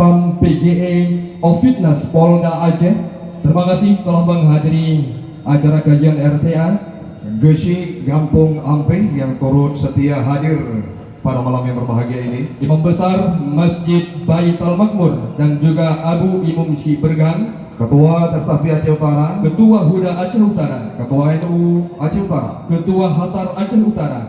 Satpam PGE Ofitnas Polda Aceh. Terima kasih telah menghadiri acara kajian RTA. Gesi Gampung Ampe yang turut setia hadir pada malam yang berbahagia ini. Imam Besar Masjid Baitul Makmur dan juga Abu Imam Syih Bergan. Ketua Tastafi Aceh Utara, Ketua Huda Aceh Utara, Ketua NU Aceh Utara, Ketua Hatar Aceh Utara,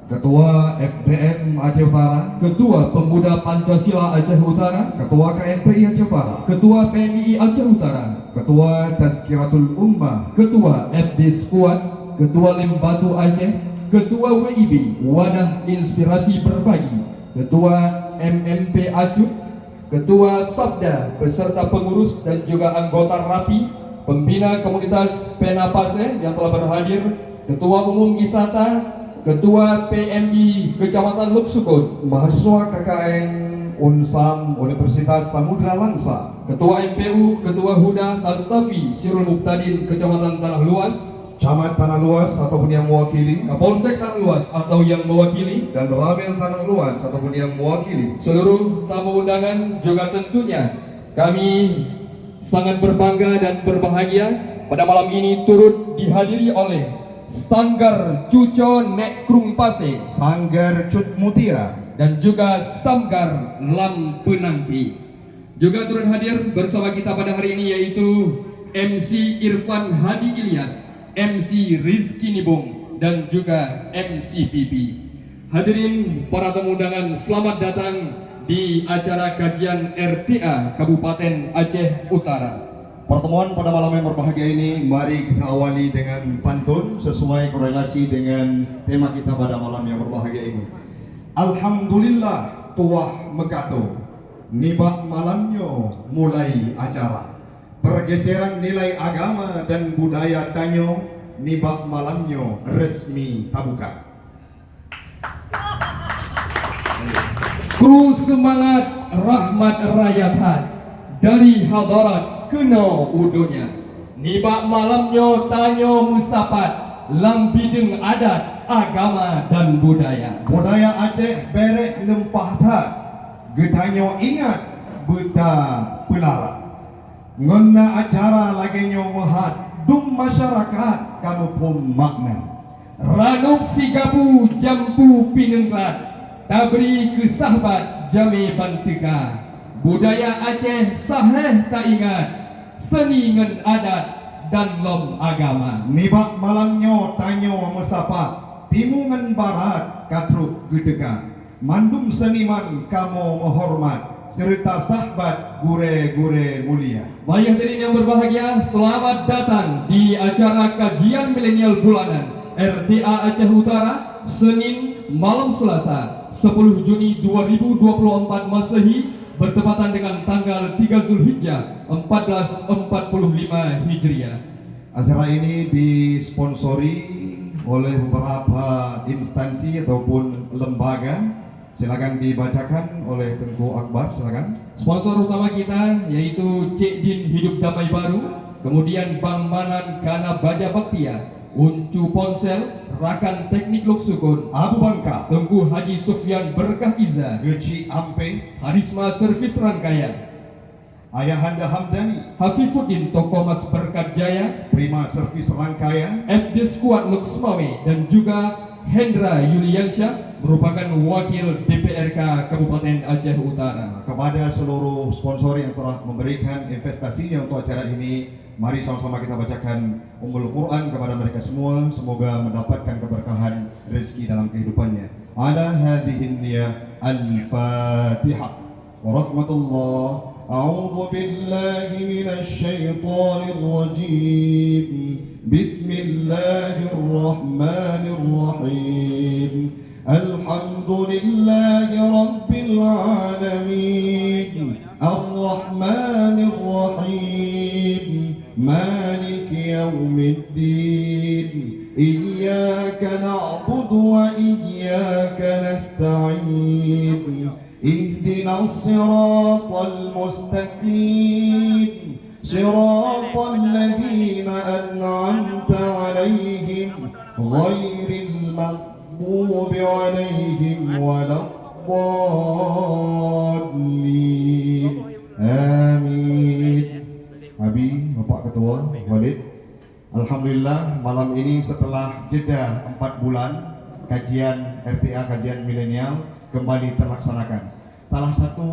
Ketua FDM Aceh Utara, Ketua Pemuda Pancasila Aceh Utara, Ketua KNPI Aceh Utara, Ketua PMI Aceh Utara, Ketua Tazkiratul Ummah, Ketua FD Squad, Ketua Limbatu Aceh, Ketua WIB Wadah Inspirasi Berbagi, Ketua MMP Acut, Ketua Safda beserta pengurus dan juga anggota RAPI, pembina komunitas Penapase yang telah berhadir, Ketua Umum Wisata, Ketua PMI Kecamatan Luksukun, mahasiswa KKN Unsam Universitas Samudra Langsa, Ketua MPU, Ketua Huda Tastafi Sirul Muktadin Kecamatan Tanah Luas, Camat Tanah Luas ataupun yang mewakili, Kapolsek Tanah Luas atau yang mewakili, dan Ramil Tanah Luas ataupun yang mewakili. seluruh tamu undangan, juga tentunya kami sangat berbangga dan berbahagia pada malam ini turut dihadiri oleh Sanggar Cuco Nek Krung Pase Sanggar Cut Mutia dan juga Samgar Lam Penangki. Juga turut hadir bersama kita pada hari ini yaitu MC Irfan Hadi Ilyas, MC Rizky Nibung, dan juga MC Pipi. Hadirin para tamu undangan, selamat datang di acara kajian RTA Kabupaten Aceh Utara. Pertemuan pada malam yang berbahagia ini, mari kita awali dengan pantun sesuai korelasi dengan tema kita pada malam yang berbahagia ini. Alhamdulillah tuah megato, nibak malamnya mulai acara. Pergeseran nilai agama dan budaya tanyo, nibak malamnya resmi tabuka. Kru semangat rahmat rakyat dari hadarat kena udunya, nibak malamnya tanyo musapat lambideng adat agama dan budaya. Budaya Aceh berek lempah tat, getanyo ingat beta pelara. Ngena acara lagi nyomahat, dum masyarakat kamu pun makna. Ranub sigabu jampu pinengklat, tabri ke sahabat jame banteka. Budaya Aceh saheh tak ingat, seni ngen adat dan lom agama. Nibak malamnya tanyo mesapat, timungan barat katruk gedega. Mandum seniman kamu menghormat, serta sahabat gure-gure mulia. Baik hadirin yang berbahagia, selamat datang di acara kajian milenial bulanan RTA Aceh Utara, Senin malam Selasa 10 Juni 2024 Masehi, bertepatan dengan tanggal 3 Zulhijjah 1445 Hijriah. Acara ini disponsori oleh beberapa instansi ataupun lembaga. Silakan dibacakan oleh Tengku Akbar, silakan. Sponsor utama kita yaitu Cik Din Hidup Damai Baru, kemudian Bank Manan Kana Baja Baktia, Uncu Ponsel, Rakan Teknik Luksukun, Abu Bangka, Tengku Haji Sufyan Berkah Iza, Geci Ampe, Harisma Servis Rangkaian, Ayahanda Hamdani, Hafifuddin Toko Mas Berkat Jaya, Prima Servis Rangkaian, FD Squad Luxmawe, dan juga Hendra Yuliansyah merupakan wakil DPRK Kabupaten Aceh Utara. kepada seluruh sponsor yang telah memberikan investasinya untuk acara ini, mari sama-sama kita bacakan Ummul Quran kepada mereka semua, semoga mendapatkan keberkahan rezeki dalam kehidupannya. Ala hadhihi niyah al-Fatihah wa rahmatullah. A'udzu billahi minasy syaithanir rajim. Bismillahirrahmanirrahim. Alhamdulillahi rabbil alamin. Ar-Rahmanir Rahim. Maliki yaumiddin. Iyyaka na'budu wa iyyaka nasta'in. Ihdinas siratal mustaqim. Siratal ladzina an'amta 'alaihim ghairil maghdubi 'alaihim waladdallin. Ketua Walid. Alhamdulillah malam ini setelah jeda 4 bulan kajian RTA, kajian milenial kembali terlaksanakan. Salah satu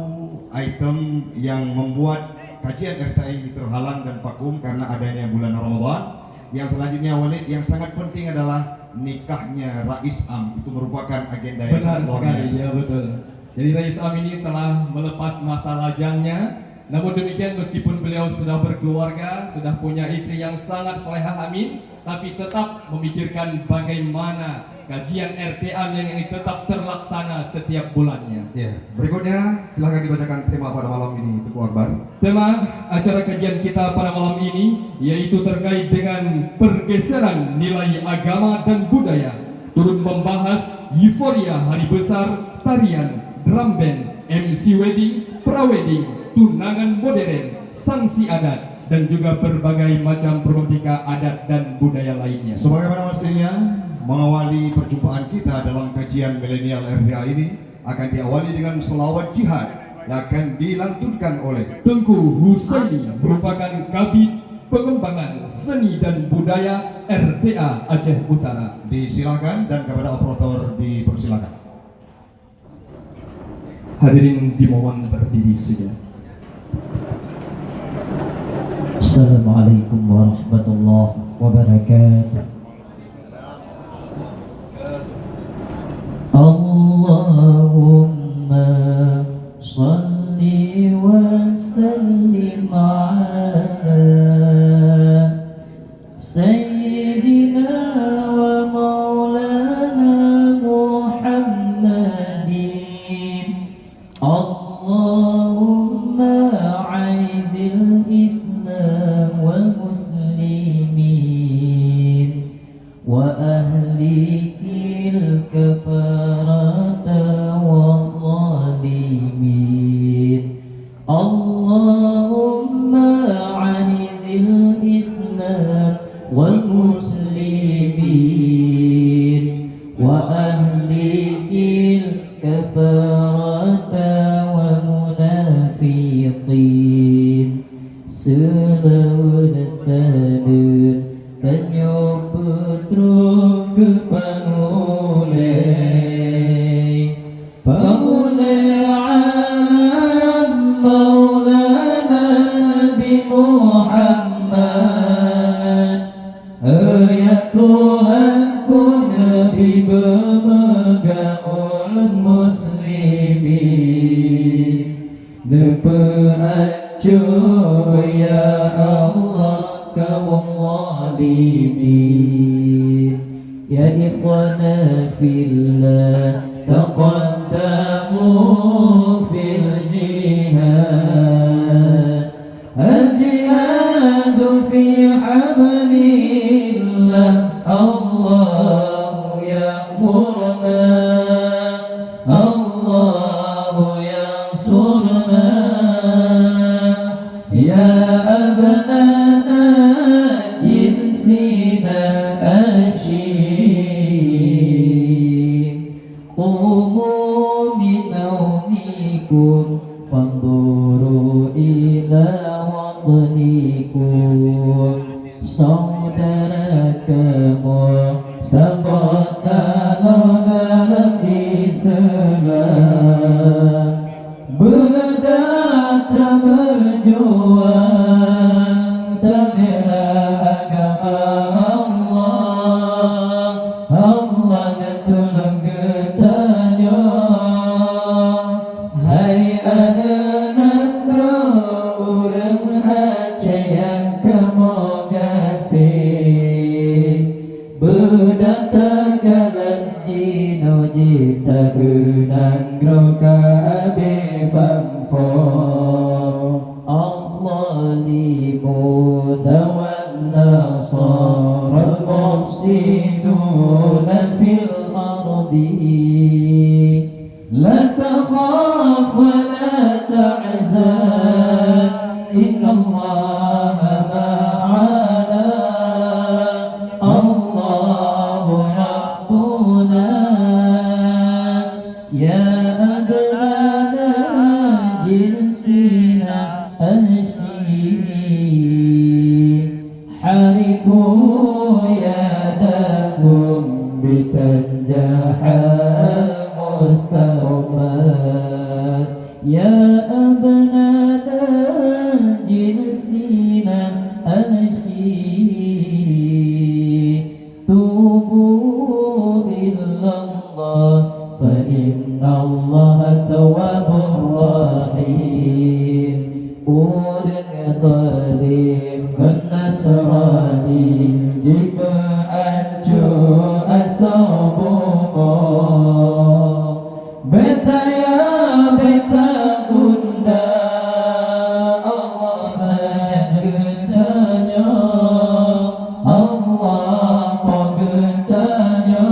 item yang membuat kajian RTA ini terhalang dan vakum karena adanya bulan Ramadan. Yang selanjutnya Walid, yang sangat penting adalah nikahnya Rais Am. Itu merupakan agenda yang Benar sangat luar sekali, biasa. ya betul. Jadi Rais Am ini telah melepas masa lajangnya. Namun demikian meskipun beliau sudah berkeluarga, sudah punya istri yang sangat solehah, amin, tapi tetap memikirkan bagaimana kajian RTA yang tetap terlaksana setiap bulannya. Ya, berikutnya silahkan dibacakan tema pada malam ini, Teguh Akbar. Tema acara kajian kita pada malam ini yaitu terkait dengan pergeseran nilai agama dan budaya, turut membahas euforia hari besar, tarian, drum band, MC wedding, prawedding, tunangan modern, sanksi adat, dan juga berbagai macam problematika adat dan budaya lainnya. Sebagaimana mestinya, mengawali perjumpaan kita dalam kajian milenial RTA ini akan diawali dengan selawat jihad yang akan dilantunkan oleh Tengku Husaini merupakan Kabid Pengembangan Seni dan Budaya RTA Aceh Utara. Disilakan dan kepada operator dipersilakan. Hadirin dimohon berdiri saja. Assalamualaikum warahmatullahi wabarakatuh. Allahumma salli wa sallim ala Sayyidina wa maulana Muhammadin. Allahumma aizil Islam wal muslimin wa ahlikil kafarata wal zalimin. Allahumma aizil Islam wal muslimin wa ahlikil kafarata wal munafiqin. Selalu sadar kanyo putra kepanulai Paulai alam maulana Nabi Muhammad. Ya Tuhanku Nabi pemegang muslimin. Acuh ya Allah kaum zalimin. Ya ikhwana fillah taqaddamu fil jihad. Al-jihadu fi hablillah. Allahu ya'murna, Allahu yansurna. Ya abnana jinsina ashim. Qumu min nawmikum fanzuru ila wadnikum. Saudara kamu sabotana dalam Islam. Berdata berjuang membela agama Allah. Allah tolong getanya. Hai anak orang Aceh yang kamu kasih. Berdata galan jino jita genang groka abe famfo. Allah limuna wan nasara mufsiduna fil ardi. La takhaf wa la tahzan inna Allaha ma'ana. Allahu Rabbuna. Ya adnana jinsina ashim. أبناء جنسنا أنشي توبوا إلى الله فإن الله تواب رحيم أولئك ظالم النصراني جب أنجو أصابه beta ya beta bunda Allah sagetanya Allah pogetanya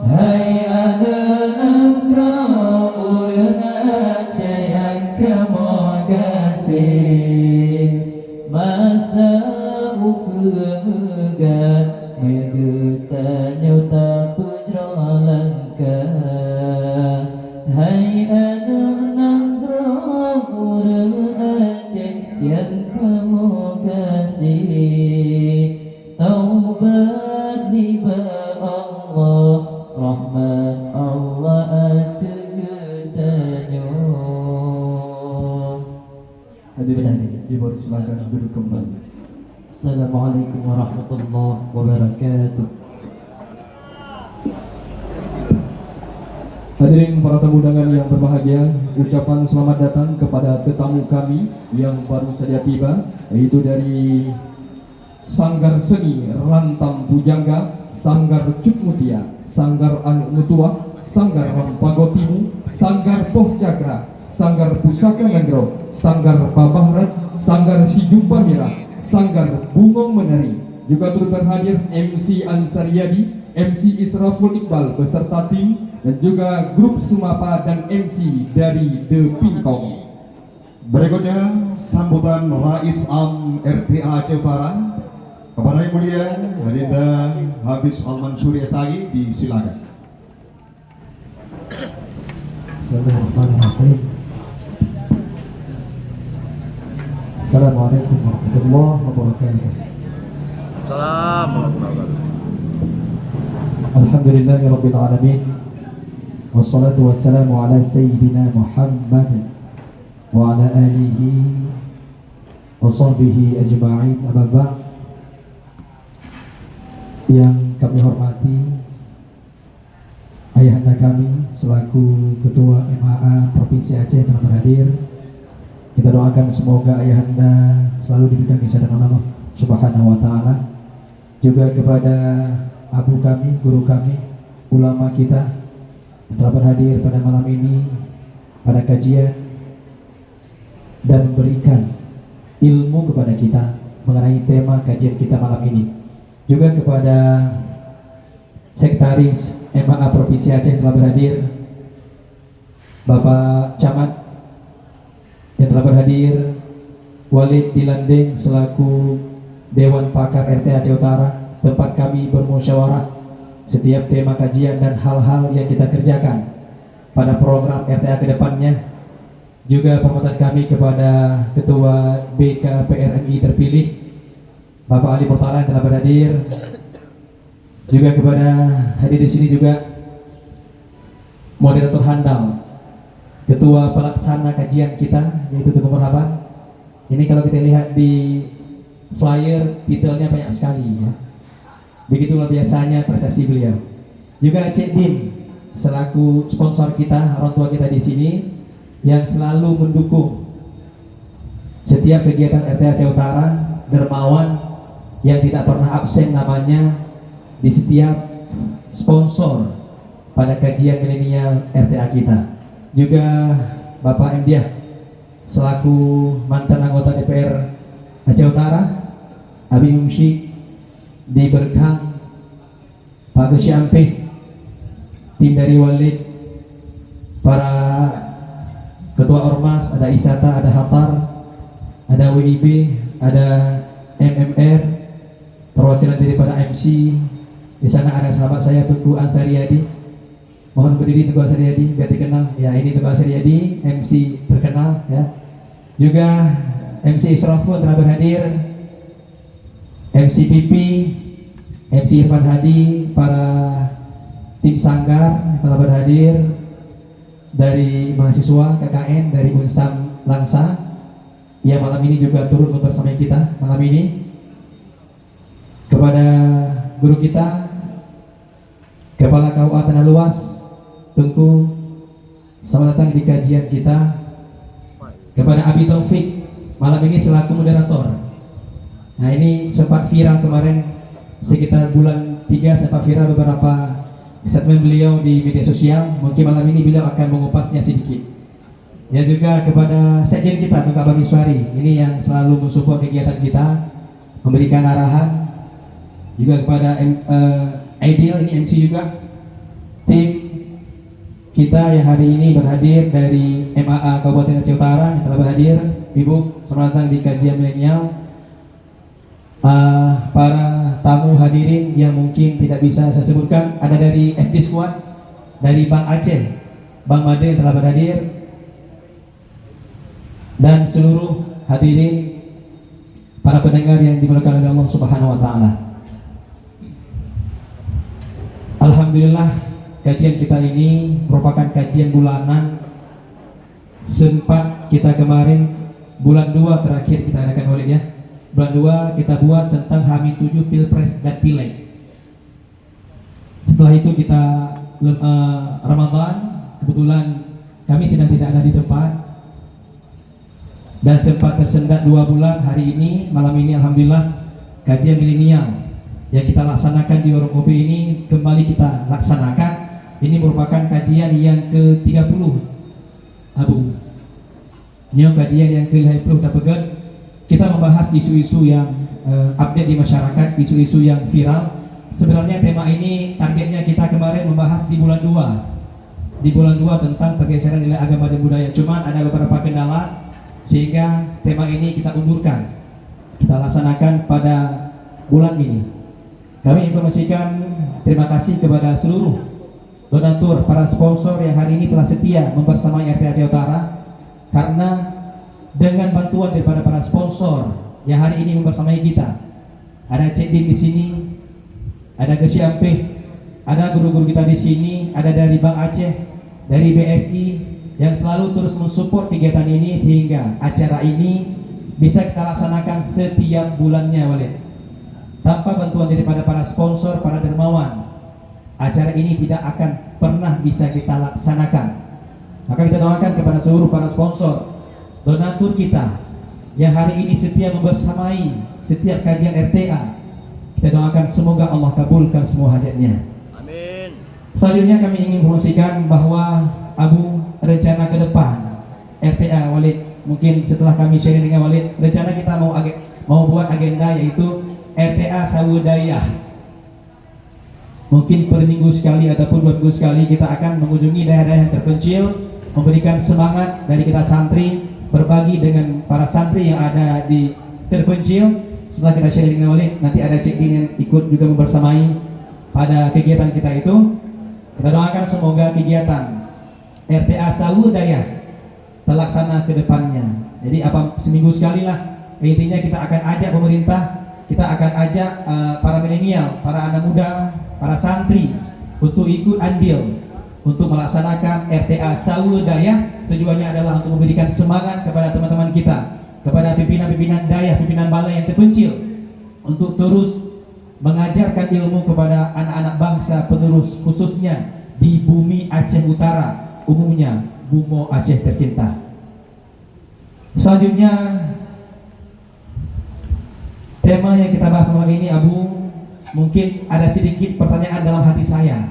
hai ada engkau urang yang kemogasih masa ukega megetanya tak pujrolangka hai anak nanggrong urang Aceh yang kamu kasih taubat tiba Allah rahmat Allah ategetanya. Hadirin dipersilakan duduk kembali. Assalamualaikum warahmatullahi wabarakatuh. Hadirin para tamu undangan yang berbahagia, ucapan selamat datang kepada tetamu kami yang baru saja tiba, yaitu dari Sanggar Seni Rantam Bujangga, Sanggar Cukmutia, Sanggar Anu Mutua, Sanggar Rampagotimu, Sanggar Poh Jagra, Sanggar Pusaka Nenggro, Sanggar Babahrat, Sanggar Sijumpa Merah, Sanggar Bungong Menari. Juga turut berhadir MC Ansariadi, MC Israful Iqbal beserta tim, dan juga grup Sumapa dan MC dari The Pingkong. Berikutnya sambutan Rais Am RTA Aceh Utara kepada Yang Mulia Adinda Hafiz Al-Mansuri SAGI, disilakan. Bismillahirrahmanirrahim. Assalamualaikum warahmatullahi wabarakatuh. Alhamdulillahirabbil alamin. Wassalatu wassalamu ala sayyidina Muhammad wa ala alihi wa sahbihi ajma'in. Amma ba'd. Yang kami hormati ayahanda kami selaku Ketua MAA Provinsi Aceh telah berhadir. Kita doakan semoga ayahanda selalu diberikan kesehatan Allah Subhanahu wa taala. Juga kepada abu kami, guru kami, ulama kita telah berhadir pada malam ini pada kajian dan memberikan ilmu kepada kita mengenai tema kajian kita malam ini. Juga kepada Sekretaris MAA Provinsi Aceh telah berhadir, Bapak Camat yang telah berhadir, Walid Dilandeng selaku Dewan Pakar RT Aceh Utara, tempat kami bermusyawarah setiap tema kajian dan hal-hal yang kita kerjakan pada program RTA ke depannya. Juga penghormatan kami kepada Ketua BKPRMI terpilih Bapak Ali Murtala yang telah berhadir. Juga kepada hadir di sini juga moderator handal, Ketua pelaksana kajian kita yaitu Tugu Merhaban. Ini kalau kita lihat di flyer titelnya banyak sekali ya. Begitulah biasanya prestasi beliau. Juga Cik Din selaku sponsor kita, orang tua kita di sini yang selalu mendukung setiap kegiatan RT Aceh Utara, dermawan yang tidak pernah absen namanya di setiap sponsor pada kajian milenial RTA kita. Juga Bapak Emdiah selaku mantan anggota DPR Aceh Utara, Abi Mumsyik di Berkang, Pak Gus Syampih, tim dari Walid, para ketua ormas, ada Isata, ada Hatar, ada WIB, ada MMR, perwakilan daripada MC. Di sana ada sahabat saya Tugu Ansariadi. Mohon berdiri Tugu Ansariadi biar dikenal. Ya, ini Tugu Ansariadi, MC terkenal ya. Juga MC Israful telah berhadir, MC Pipi, MC Irfan Hadi, para tim Sanggar telah berhadir. dari mahasiswa KKN dari Unsam Langsa yang malam ini juga turut bersama kita malam ini. Kepada guru kita Kepala KUA Tanah Luas Tengku, selamat datang di kajian kita. Kepada Abi Taufik malam ini selaku moderator. Nah, ini sempat viral kemarin sekitar bulan 3, sempat viral beberapa statement beliau di media sosial. Mungkin malam ini beliau akan mengupasnya sedikit. Ya, juga kepada sekjen kita Tengku Abang Iswari, ini yang selalu mensupport kegiatan kita, memberikan arahan. Juga kepada Aidil, ini MC juga tim kita yang hari ini berhadir dari MAA Kabupaten Aceh Utara yang telah berhadir. Ibu, selamat datang di kajian milenial. Para tamu hadirin yang mungkin tidak bisa saya sebutkan, ada dari FD Squad, dari Bank Aceh, Bang Made yang telah berhadir, dan seluruh hadirin para pendengar yang dimuliakan oleh Allah Subhanahu wa taala. Alhamdulillah, kajian kita ini merupakan kajian bulanan. Sempat kita kemarin bulan 2 terakhir kita adakan Walid ya. Bulan 2 kita buat tentang H-7 Pilpres dan Pileg. Setelah itu kita Ramadan, kebetulan kami sedang tidak ada di tempat dan sempat tersendat 2 bulan. Hari ini, malam ini alhamdulillah kajian milenial yang kita laksanakan di Warung Kopi ini kembali kita laksanakan. Ini merupakan kajian yang ke-30 Abu. Ini kajian yang ke-50 dapat. Kita membahas isu-isu yang update di masyarakat, isu-isu yang viral. Sebenarnya tema ini targetnya kita kemarin membahas di bulan 2. Di bulan 2 tentang pergeseran nilai agama dan budaya. Cuman ada beberapa kendala sehingga tema ini kita undurkan. Kita laksanakan pada bulan ini. Kami informasikan terima kasih kepada seluruh donatur, para sponsor yang hari ini telah setia membersamai RT Aceh Utara, karena dengan bantuan daripada para sponsor yang hari ini membersamai kita, ada Cik Din di sini, ada Gesyampeh, ada guru-guru kita di sini, ada dari Bank Aceh, dari BSI yang selalu terus mensupport kegiatan ini sehingga acara ini bisa kita laksanakan setiap bulannya, Walid. Tanpa bantuan daripada para sponsor, para dermawan, acara ini tidak akan pernah bisa kita laksanakan. Maka kita doakan kepada seluruh para sponsor, donatur kita yang hari ini setia membersamai setiap kajian RTA. Kita doakan semoga Allah kabulkan semua hajatnya. Amin. Selanjutnya kami ingin informasikan bahwa Abu, rencana ke depan RTA Walid, mungkin setelah kami sharing dengan Walid, rencana kita mau buat agenda yaitu RTA Sawudayah. Mungkin per minggu sekali ataupun 2 minggu sekali kita akan mengunjungi daerah-daerah yang terpencil, memberikan semangat dari kita santri, berbagi dengan para santri yang ada di terpencil. Setelah kita sharing dengan Walid, nanti ada Cik Din yang ikut juga membersamai pada kegiatan kita itu. Kita doakan semoga kegiatan RTA Sawudayah terlaksana ke depannya. Jadi seminggu sekali lah. Intinya kita akan ajak pemerintah, kita akan ajak para milenial, para anak muda, para santri untuk ikut andil untuk melaksanakan RTA Sawudayah. Tujuannya adalah untuk memberikan semangat kepada teman-teman kita, kepada pimpinan-pimpinan dayah, pimpinan balai yang terpencil, untuk terus mengajarkan ilmu kepada anak-anak bangsa penerus, khususnya di bumi Aceh Utara, umumnya Bumo Aceh tercinta. Selanjutnya tema yang kita bahas malam ini, Abu, mungkin ada sedikit pertanyaan dalam hati saya.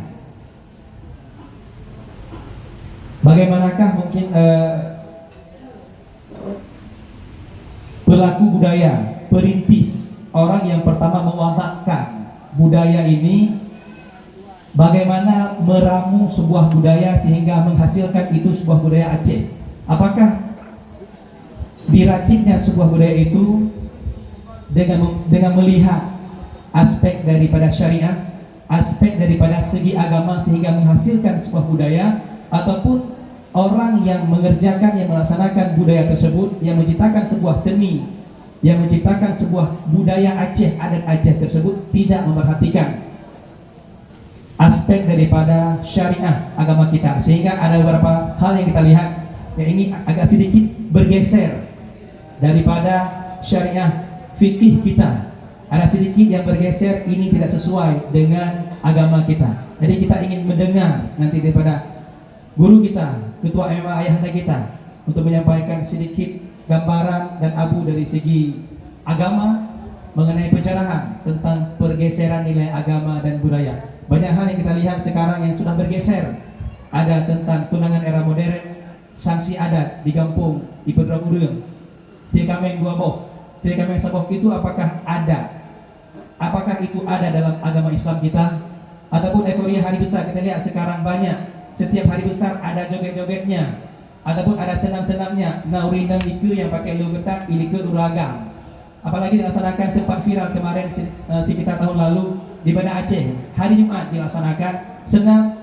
Bagaimanakah mungkin pelaku budaya, perintis, orang yang pertama mewatakkan budaya ini, bagaimana meramu sebuah budaya sehingga menghasilkan itu sebuah budaya Aceh? Apakah diraciknya sebuah budaya itu dengan melihat aspek daripada syariat, aspek daripada segi agama sehingga menghasilkan sebuah budaya, ataupun orang yang mengerjakan, yang melaksanakan budaya tersebut, yang menciptakan sebuah seni, yang menciptakan sebuah budaya Aceh, adat Aceh tersebut tidak memperhatikan aspek daripada syariah agama kita, sehingga ada beberapa hal yang kita lihat yang ini agak sedikit bergeser daripada syariah fikih kita, ada sedikit yang bergeser, ini tidak sesuai dengan agama kita. Jadi kita ingin mendengar nanti daripada guru kita, ketua MMA ayahanda kita, untuk menyampaikan sedikit gambaran dan abu dari segi agama mengenai pencerahan tentang pergeseran nilai agama dan budaya. Banyak hal yang kita lihat sekarang yang sudah bergeser. Ada tentang tunangan era modern, sanksi adat di kampung, di Pedramurung, Tikameng Dua Boh, Tikameng Saboh, itu apakah ada? Apakah itu ada dalam agama Islam kita? Ataupun euforia hari besar, kita lihat sekarang banyak, setiap hari besar ada joget-jogetnya, ataupun ada senam-senamnya, naurinang iku yang pakai lu ketat, ilikut uragam. Apalagi dilaksanakan sempat viral kemarin sekitar tahun lalu di Banda Aceh, hari Jumat dilaksanakan senam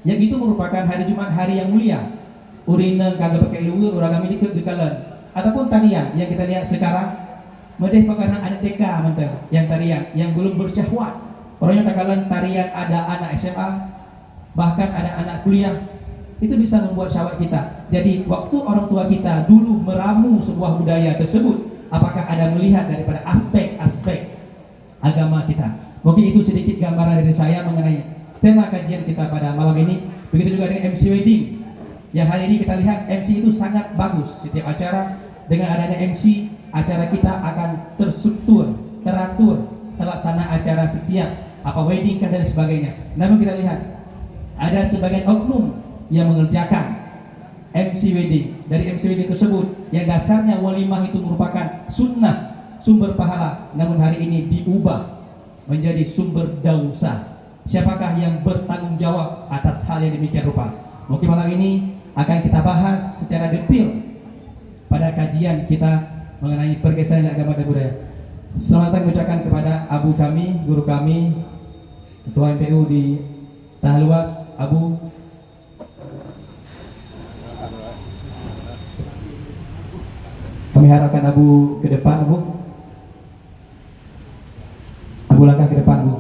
yang itu merupakan hari Jumat, hari yang mulia. Urineng kagak pakai luhur, uragam ilikut gekalan. Ataupun tarian yang kita lihat sekarang, medeh pakaran anak TK mentah, yang tarian yang belum bersyahwat. Orangnya takalan tarian ada anak SMA, bahkan ada anak kuliah, itu bisa membuat syahwat kita. Jadi waktu orang tua kita dulu meramu sebuah budaya tersebut, apakah ada melihat daripada aspek-aspek agama kita? Mungkin itu sedikit gambaran dari saya mengenai tema kajian kita pada malam ini. Begitu juga dengan MC Wedding, yang hari ini kita lihat MC itu sangat bagus. Setiap acara dengan adanya MC, acara kita akan terstruktur, teratur, terlaksana acara setiap apa wedding dan sebagainya. Namun kita lihat ada sebagian oknum yang mengerjakan MC wedding. Dari MC wedding tersebut yang dasarnya walimah itu merupakan sunnah, sumber pahala, namun hari ini diubah menjadi sumber dosa. Siapakah yang bertanggung jawab atas hal yang demikian rupa? Mungkin malam ini akan kita bahas secara detail pada kajian kita mengenai pergeseran agama dan budaya. Selamat datang ucapkan kepada abu kami, guru kami, Ketua MPU di Tahaluas, Abu. Kami harapkan Abu ke depan, Abu. Abu langkah ke depan, Bu.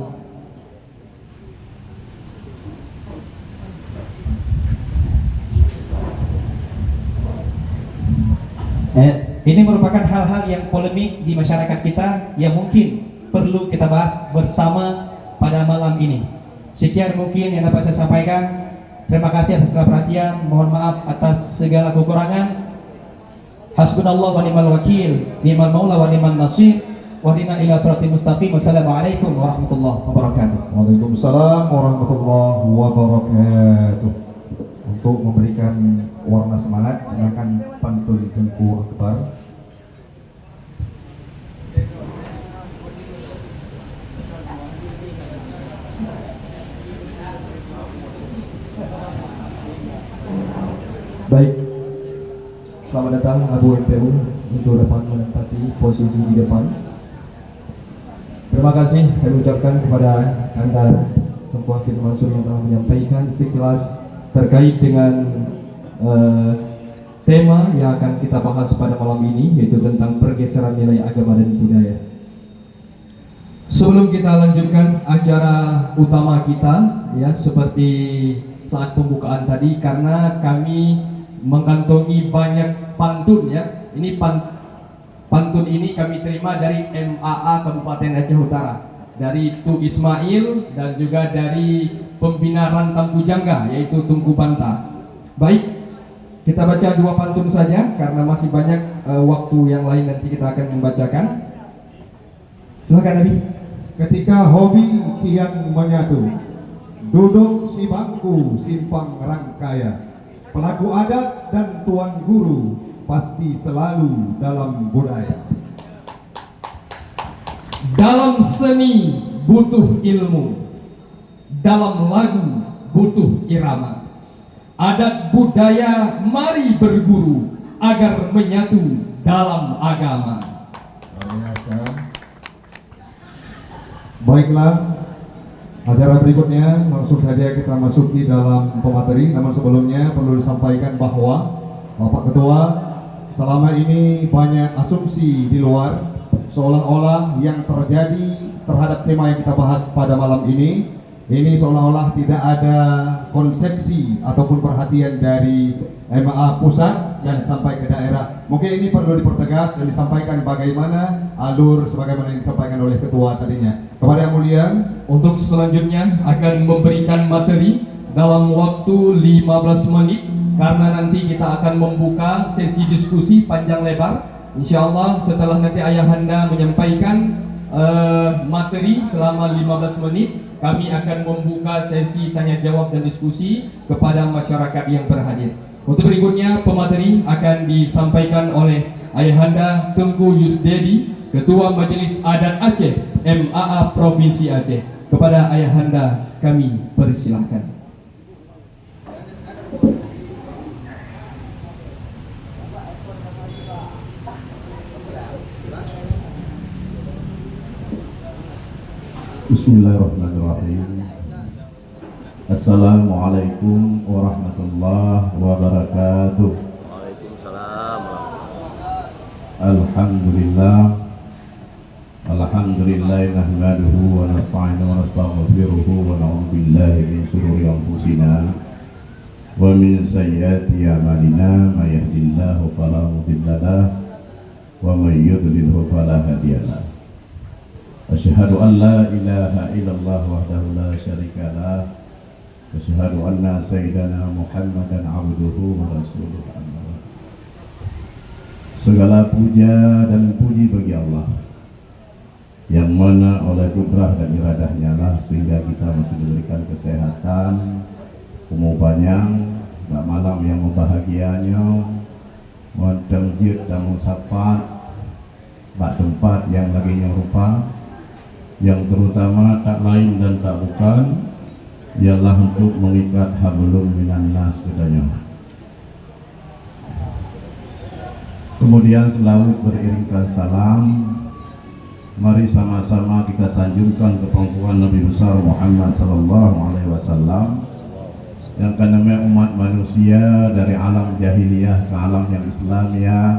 Ini merupakan hal-hal yang polemik di masyarakat kita yang mungkin perlu kita bahas bersama pada malam ini. Sekian mungkin yang dapat saya sampaikan. Terima kasih atas segala perhatian. Mohon maaf atas segala kekurangan. Hasbunallah wa ni'mal wakil, ni'mal maula wa ni'mal nasir. Wahdina ila siratal mustaqim. Wassalamualaikum warahmatullahi wabarakatuh. Waalaikumsalam warahmatullahi wabarakatuh. Untuk memberikan warna semangat, silakan pantun Tengku Akbar. Baik, selamat datang Abu MPU untuk dapat menempati posisi di depan. Terima kasih kami ucapkan kepada Anda Tengku Hafiz Mansur yang telah menyampaikan sekilas terkait dengan tema yang akan kita bahas pada malam ini, yaitu tentang pergeseran nilai agama dan budaya. Sebelum kita lanjutkan acara utama kita, ya, seperti saat pembukaan tadi, karena kami mengantongi banyak pantun, ya. Ini pantun ini kami terima dari MAA Kabupaten Aceh Utara, dari Tu Ismail dan juga dari Pembina Rantang Pujangga, yaitu Tungku Banta. Baik, kita baca dua pantun saja karena masih banyak waktu yang lain nanti kita akan membacakan. Silakan Nabi. Ketika hobi kian menyatu, duduk si bangku simpang rangkaya, pelaku adat dan tuan guru pasti selalu dalam budaya. Dalam seni butuh ilmu, dalam lagu butuh irama. Adat budaya mari berguru agar menyatu dalam agama. Baiklah, acara berikutnya langsung saja kita masuki dalam pemateri. Namun sebelumnya perlu disampaikan bahwa Bapak Ketua, selama ini banyak asumsi di luar, seolah-olah yang terjadi terhadap tema yang kita bahas pada malam ini Ini seolah-olah tidak ada konsepsi ataupun perhatian dari MA pusat dan sampai ke daerah. Mungkin ini perlu dipertegas dan disampaikan bagaimana alur sebagaimana yang disampaikan oleh ketua tadinya. Kepada Yang Mulia, Untuk selanjutnya akan memberikan materi dalam waktu 15 menit karena nanti kita akan membuka sesi diskusi panjang lebar. Insya Allah setelah nanti Ayahanda menyampaikan materi selama 15 menit, kami akan membuka sesi tanya jawab dan diskusi kepada masyarakat yang berhadir. Untuk berikutnya pemateri akan disampaikan oleh Ayahanda Tengku Yusdedi, Ketua Majelis Adat Aceh MAA Provinsi Aceh. Kepada Ayahanda kami persilahkan. Bismillahirrahmanirrahim. Assalamualaikum warahmatullahi wabarakatuh. Waalaikumsalam. Alhamdulillah. Alhamdulillah nahmaduhu wa nasta'inuhu wa nastaghfiruhu wa na'udzu billahi min shururi anfusina wa min sayyiati a'malina may yahdihillahu fala mudilla lahu wa may yudlilhu fala hadiya lahu. Asyhadu an la ilaha illallah wahdahu la syarika lah. Asyhadu anna sayyidana Muhammadan abduhu wa rasuluh. Segala puja dan puji bagi Allah yang mana oleh kudrah dan iradahnya lah sehingga kita masih diberikan kesehatan, umur panjang, gak malam yang membahagianya, modang jid dan musapat, bak tempat yang lagi nyerupa, yang terutama tak lain dan tak bukan ialah untuk mengikat hablum minan nas katanya. Kemudian selalu beriringkan salam, mari sama-sama kita sanjungkan ke pangkuan Nabi besar Muhammad sallallahu alaihi wasallam yang namanya umat manusia dari alam jahiliyah ke alam yang Islamiyah,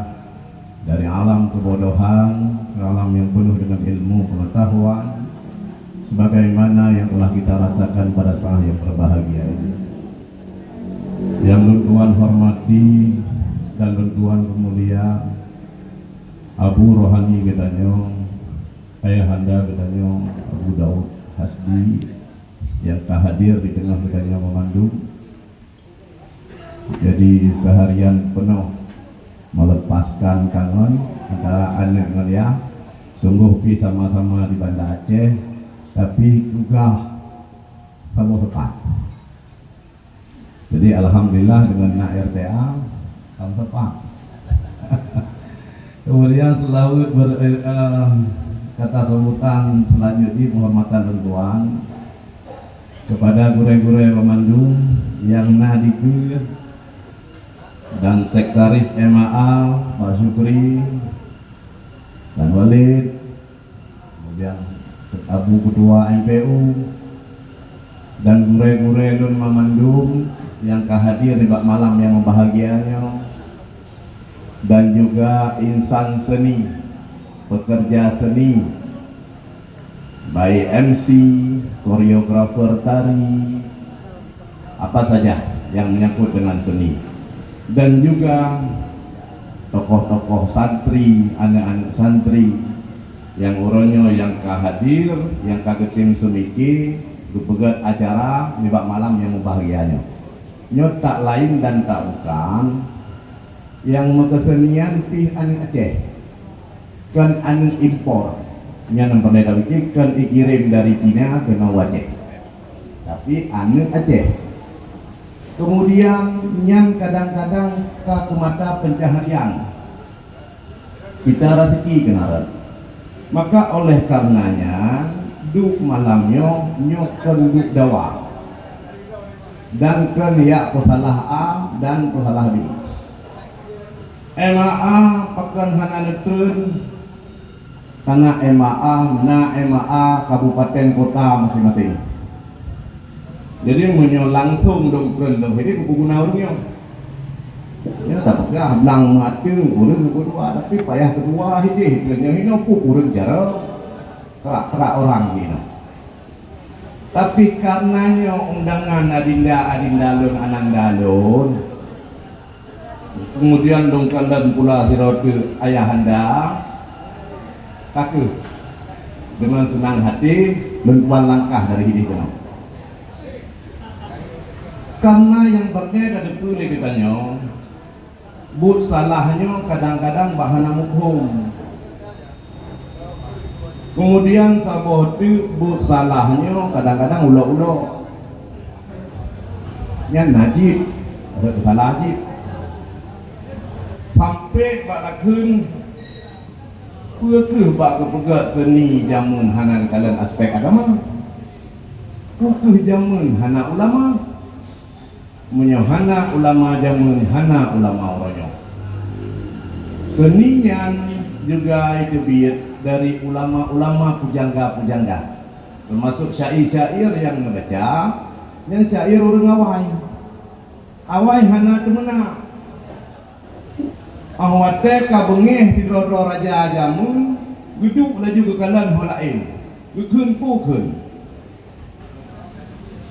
dari alam kebodohan ke alam yang penuh dengan ilmu pengetahuan, sebagaimana yang telah kita rasakan pada saat yang berbahagia ini. Yang Tuhan hormati dan Tuhan kemulia Abu Rohani Gedanyo, Ayahanda Gedanyo Abu Daud Hasbi yang hadir di tengah Gedanyo memandu. Jadi seharian penuh melepaskan kangen antara anak ngelia, sungguh pi sama-sama di Banda Aceh, tapi juga sama sepat. Jadi alhamdulillah dengan nak RTA sama sepat. Kemudian selalu kata sambutan selanjutnya penghormatan dan tuan kepada gure-gure pemandu yang nadiku dan sekretaris MAA Pak Syukri dan Walid, kemudian Abu Ketua MPU dan gure-gure Lun Mamandum yang hadir di bak malam yang membahagianya, dan juga insan seni, pekerja seni, baik MC, koreografer tari, apa saja yang menyangkut dengan seni, dan juga tokoh-tokoh santri, anak-anak santri yang uronyo yang hadir, yang kagetim semiki dupegat acara di bak malam yang membahagianya. Nyot tak lain dan tak bukan yang mekesenian pih anu Aceh kan anu impor nya nang pernah dawiki kan ikirim dari Cina ke Aceh, tapi anu Aceh. Kemudian yang kadang-kadang ke mata pencaharian kita rasiki kenaran, maka oleh karenanya duk malamnya nyok duk dawa dan kan ya pesalah A dan pesalah B. MAA pekan hananetun karena MAA kabupaten kota masing-masing. Jadi menyo langsung dong kerendong ini buku naurnya. Ya tak pegah lang mateng urang kedua, tapi payah kedua hiji hino hino pu urang jaro kerak orang gitu. Tapi karenanya undangan adinda lun anandalun, kemudian dongkalan pula siratu ayahanda, kaku dengan senang hati mentuan langkah dari hidup kita. Karena yang berbeda itu lebih but salahnya kadang-kadang bahana mukhum. Kemudian sabot itu but salahnya kadang-kadang ulo-ulo. Yang najib, ada salah najib. Sampai balakhun ke pegat seni jamun hanan kalian aspek agama. Ke jamun hana ulama. Menyohana ulama jamun hana ulama oronyo. Seninya juga itu biar dari ulama-ulama pujangga-pujangga, termasuk syair-syair yang membaca, yang syair orang awai hana temena. Awate kabengeh di rodo raja jamun, duduk laju ke kalan holain, gukun pukun.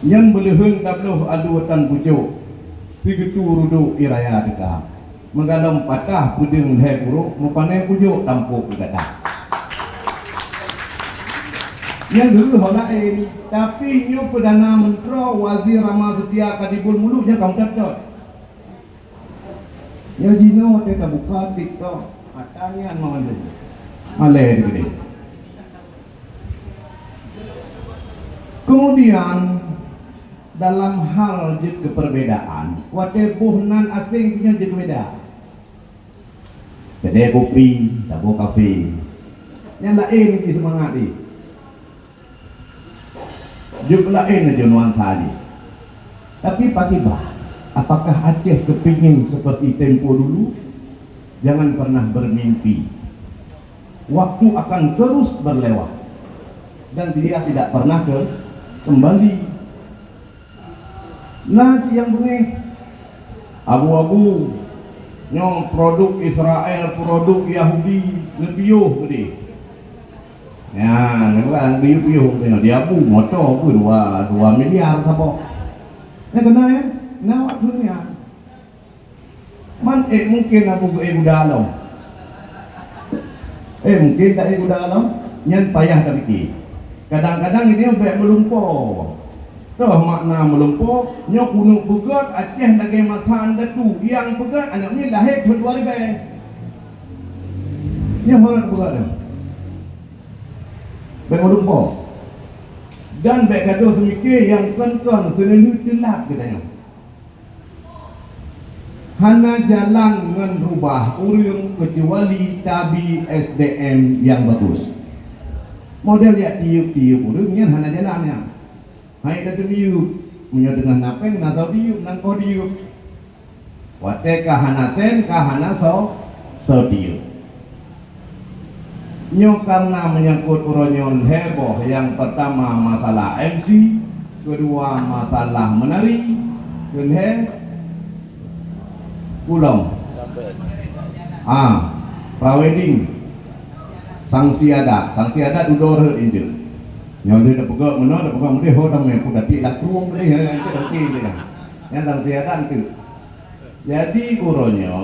Yang belehun tabloh aduatan pucuk, tigetu rudu iraya dekah. Menggalam patah puding leh buruk, mempane pujuk tampuk bergadah. Yang dulu holain, tapi nyo Perdana Menteri Wazir Rama Setia Kadibul mulutnya kaum cacot. Ya jino dia buka TikTok, matanya mengalir. Malai gede. Kemudian dalam hal jid keperbedaan, wate buhnan asing punya jid beda. Kedai kopi, tabo kafe, yang lain di semangat ni. Juk lain aja nuansa ni. Tapi patibah. Apakah Aceh kepingin seperti tempo dulu? Jangan pernah bermimpi. Waktu akan terus berlewat dan dia tidak pernah kembali. Nah, yang bunyi abu-abu nyong produk Israel, produk Yahudi lebih gede. Ya, kan biu-biu dia abu motor pun 2 miliar siapa. Ya kena ya. Nah waktunya man mungkin aku dalam mungkin tak dalam nyan payah tak fikir. Kadang-kadang ini baik melumpur toh makna melumpur nyok unuk begat Aceh lagi masa anda tu yang begat anaknya lahir tahun 2000 yang orang begat dah baik melumpur dan baik kata semikir yang kan selalu telak katanya. Hana jalan dengan rubah urang kecuali tabi SDM yang bagus. Model ya tiup-tiup urangnya hana jalannya. Hai dah tiup, punya dengan napeng nasau tiup nang ko tiup. Wate ka hana sen ka hana so tiup. Nyo karena menyangkut uronyon heboh, yang pertama masalah MC, kedua masalah menari, kedua pulang prawedding sanksi adat dudor injil yang dia dah pegang mana dah pegang dia hodam yang pun datik dah tuang dia yang datik dia yang sanksi adat tu. Jadi uronyo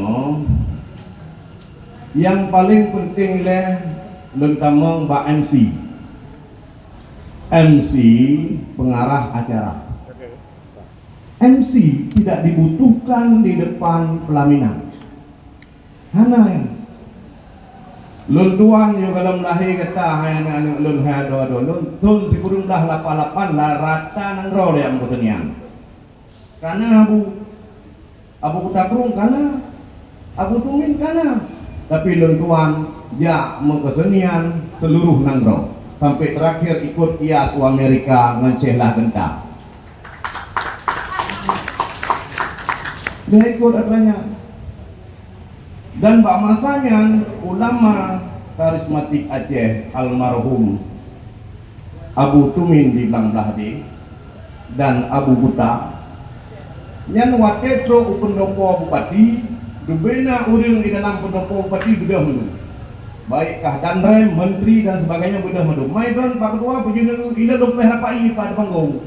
yang paling penting leh lentamang ba MC pengarah acara. MC tidak dibutuhkan di depan pelaminan. Hana yang luntuan yang dalam lahir kata hai anak lun hai do luntun si kurung dah 88 lah rata nang ro yang kesenian. Karena abu kutakrung karena abu tumin karena tapi luntuan ja kesenian seluruh nang ro sampai terakhir ikut kias u Amerika ngan Syehlah Genta. Dia ikut aturannya. Dan bak masanya ulama karismatik Aceh almarhum Abu Tumin di Banglahdi dan Abu Buta yang waketro pendopo bupati dubena urang di dalam pendopo bupati sudah menunggu baikkah danrem, menteri dan sebagainya mudah mendung. Mai don Pak Ketua puji negeri ila lupa harapai pada panggung.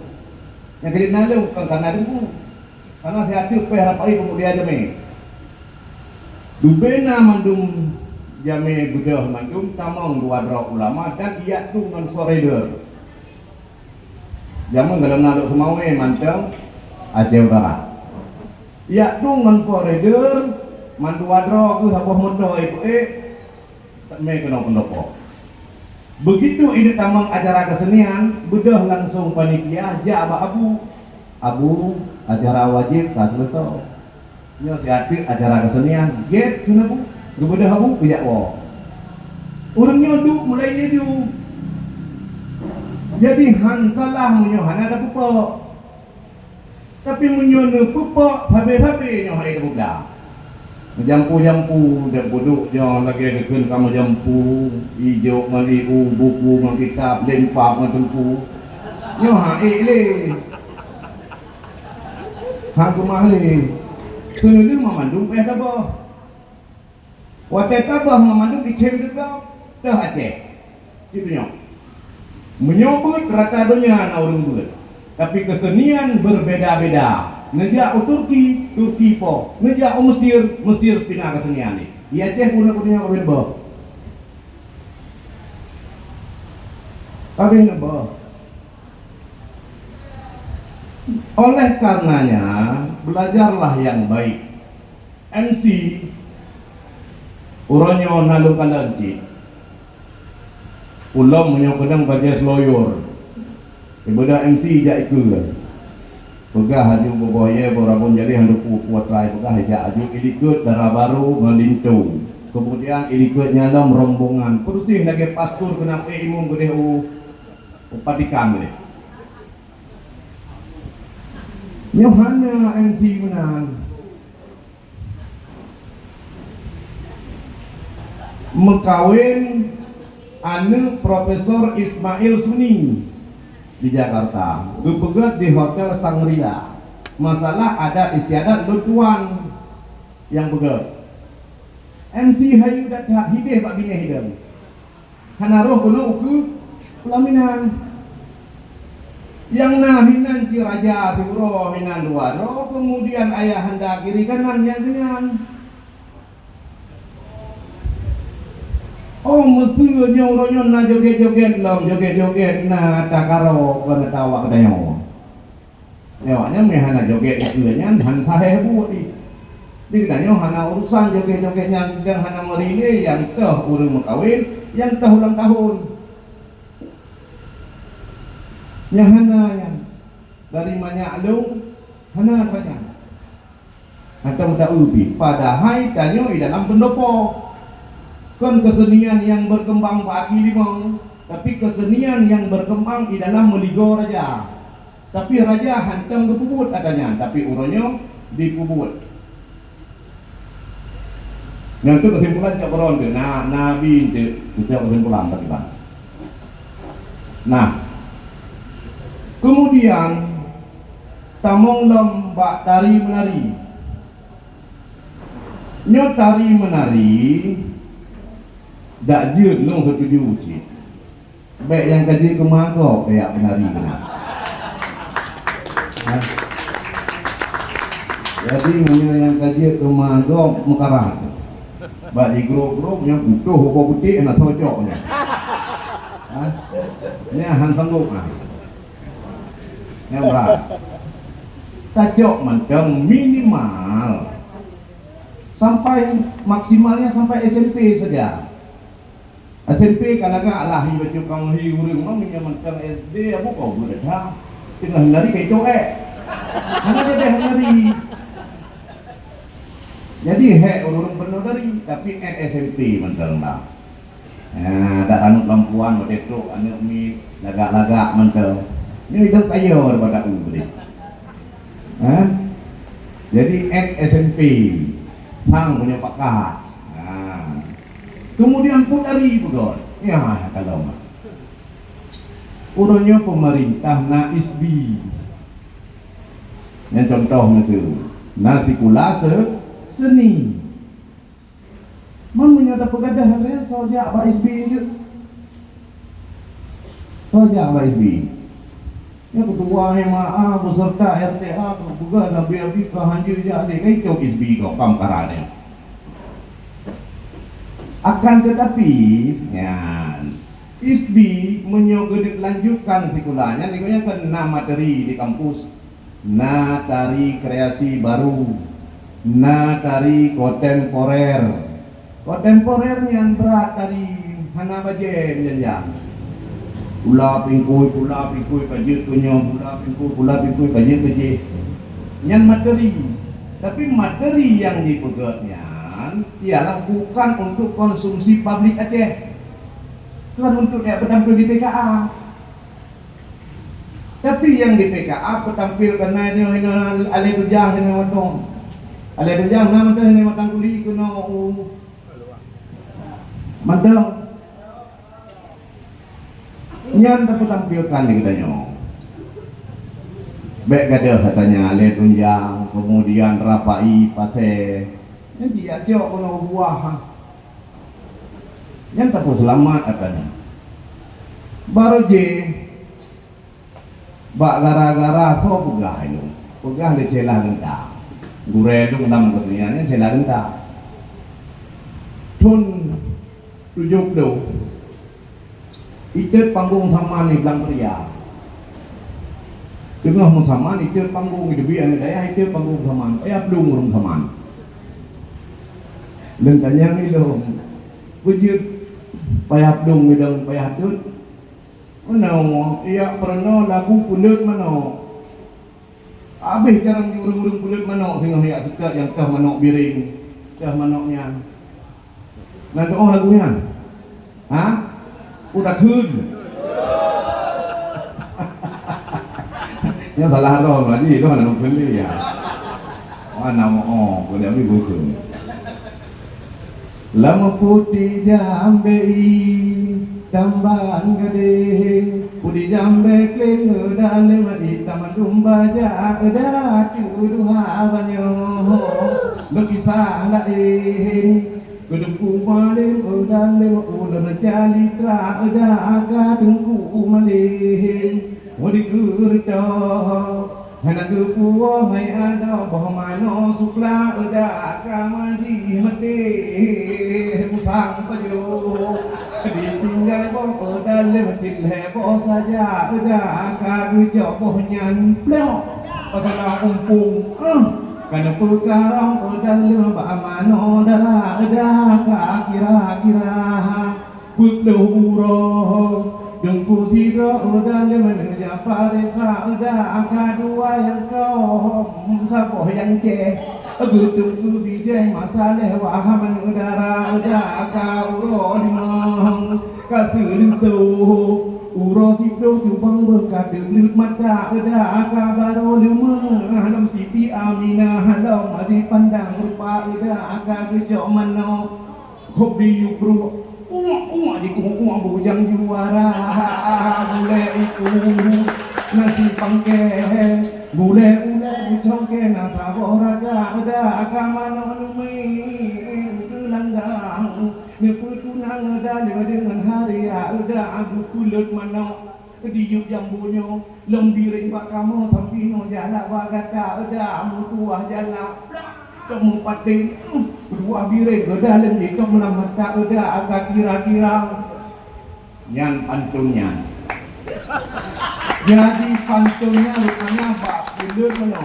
Yang kedip nalu kan karena dulu. Karena saya hati lupa harapai kemudian jame. Dubena mandum jame budah mandum tamang dua dra ulama dan ia tu non forader. Jamu dalam naduk semau manteng Aceh Utara. Ia tu non forader mandu wadro ku sabuh modo ibu tak me kena pendopo. Begitu ini tamang acara kesenian, bedah langsung panitia ja abu acara wajib tak selesai. Nyo siati acara kesenian, get kena bu, bedah abu bijak wo. Urangnya duk mulai itu. Jadi han salah munyo han ada pupo. Tapi munyo ne pupo sabe-sabe nyo hai budak. Jampu-jampu dan buduk yang lagi dekun kamu jampu hijau maliu buku kitab lempak mentempu nyo ha le ha kumah le sunulu mamandung tabah watai tabah mamandung dikem juga dah Aceh gitu nyo menyebut rata dunia na urang buat tapi kesenian berbeda-beda. Ngejak Turki po. Ngejak Mesir pindah kesenian ni. Ia Aceh punya orang bah. Tapi bah. Oleh karenanya belajarlah yang baik. MC uronyo nalu kalanci. Ulam menyokadang bagai seloyor. Ibadah MC jak ikut. Pegah haju boboye borabon jadi hendak kuat rai pegah aja aju ilikut darah baru melintu. Kemudian ilikut nyala rombongan. Persih lagi pastur kena imum gede upatikan gede. Nyohana MC menang. Mekawin anu Profesor Ismail Suni di Jakarta, bepegat di Hotel Shangri-La. Masalah adat istiadat lutuan yang begat. MC hayu datang hideh pak bini hidam. Hanaroh kono uku pelaminan. Yang nahinan ti raja ti uro hinan dua. Kemudian ayah handa kiri kanan yang dengan. Oh Mesir nyoronyo na joget-joget lom joget-joget na takaro kana tawa kadayo. Newanya mehana joget ikeunya han sahe bu di. Dikanyo hana urusan joget-jogetnya dan hana merine yang teh urang makawin yang teh ulang tahun. Nya hana yang dari banyak alung hana banyak. Atau tak ubi padahal tanyo di dalam pendopo. Kan kesenian yang berkembang Pak Limong, tapi kesenian yang berkembang di dalam meligo raja. Tapi raja hantam ke pubut adanya, tapi uronyo di pubut. Yang itu kesimpulan cak beron tu, nabi itu kesimpulan tadi bang. Nah, kemudian tamong lomba tari menari. Nyo tari menari dak jut long setuju cik. Baik yang kaji kemagok kayak penari kena. Jadi punya yang kaji kemagok mekarat. Baik di grup-grup yang butuh apa putih nak socoknya. Ini han sanggup ah. Yang berat. Kacok macam minimal sampai maksimalnya sampai SMP saja. SMP kalaga alahi baju kang hi urang mah minyaman kang SD abu kau berdah tengah hari kayak coek mana dia hari jadi urang penuh dari tapi SMP mental lah ada anu lampuan pada itu anu mi lagak-lagak mental ini hidup ayo pada ubri jadi SMP sang punya pakat. Kemudian putari begon. Ya kalau mah. Uronyo pemerintah na isbi. Yang contoh nasi kulase seni. Mamanya ada pegadah ada sojak Pak SB je. Sojak Pak SB. Ya ketua MA beserta RTA juga ada BLB ke hanjir je ada kai cok SB kau pamkarane. Akan tetapi nyan SB menyogedek lanjutkan sekolahnya niknya kena materi di kampus. Na tari kreasi baru, na tari kontemporer. Kontemporer yang berat tadi hana bajen yang pula pingkui kajit kunyo pula pingkui kajit yang materi. Tapi materi yang dipegatnya ialah bukan untuk konsumsi publik aja, bukan untuk yang bertampil di PKA. Tapi yang di PKA bertampil karena ini ale dujang ini matong, ale dujang nama tu ini matang kuli kuno matang. Nyan dapat tampilkan ni katanya. Baik kata katanya ale tunjang, kemudian rapai pase. Nanti aja kuno buah. Nyan dapat selamat katanya. Baru je. Bak gara-gara so pegah itu. Pegah di celah genta. Gure itu dalam keseniannya celah genta. Tun tujuk do. Itu panggung sama ni belang pria. Tengah sama ni itu panggung itu biar daya itu panggung sama. Belum urung sama. Lentanya ni lo. Wujud payah dong bidang payah tu. Mana ia pernah lagu kulit mana? Habis jarang diurung-urung kulit mana sehingga ia suka yang kah manok biring, kah manoknya. Nanti lagunya, udah kun. Yang salah dong lagi itu mana nongkrong dia ya. Mana mau boleh ambil buku. Lama putih jambei. Tambahan gading pudi jambe kling dalam hitam domba ada tuduh banyo lekisah lain kedengku malin dalam ular jali tra ada aga dengku malin wadi kerta hana kepuah hai ada bah mano sukla ada kamadi mati musang pajo ditinggal boh dalam tilheboh saja udah kadu joboh nyanplok pasal umpung karena perkara dalam bamano darah udah kira-kira putih uroh dengku sidro dalam menuja paresa udah kedua yang kau sapoh yang ceh Gedung bijai masalah wahaman udara udah kau dimang kasih uro sido jubang berkat delut mata udah kabaro lemah halam siti aminah halam adi pandang rupa udah kagejok mano hobi yubru di kumuk bujang juara boleh itu nasi pangke boleh congke nasa boraga ada kamano numi langgang neputunang ada dengan hari ada aku kulit mano diuk jambunyo lembiring pak kamu sampino jala bagata ada mutuah jala kamu pating dua biring dalam di kemelamat ada agak kira-kira yang pantunnya. Jadi pantunnya rupanya bak bulut mana?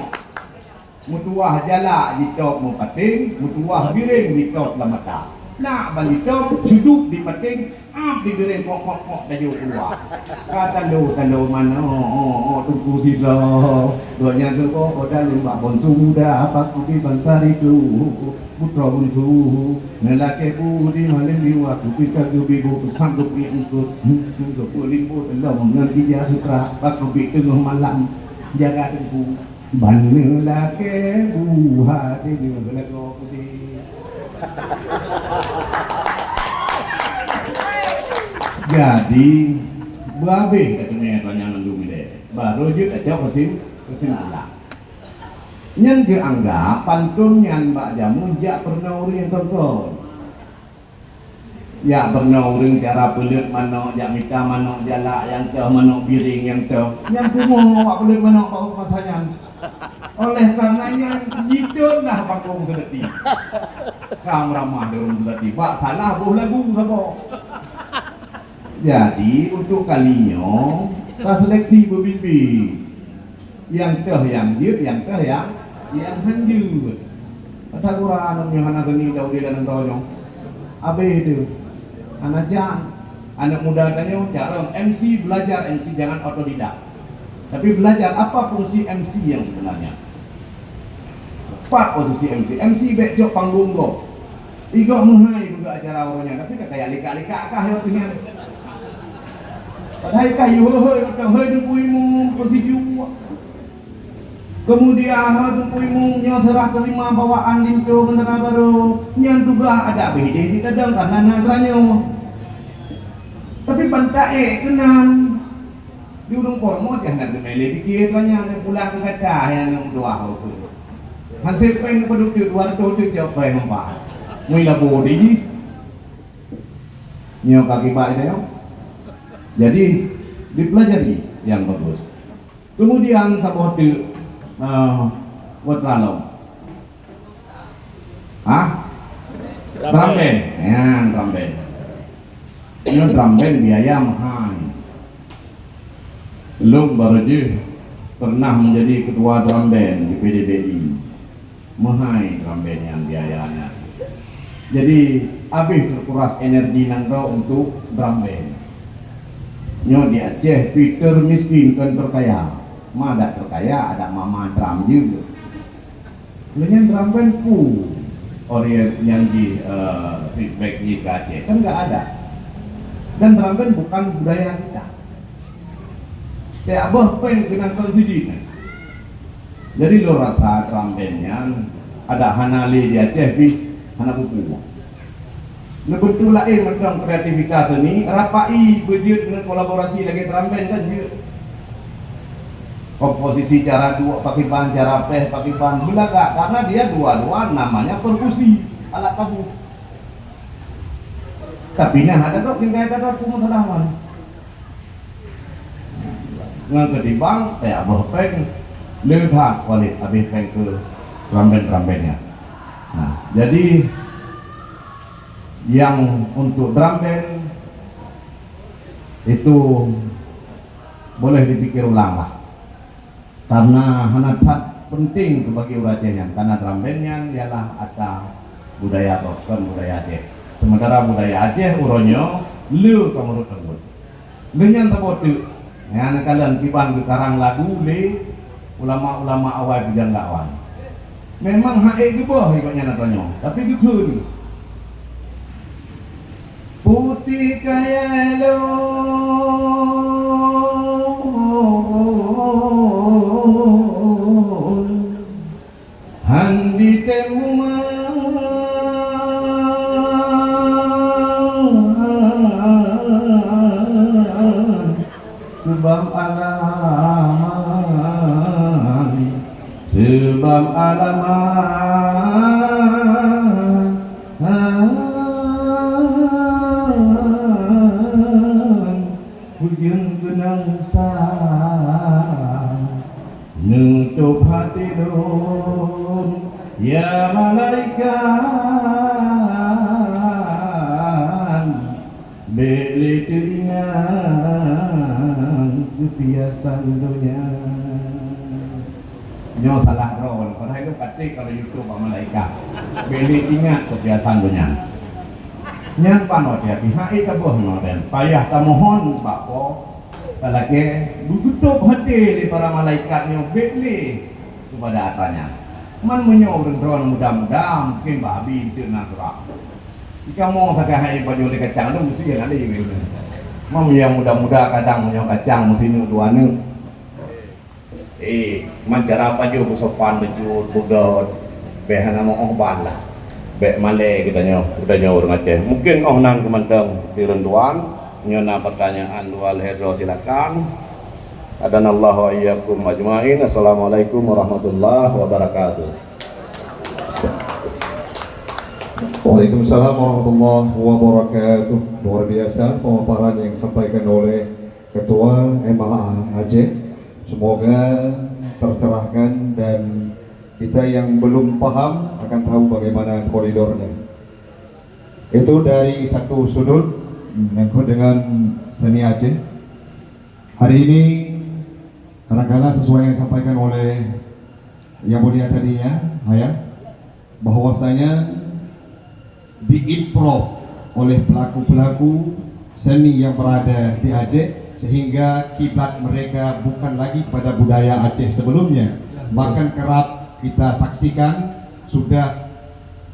Mutuah jala ditop mupating, mutuah biring ditop lamata. Nak balik top duduk di pating, di biring kok dah jauh keluar. Kata lo mana? Tunggu sila. Doanya tu kok dah lembak bonsu dah apa kubi bansari tu. Putra buntu, nelake budi malam liwa kubi kagu bibu sanggup ikut. Untuk pulimbu telah mengerti dia sutra. Pak kubi tengah malam jaga tunggu. Banelake buha di belakang kubi. Jadi babe katanya tanya nandumi deh. Baru juga jauh kesimpulan. Nyan dianggap pantun nyan Mbak Jamu jak pernah uri yang tonton. Ya pernah orang cara pelut mana jak mita mana jalak yang teh mana biring yang teh. Yang kumur awak pelut mana apa pasanya. Oleh karenanya hidup dah panggung sedeti. Kam ramah dorong sedeti. Pak salah buh lagu sapa. Jadi untuk kalinya kita seleksi berbibi. Yang teh yang jut, yang teh yang hanjut. Kata Quran yang anak ini dah udah dan ronyo. Apa itu? Anak muda tanya cara MC belajar MC jangan otodidak. Tapi belajar apa fungsi MC yang sebenarnya. Apa posisi MC? MC becok panggung lo. Igok muhai juga acara orangnya, tapi kayak lika-lika kah ya tuh. Padahal kayu hei dupuimu posisi juga. Kemudian dupuimu nya serah terima bawaan lintu kendara baru. Yang juga ada bede di dadang karena nagranya. Tapi pantai kenan di urung pormo aja nak gemele pikir tanya nak pulang ke kata yang nak doa tu. Hansip peng penduduk di luar tu jawab peng mempat. Mui labo di. Nyo kaki pak itu. Jadi dipelajari yang bagus. Kemudian sabote buat lalong. Drum band. Ya, drum band. Ini drum band biaya mahal. Belum baru je pernah menjadi ketua drum band di PDBI. Mahal drum band yang biayanya. Jadi habis terkuras energi nangkau untuk drum band. Nyo di Aceh Peter miskin kan terkaya. Ada terkaya ada mama drum juga. Dengan drum band orang yang di feedback di Aceh kan nggak ada. Dan drum band bukan budaya kita. Kayak abah pen kena konsidi. Jadi lo rasa drum bandnya ada hanali di Aceh di hana buku. Betul lain macam kreativitas seni rapai berjut dengan kolaborasi lagi drum band kan je. Komposisi cara dua pakai ban cara pakai ban belaga karena dia dua-dua namanya perkusi alat tabu. Tapi nah ada dok tinggal ada kumu sadawan. Ngan ketimbang kayak abah peng lebih kualit abih peng ke drum bandnya. Nah jadi yang untuk drum band itu boleh dipikir ulang lah karena hanat penting bagi orang Aceh karena drum bandnya ialah ada budaya token budaya Aceh sementara budaya Aceh uronyo lu kamu tersebut dengan terbodoh ya kalian tiban ke karang lagu le ulama-ulama awal bidang kawan memang hae gebah ikutnya natanya tapi gitu putih kaya lo handi temu sebab hujan genang nutup hati dun ya malaikat beli teringat kebiasaan dunia nyo salah ron kalau itu ketik kalau YouTube malaikat beli ingat kebiasaan dunia nyan panot ya pihai tabuh noden payah tamohon bako talake dugutup hati di para malaikatnya beli kepada atanya man menyo ron mudah-mudahan mungkin babi itu natural jika mau pakai hai baju di kacang itu mesti yang ada yang mau yang mudah-mudah kadang menyo kacang mesti nu dua nu mancara baju sopan bejur bugot behana mau ban lah bek male kita nyo orang Aceh mungkin nan kemanteng di renduan nyona pertanyaan dual hedro silakan adanallahu wa iyyakum ajmain. Assalamualaikum warahmatullahi wabarakatuh. Waalaikumsalam warahmatullahi wabarakatuh. Luar biasa pemaparan yang disampaikan oleh Ketua MAA Aceh. Semoga tercerahkan dan kita yang belum paham akan tahu bagaimana koridornya. Itu dari satu sudut menyangkut dengan seni Aceh. Hari ini kadang-kadang sesuai yang disampaikan oleh Yang Mulia tadinya, bahwasanya diimprov oleh pelaku-pelaku seni yang berada di Aceh, sehingga kiblat mereka bukan lagi pada budaya Aceh sebelumnya. Bahkan kerap kita saksikan sudah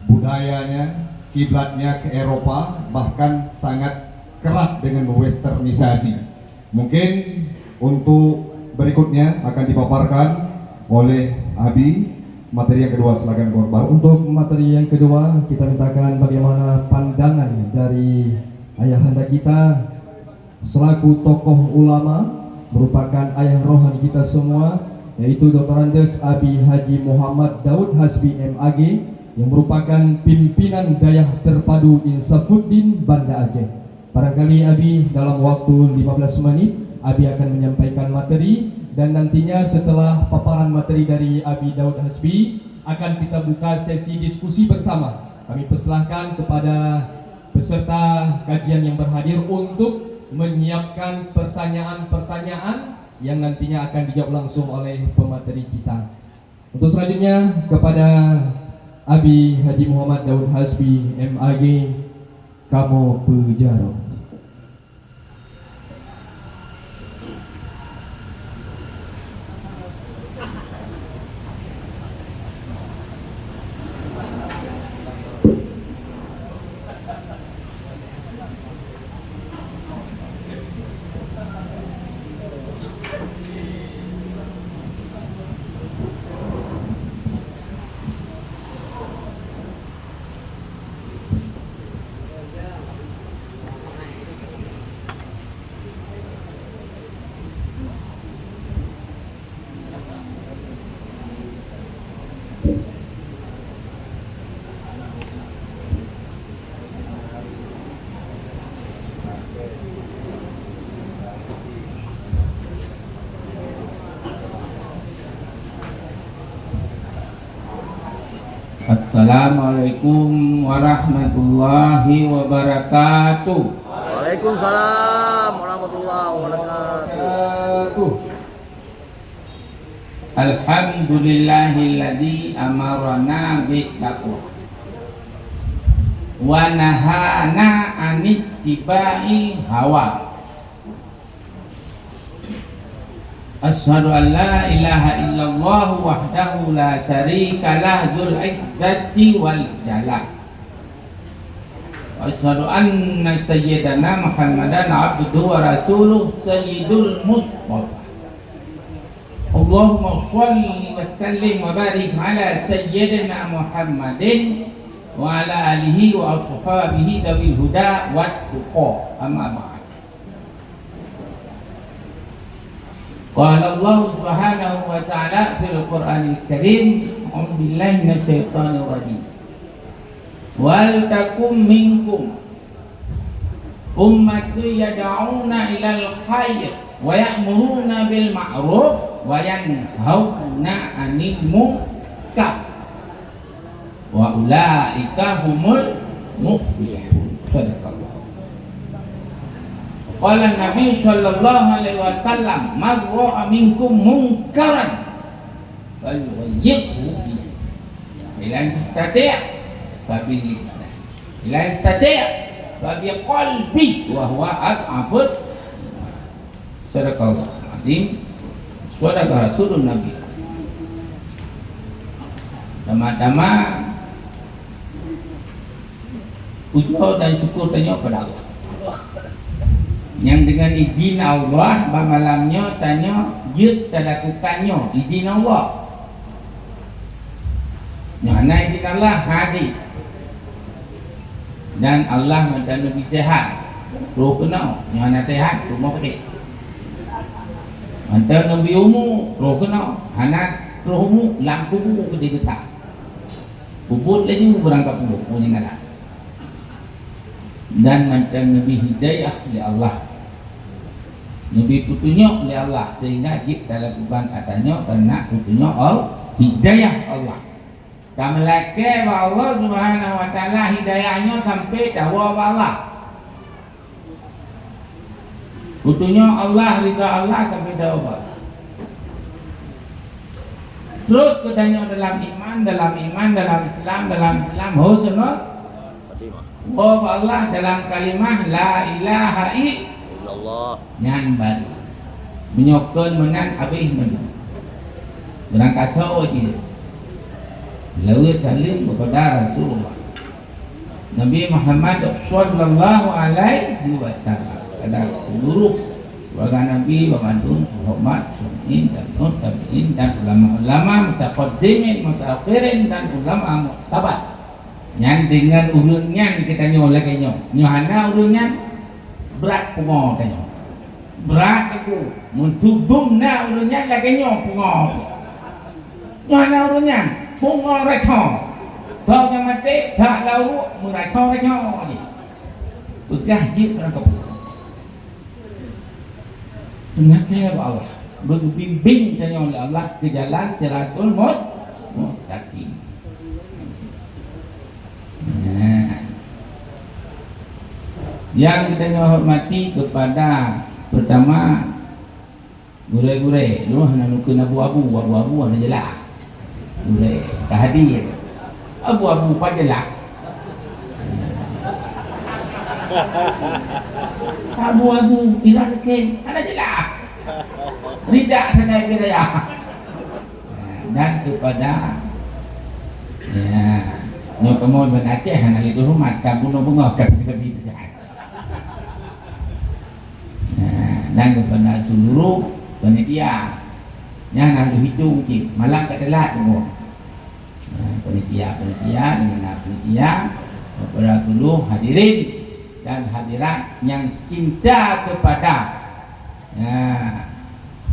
budayanya, kiblatnya ke Eropa, bahkan sangat kerap dengan westernisasi. Mungkin untuk berikutnya akan dipaparkan oleh Abi. Materi yang kedua, silakan Korban. Untuk materi yang kedua, kita mintakan bagaimana pandangan dari ayahanda kita selaku tokoh ulama, merupakan ayah rohani kita semua, yaitu Dr. Andes Abi Haji Muhammad Daud Hasbi MAG, yang merupakan pimpinan Dayah Terpadu Insafuddin Banda Aceh. Barangkali Abi dalam waktu 15 menit Abi akan menyampaikan materi, dan nantinya setelah paparan materi dari Abi Daud Hasbi akan kita buka sesi diskusi bersama. Kami persilahkan kepada peserta kajian yang berhadir untuk menyiapkan pertanyaan-pertanyaan yang nantinya akan dijawab langsung oleh pemateri kita. Untuk selanjutnya kepada Abi Haji Muhammad Daud Hasbi MAG, Kamo Pejaro. Assalamualaikum warahmatullahi wabarakatuh. Waalaikumsalam warahmatullahi wabarakatuh. Alhamdulillahilladzi amarana bittaqwa wa nahana anittiba'i hawa. Asyhadu an la ilaha illallah wahdahu la syarika lah dzul izzati wal jalal. Asyhadu anna sayyidana Muhammadan abduhu wa rasuluh sayyidul mustafa. Allahumma shalli wa sallim wa barik ala sayyidina Muhammadin wa ala alihi wa ashabihi dawil huda wat tuqa. Amma ba'd. Qala Allah subhanahu wa ta'ala fil Qur'anil Karim, a'udzu billahi minasyaitonir rajim. Wal takum minkum ummatun yad'una ilal khair wa ya'muruna bil ma'ruf wa yanhauna 'anil munkar wa ulaika humul muflihun. Sadaqallah. Qala Nabi sallallahu alaihi wasallam, "Man ra'a minkum munkaran falyughayyirhu bi yadihi, ila tastati' fa bi lisanihi, ila tastati' fa bi qalbi wa huwa ad'aful." Sadaqallahu azim. Sadaqa Rasulun Nabi. Tama-tama puja dan syukur tanya pada Allah, yang dengan izin Allah malamnya tanya jut lakukannya izin Allah. Nah, izin Allah hadir dan Allah minta Nabi sehat, roh kena nyana sehat rumah sakit. Minta Nabi umur roh kena anak roh umur lampu buku gede getah. Bubut lagi berangkat buku punya ngalah. dan macam Nabi hidayah oleh Allah, Nabi petunjuk oleh Allah, sehingga kita lakukan katanya karena petunjuk Allah, hidayah Allah. Kamelake wa Allah Subhanahu wa taala hidayahnya sampai dawa Allah. Petunjuk Allah, ridha Allah sampai dawa. Terus katanya dalam Islam husnul wa Allah dalam kalimah la ilaha Allah. nyan baru menyokon menan abih menan berangkat saja lalu salim kepada Rasulullah Nabi Muhammad sallallahu alaihi wasallam kepada seluruh warga Nabi, pemantun, sahabat, sunni dan tabi'in dan ulama-ulama mutaqaddimin, mutaakhirin dan ulama muktabar. Nyan dengan urunnya kita nyolek nyohana urunnya berat pungo tanya berat aku mentubung na urunnya lagi pungo nyohana urunnya pungo reco tau yang mati tak lau meraco ni begah jik orang kapur Kenapa Allah berbimbing tanya oleh Allah ke jalan siratul mustaqim. Yang kita hormati kepada pertama gure-gure, lu hana nukun abu-abu ada jelas. Gure hadir. Abu-abu apa jelas. Abu-abu kira ke ada jelas. Tidak sanai bidaya. Dan kepada nyo kemoy ban Aceh hana itu rumah kamu no bengok kan kita bisa. Dan kepada seluruh panitia yang nak hitung cik malam kat telat semua. Panitia dengan panitia kepada seluruh hadirin dan hadirat yang cinta kepada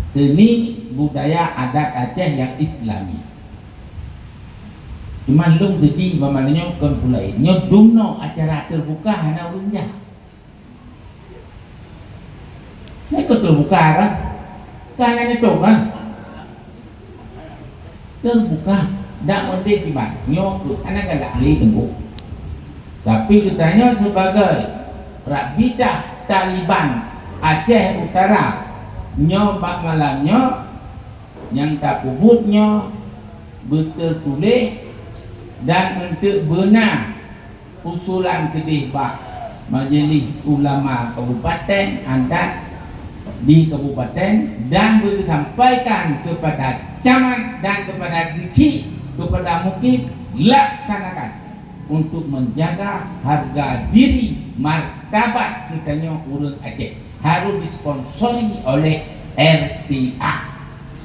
seni budaya adat Aceh yang Islami. Cuma lung jadi mamanya kon pulai nyo dumno acara terbuka hana ulunnya. Nek terbuka kan? Kan itu kan? Terbuka ndak mendek di mana? Nyo ke anak galak li tengku. Tapi katanya sebagai Rabidah Taliban Aceh Utara nyobak malamnya yang tak pubutnya bertertulis dan untuk benar usulan kedihbah Majlis Ulama Kabupaten Adat di Kabupaten dan disampaikan kepada camat dan kepada kecil kepada mukib laksanakan untuk menjaga harga diri martabat kitanya urang Aceh harus disponsori oleh RTA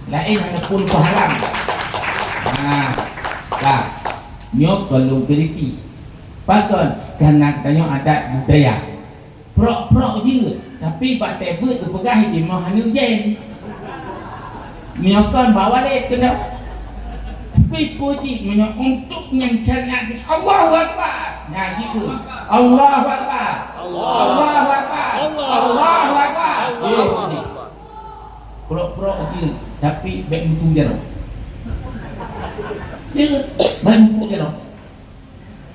lain ada pun haram. Lah nyok kalau beriti pakon karena katanya adat budaya prok je tapi batai ber tu pegah di mahanu jen nyokon bawa le kena tapi puji menyok untuk yang cernak Allahu Akbar nah gitu Allahu Akbar Allahu Akbar Allahu Akbar prok je tapi baik mutung jero banyak kira.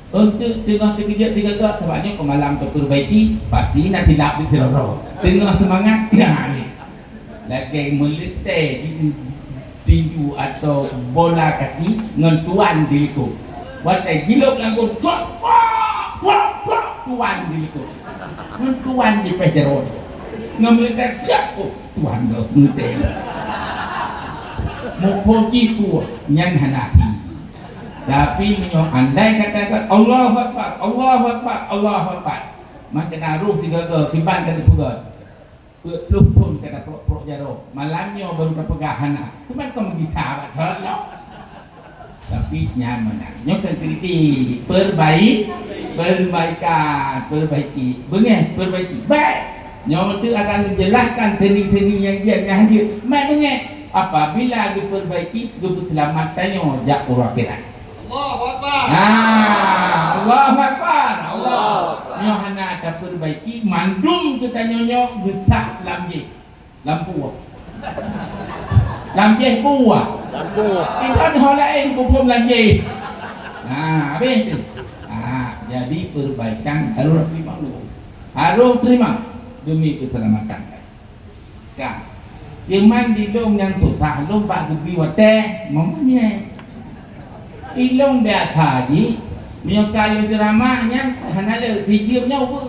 Untuk tengah tiga sebabnya ke malam perbaiki pasti nak silap di teror. Tengah semangat ya ni. Lagi melite di tinju atau bola kaki ngentuan diriku. Buat gilok lagu tuan diriku. Ngentuan di pejerot. Ngemelite jatuh tuan dah melite. Mupoji ku nyan hanati. Tapi menyok andai katakan Allahu Akbar, Allahu Akbar, Allahu Akbar. Maka naruh sigaga timban kan dipegat. Lupun kata prok jaro. Malamnya baru terpegahan. Cuma kau mengisah betul. Tapi nyaman. Nyok seperti perbaiki. Bengeh perbaiki. Baik. Nyok itu akan menjelaskan seni-seni yang dia hadir. Mak bengeh. Apabila diperbaiki keselamatannya jak akhirat. Allahu Akbar. Allahu Akbar. Allah. Nyo hana ada perbaiki mandum kita nyonyo getak lampu. Lampu buah. Ikan hal lain pun lampu. Nah, habis tu. Jadi perbaikan harus terima dulu. Harus terima demi keselamatan. Kan? Cuman di dong yang susah, dong pak kubi wate, mamanya. Ilong biasa je. Mio kalau ceramahnya hana le tijirnya apa?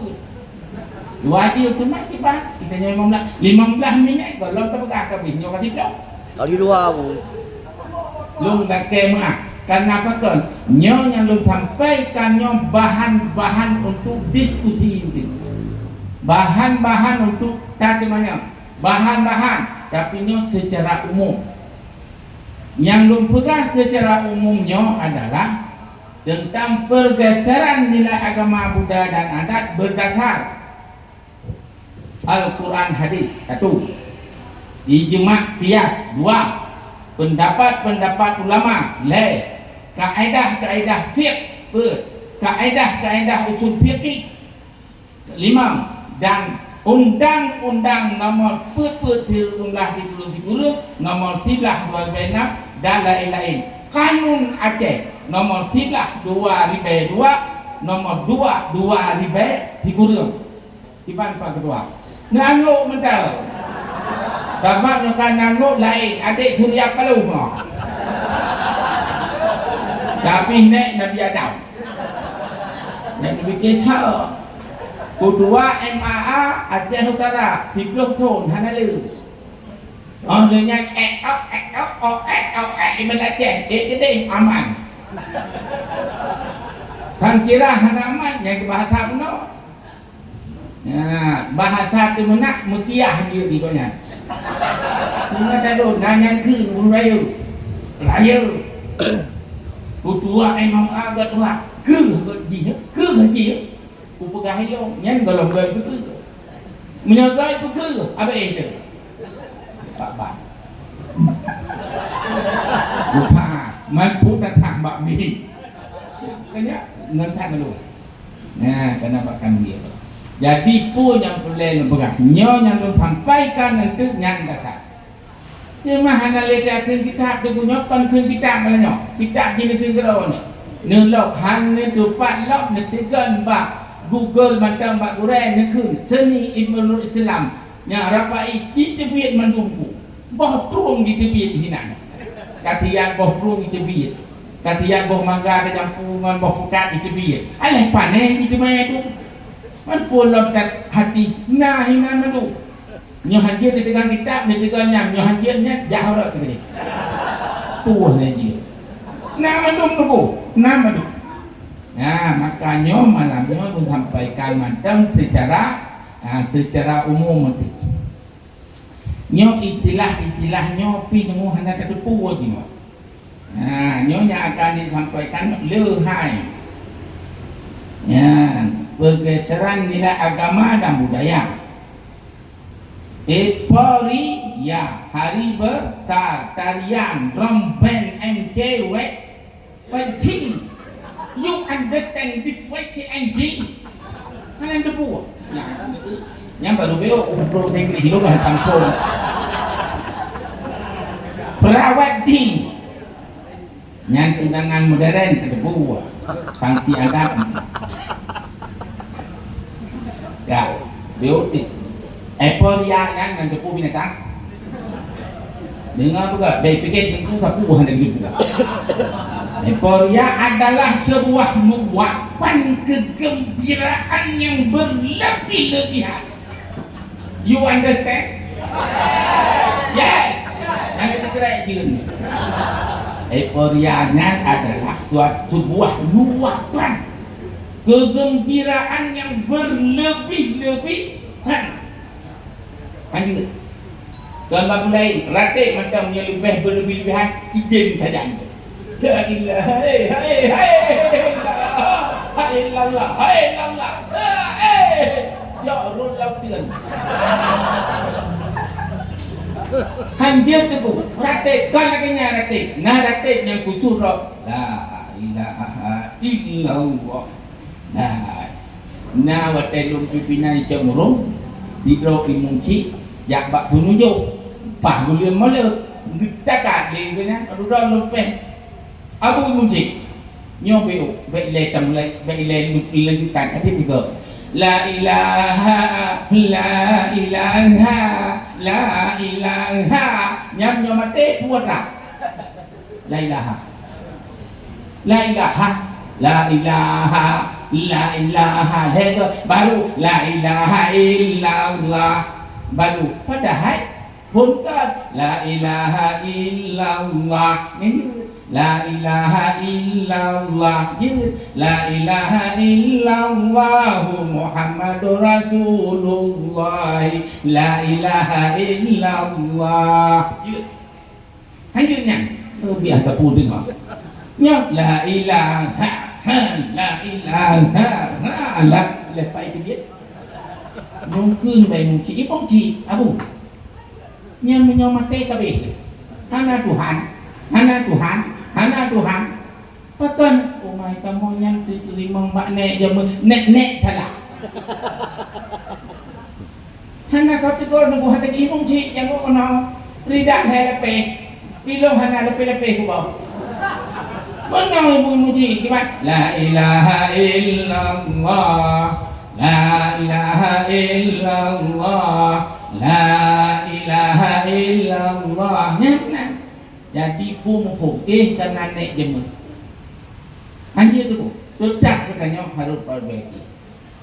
Dua je tu mati pak. Kita nyo 15 minit kalau tak pegang kabin nyo kati blok. Kali dua bu. Lung dak kemah. Kenapa kan? Nyo yang lu sampaikan nyo bahan-bahan untuk diskusi itu. Bahan-bahan untuk tadi mana? Bahan-bahan tapi nyo secara umum. Yang lu pegang secara umumnya adalah tentang pergeseran nilai agama Buddha dan adat berdasar Al-Quran hadis. Satu, ijma' qiyas. Dua, pendapat-pendapat ulama. Kaedah-kaedah fiqh. Kaedah-kaedah usul fiqh. Lima, dan undang-undang nomor 10 nomor 11 2006 dan lain-lain. Kanun Aceh nomor 11 2002 nomor 2 2003. Tiban Pak Ketua. Nanguk mental. Sebabnya kan nanguk lain adik Surya Palu. Tapi nek Nabi Adam. Nabi kita kedua MAA Aceh Utara 30 tahun hanalu. Dengan Iman Aceh Aceh aman. Kan kira hana aman yang bahasa kuno. Bahasa tu mana mutiah dia di mana. Cuma dulu nanya ke raya. Kedua MAA kedua ke haji. Ku pegang hilang nyan kalau betul menyagai betul apa itu pak buka mampu datang bak mi kanya nanti dulu nah kenapa kan dia jadi pun yang boleh bergerak nyo yang lu sampaikan nanti nyan dasar cuma hanya lihat kitab tu punya kan kitab mana kitab jenis kira ni nulok hanya dupat lok netikan bak Google macam Pak Quran ni kun seni ilmu Islam yang rapai di tebit mendungku boh trung di tebit hinan katian boh trung di tebit katian boh mangga ada campungan boh pukat di tebit alah panen di tebit tu man pulak kat hati nah hinan mendu nyo hajir di tegang kitab di tegang nyam nyo hajirnya jahara tu ni tuah lagi nah mendu tu nah mendu. Nah, makanya malamnya pun sampaikan macam secara umum itu. Nyo istilahnya pi nemu hanya ketepu aja. Nah, nyo yang akan disampaikan lehai. Ya, pergeseran nilai agama dan budaya. Epori ya hari besar tarian romben MCW pencing. You understand this way and D? Kan yang debu. Yang baru beo bro tengok hidup lah tangkol. Perawat D. Yang tunangan modern debu. Sanksi adat. Ya, beo D. Apple ya yang debu binatang. Dengar juga, baik fikir singkung sapu bukan dari juga. Euphoria adalah sebuah luapan kegembiraan yang berlebih-lebihan. You understand? Yes. Yang ketiga ini. Euphoria-nya adalah sebuah luapan kegembiraan yang berlebih-lebihan. Lanjut. Gambar lain, ratik macam yang lebih berlebih-lebihan, izin saja. La ilaha illallah, ya Allah lautian. Hanjir tu, ratik, kan lagi ratik, nah ratik yang kusurok. La ilaha illallah. Nah, na watelum pimpinan cemurung tidur imunci jak bak tunjuk pah gulian malah ditakat lingkungan aduh dah lupa abu imunci nyobe bele tam bele lanjutan kata tiga la ilaha nyam mate puat lah la ilaha lego baru la ilaha illallah baru padahal pun kan la ilaha illallah ini la ilaha illallah la ilaha illallah Muhammadur Rasulullah la ilaha illallah hanya yang biar tak pun dengar la ilaha la lepas itu dia mungkin baik mungkin ipong ci abu yang menyomate kabeh hana Tuhan pakan umai kamu yang terima mbak nek jamu nek salah hana kau tegur nunggu hati ipong ci yang kau kenal ridak saya lepe pilong hana lepe ku bau mana ibu muji gimana la ilaha illallah la ilaha illallah la ilaha illallah jadi pumuh karena nek jemur anjir tu tetap katanya harus perbaiki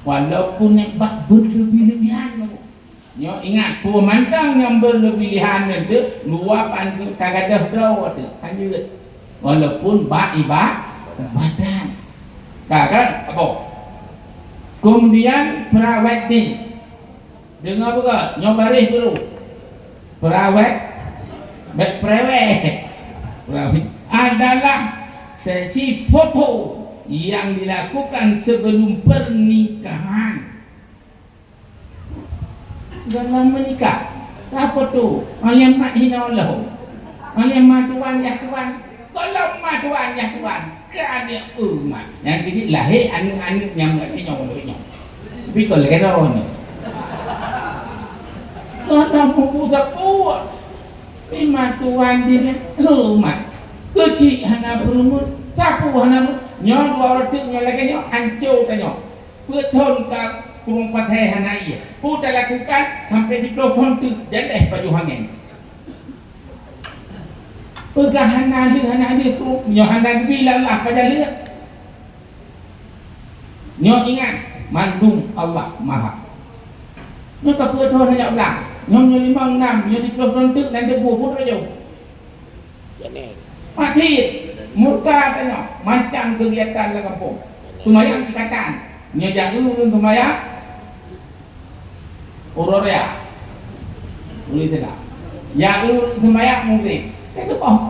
walaupun nek bak berlebih-lebihan nyo ingat pemandang yang berlebihan itu luapan kagadah draw tu anjir walaupun badan kan apa kemudian perawat ni dengar buka nyobaris dulu perawat adalah sesi foto yang dilakukan sebelum pernikahan dalam menikah apa tu yang mak hina Allah yang mak Tuhan ya Tuhan kalau mak Tuhan ya Tuhan kerana umat yang jadi lahir anu-anu yang tak kenyang tapi kalau kena ni kalau mau kuat mak Tuhan dia umat kecil hana berumur sapu hana nyong dua orang nyong lagi nyong hancur tanya betul kak kurung patah hana iya udah lakukan sampai di pelopon tu jadi baju hangin pegahan dia tu nyohanan bilang lah pada lihat nyo ingat mandung Allah maha nyo tak perlu tuan nak belang nyo 56 nyo 30 tu dan debu pun aja mati murka tanya macam kegiatan di kampung tumayang dikatakan nyo jauh ulun tumayang Aurora boleh tidak jauh tumayang mungkin itu bohong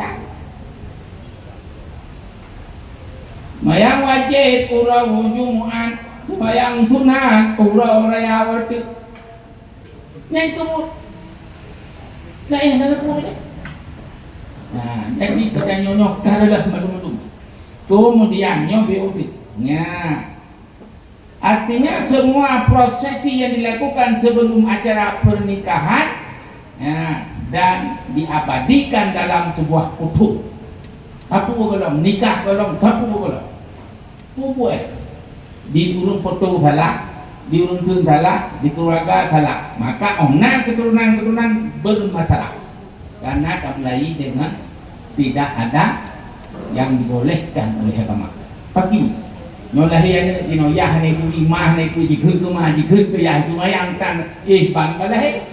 mayang wajib urau Jumat mayang sunat urau raya waktu yang itu ada kulit jadi pada nyonyok karalah malu-malu kemudian nyobe artinya semua prosesi yang dilakukan sebelum acara pernikahan dan diabadikan dalam sebuah kutub. Apa kalau nikah kalau sapu kalau di urun foto salah, di urun tun salah, di keluarga salah, maka keturunan bermasalah karena kembali dengan tidak ada yang dibolehkan oleh agama. Pagi nolahian cinoyah ni ku imah ni ku jikun tu ya cuma yang kan ban balai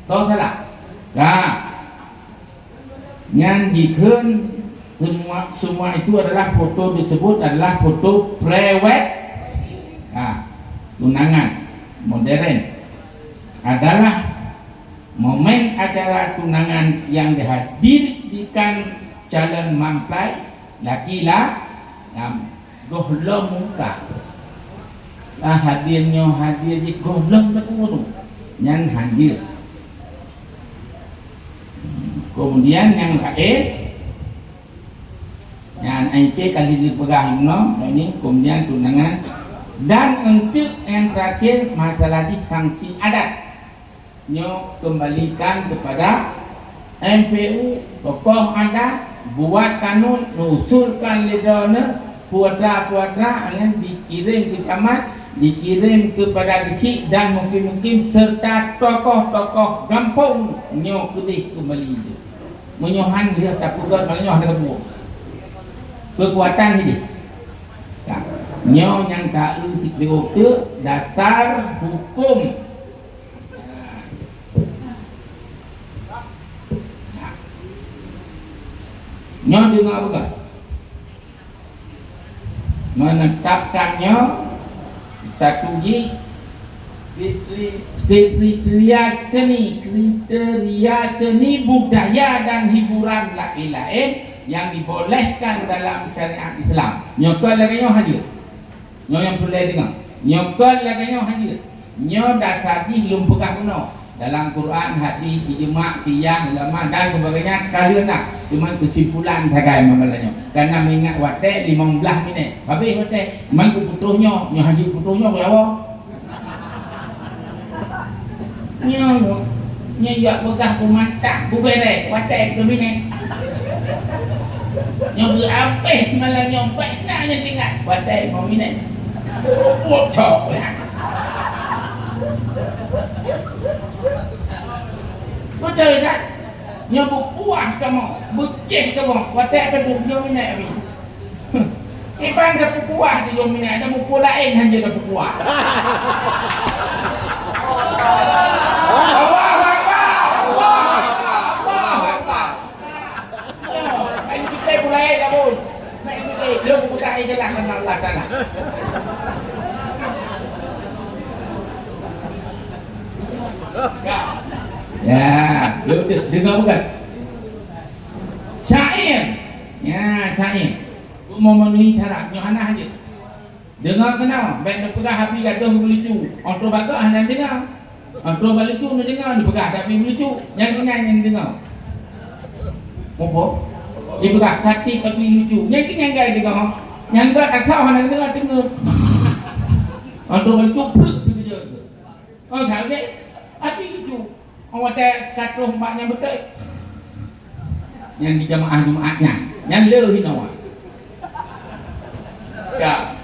tahu salah. Nah, yang jikun semua itu adalah foto disebut adalah foto prewed. Tunangan modern adalah momen acara tunangan yang dihadirkan calon mempelai laki-laki yang gohlom muka hadir di gohlom terkumpul yang hadir. Kemudian yang lain yang ence kali dipegang ini kemudian tunangan Dan untuk yang terakhir masalah di sanksi adat, nyo kembalikan kepada MPU, tokoh adat, buat kanun, usulkan ledona, putra-putra yang dikirim ke camat, dikirim kepada kecil dan mungkin serta tokoh-tokoh kampung nyo kedih kembali itu. Menyohan dia tak pugat malah ada kebuah. Kekuatan ini. Ya. Nyo yang tak usik itu dasar hukum. Nyo dengar bukan? Menetapkannya satu kriteria seni budaya dan hiburan lain-lain yang dibolehkan dalam syariat Islam. Nyokol lagi nyo hadir. Nyo yang boleh dengar. Nyokol lagi nyo hadir. Nyo dasar di lumpukah kuno. Dalam Quran, hadis, ijma', qiyas, ulama dan sebagainya karena cuma kesimpulan saja mamalanya. Karena mengingat wate 15 minit. Habis wate, main ku putrunyo, nyo haji putrunyo berapa? Nyo ya begah ku mantap, ku bere, wate 2 minit. Nyo berapa malah nyo benarnya tinggal wate 5 minit. Bocok lah. Betul tak? Nyo berpuas kamu, beceh kamu. Watak apa 2 minit ni? Iban dah berpuas 2 minit, ada buku lain hanya dah berpuas. Allah Akbar. Allah Akbar. Ini kita mulai dah pun. Mai kita belum buka jalan dengan Allah Taala. Ya, dengar bukan? Syair. Ya, syair. Memenuhi syarat. Nyo anak aja. Dengar kenal. Baik nak pegah habis gaduh melucu. Orang bagak anak dengar. Orang melucu nak dengar. Dia pegah tapi melucu. Yang kenal yang dengar. Apa? Dia pegah kati tapi lucu. Yang kenal yang dengar. Yang enggak tak tahu anak dengar. Orang melucu. Perut tu kerja. Oh, tak boleh. Tapi lucu. Orang kata maknya betul. Yang di jemaah-jemaahnya. Yang lehin awak. Ya.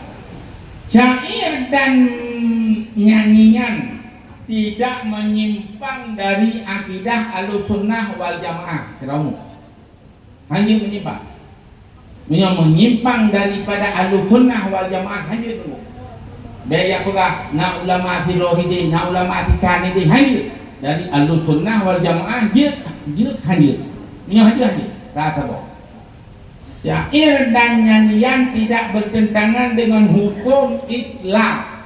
Syair dan nyanyian tidak menyimpang dari akidah Ahlussunnah wal Jamaah. Ceramu. Hanya menyimpang. Menyimpang daripada Ahlussunnah wal Jamaah hanya itu. Baik apakah nak ulama firohidi, nak ulama tikanidi hanya dari Ahlussunnah wal Jamaah dia hadir. Ini hadir. Kata boh. Syair dan nyanyian tidak bertentangan dengan hukum Islam.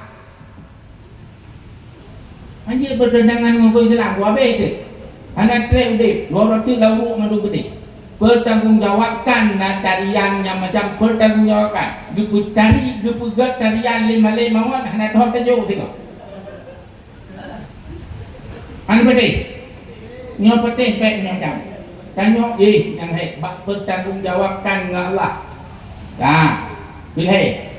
Hanya bertentangan dengan hukum Islam. Apa itu? Anak trek udah, dua roti lalu madu gede. Pertanggungjawabkan tarian yang macam pertanggungjawabkan. Gepu tari, gepu gat tarian lima wan, anak dah tajuk tengok. Anu putih, nyo putih baik macam. Tanya, yang baik, bertanggungjawabkan dengan Allah. Dah, pilih.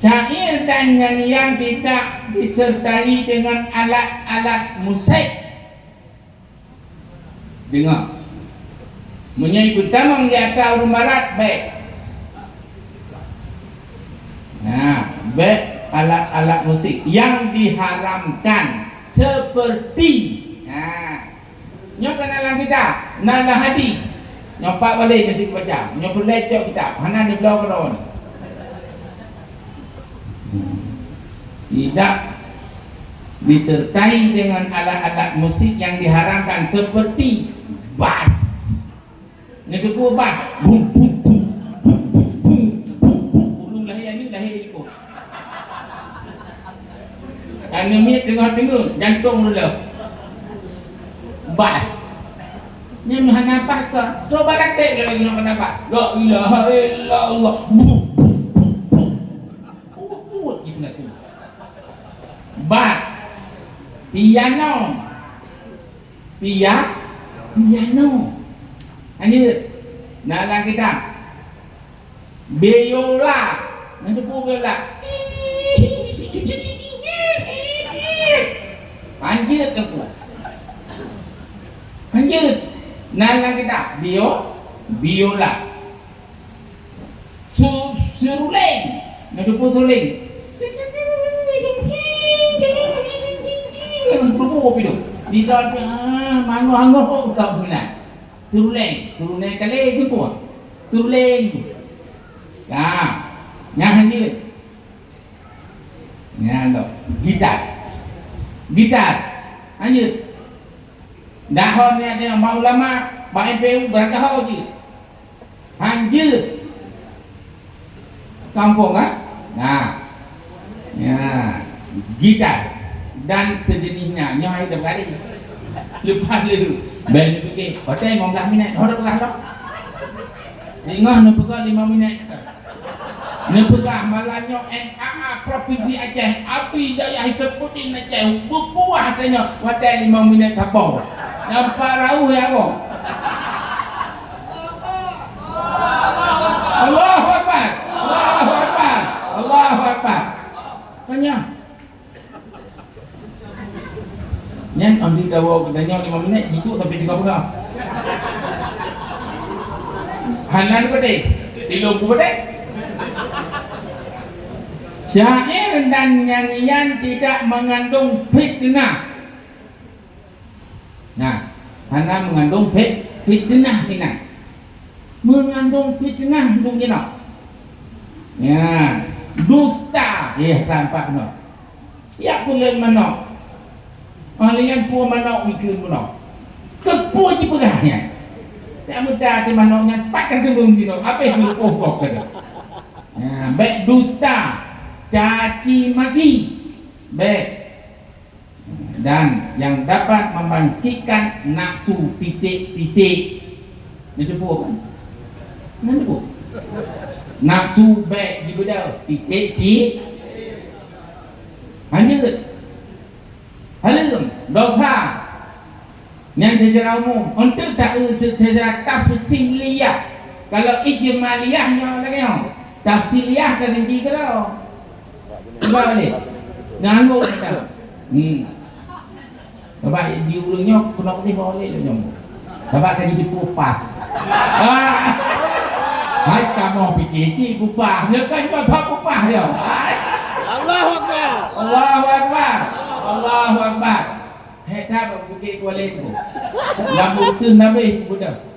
Syair dan nyanyian tidak disertai dengan alat-alat musik. Dengar. Menyanyi pertama di atas urun barat, baik. Nah, baik alat-alat musik yang diharamkan seperti nyo kenalan kita Nala Hadi nyo pak balik nanti baca nyo pelecok kita hanan di belau kalau tidak disertai dengan alat-alat musik yang diharamkan seperti bass. Ini tu bass bum bum bum bum bum bum bum ulung lahir ni lahir ikut anime tengok jantung dulu bass. Ni mana apa ke? Coba nanti lagi nak apa? La ilaha illallah. Kuat gitu nak tu. Bass, piano, piano. Anjir, nak kita. Biola, nanti pun biola. Hanjut aku. Hanjut. Nana kita biola. Suruling. Nadupo suruling. Berbuah itu. Di dalam manu tak guna. Suruling kali itu pun. Suruling. Ya. Hanjut. Ya, gitar. Lanjut. Dahon ni ada mau lama, baik peu berkah je. Lanjut. Kampung kan? Nah. Ya, gitar dan sejenisnya nyai dah kali. Lepas dulu. Ben fikir, pakai 15 minit, dah pegah dah. Ingat nak pegah 5 minit. Nepegah malanyo NAA Provinsi Aceh api daya hidup Putin Aceh berpuah katanya wadah 5 minit kapau nampak rauh ya apa Allahu Akbar Allahu Akbar Allahu Akbar tanya nyan ambil dawa katanya 5 minit hidup sampai 3 pegang hanan pedih tilung pedih. Syair dan nyanyian tidak mengandung fitnah. Nah, karena mengandung fitnah ini. Mengandung fitnah dunia. Ya, dusta. Ya, tampak no. Ya boleh mana? Alian pun mana mikir mana? Kepu je pegahnya. Tak mudah di mananya pakai sebelum dino. Apa yang berpokok kada? Ya, baik dusta. Caci maki dan yang dapat membangkitkan nafsu titik-titik itu apa? Mana bu? Nafsu baik juga titik halus dosa yang secara umum untuk tak secara tafsiliyah kalau ijmaliyahnya lagi tafsiliyah kan tinggi kalau balik nganggo kita bapak diulungnya kena ni boleh le nyom bapak kan jadi pupas hai kamu fikir cik pupas dia kan kau tak pupas dia Allahu Akbar Allahu Akbar Allahu Akbar hei dah fikir boleh tu lampu tu nabi budak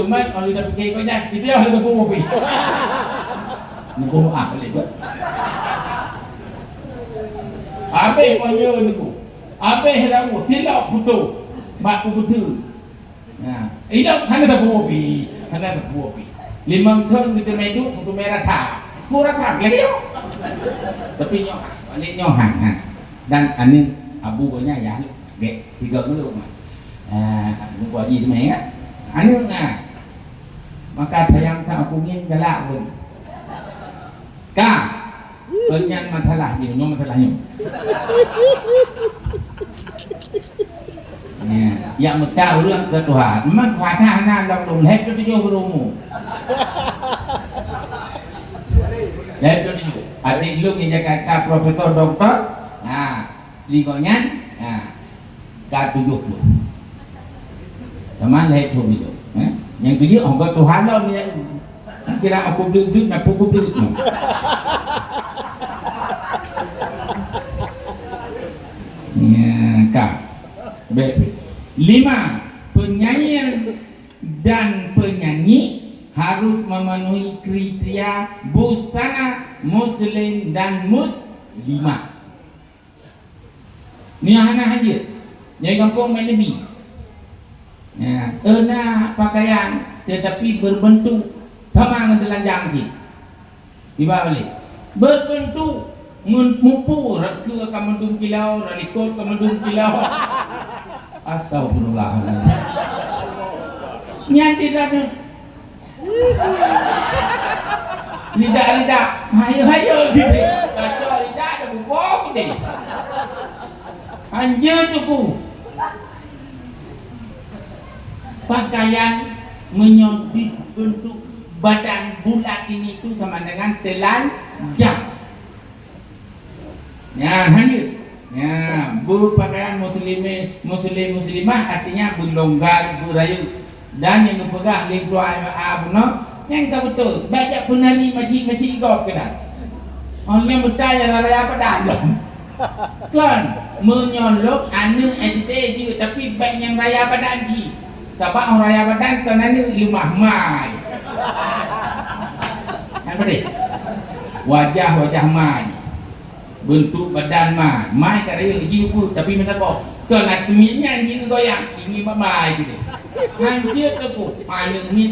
cuma kalau dah fikir kau jangan dia ada kopi Nunggu boleh buat. Apa yang mana nunggu? Apa yang ramu? Tidak putu, mak putu. Nah, ini hanya tak kopi, hanya tak kopi. 5 ton kita meju putu merah tak, kurang tak lagi. Tapi nyohan, dan ane abu banyak ya, dek 3 belum. Nunggu aja tu mereka. Ane maka sayang tak pungin galak pun. Penyan masalah ni, no masalahnya. Yang tahu รื่องke Tuhan,มันขวาท่าหน้าเราลงเล็บด้วยโยบรูมูเล็บด้วยโยadik lu yang Jakarta Profesor Doktor, lingkungan, K70. Sama ล็บtu itu. Yang kedua orang ke Tuhan lo ni kira aku duduk nak pukul duduk. Ya, 5. Penyanyi dan penyanyi harus memenuhi kriteria busana muslim dan muslimah. Ni anak hadir. Jadi kampung Melayu. Ya, pakaian tetapi berbentuk tamang telanjang je. Tiba balik. Berbentuk mumpu ke kamandung kilau, ralikot kamandung kilau. Astagfirullahaladzim. Yang tidak lidah, hayo gitu. Kacau lidah ada bubuk gitu. Anjir tuku. Pakaian menyodit bentuk badan bulat ini itu sama dengan telanjang. Ya, lanjut. Ya, berpakaian muslimah artinya berlonggar, berayu. Dan yang berpegang lingkuan abuno yang tak betul. Baca penari macam gop kena. Orang yang bertanya raya apa dah? Kan menyolok anu ente juga tapi baik yang raya badan ji. Sebab orang raya badan kan anu lumah mai. Apa dia? Wajah mai. Bentuk badan mai kaya ji pun tapi minta kau. Kan atuminya ji goyang ini mai gitu. Hancur tu anu mit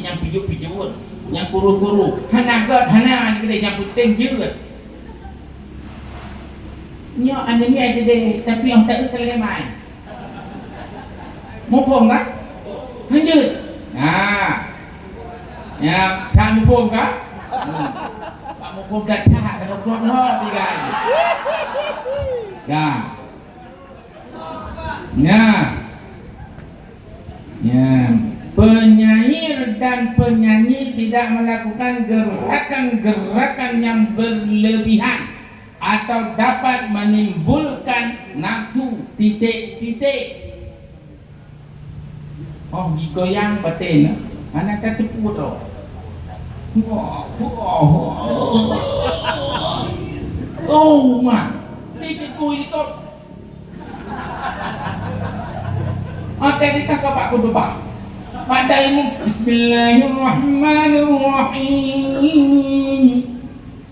yang pijuk-pijuk yang kuru-kuru. Hana ni kita yang penting juga. Nyo anu ni aja deh, tapi yang tak terlalu main. Mau pom kan? Hancur. Nah, ya tak mau pom kan? Tak mau pom dah tak, kalau pom hot tiga. Dah. Ya, penyair dan penyanyi tidak melakukan gerakan-gerakan yang berlebihan atau dapat menimbulkan nafsu titik-titik. Oh, digoyang batin, anak tertipu tu. Oh, mah, titik kuilikot. Ada kita kapak kudubah. Pada ini Bismillahirrahmanirrahim.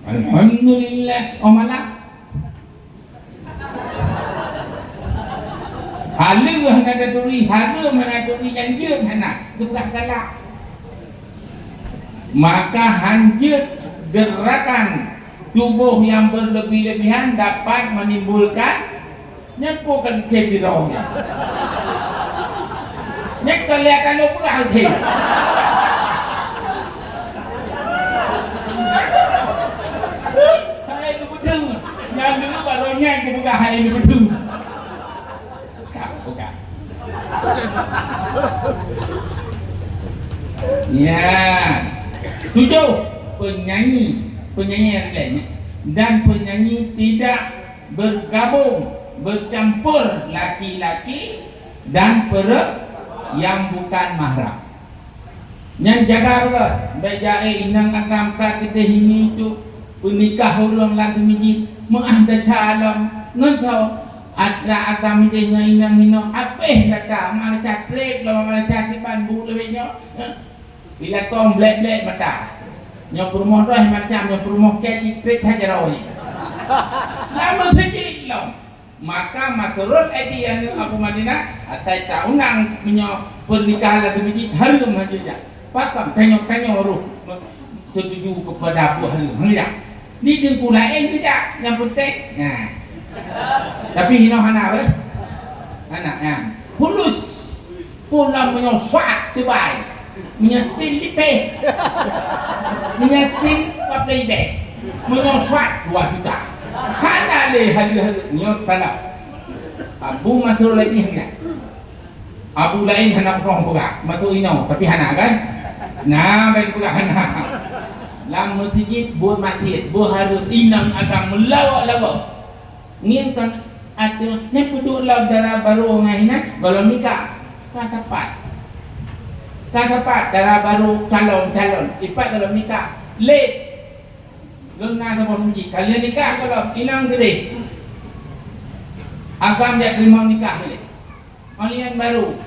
Alhamdulillah. Oh mana? Halu mana duri, yang jauh mana? Juga galak. Maka hancur gerakan tubuh yang berlebih-lebihan dapat menimbulkan nyepukan cedera. Nek kelihatan lo pula hati. Hai itu betul. Yang dulu barunya kita buka hai itu betul. Buka. Ya. 7. Penyanyi yang lainnya dan penyanyi tidak bercampur laki-laki dan perempuan yang bukan mahram. Yang jaga apa? Bejae inang akam ka kita ini tu unikah orang lantu miji menghadap calon ngontau ada agam dia inang hino apeh laka mana caklet lawan mana cakipan bu lebihnya bila kom blek mata nyo promoh dah macam nyo promoh ke cipret saja roi lama sekali lo. Maka masyarakat edi yang Abu Madinah atai taunang punya pernikahan lagi biji harum saja. Pakam tanya ruh setuju kepada Abu Halim. Hendak. Ni dengku lain tidak yang penting. Nah. Tapi hino hana apa? Anaknya pulus pulang menyosat terbaik. Menyasin lipe. Menyasin apa lipe? Menyosat 2 juta. Hana le halu nyok salah. Abu masuk lagi hendak. Abu lain hendak roh buka. Masuk ino tapi hana kan? Nah, baik buka hana. Lam masjid buat masjid, buat harus inang agam melawak-lawak. Ngin kan atau ne puduk law darah baru ngahina kalau nikah katapat darah baru calon ipat kalau nikah late. Guna sama puji. Kalian nikah kalau inang gede. Agam dia terima nikah ni. Kalian baru.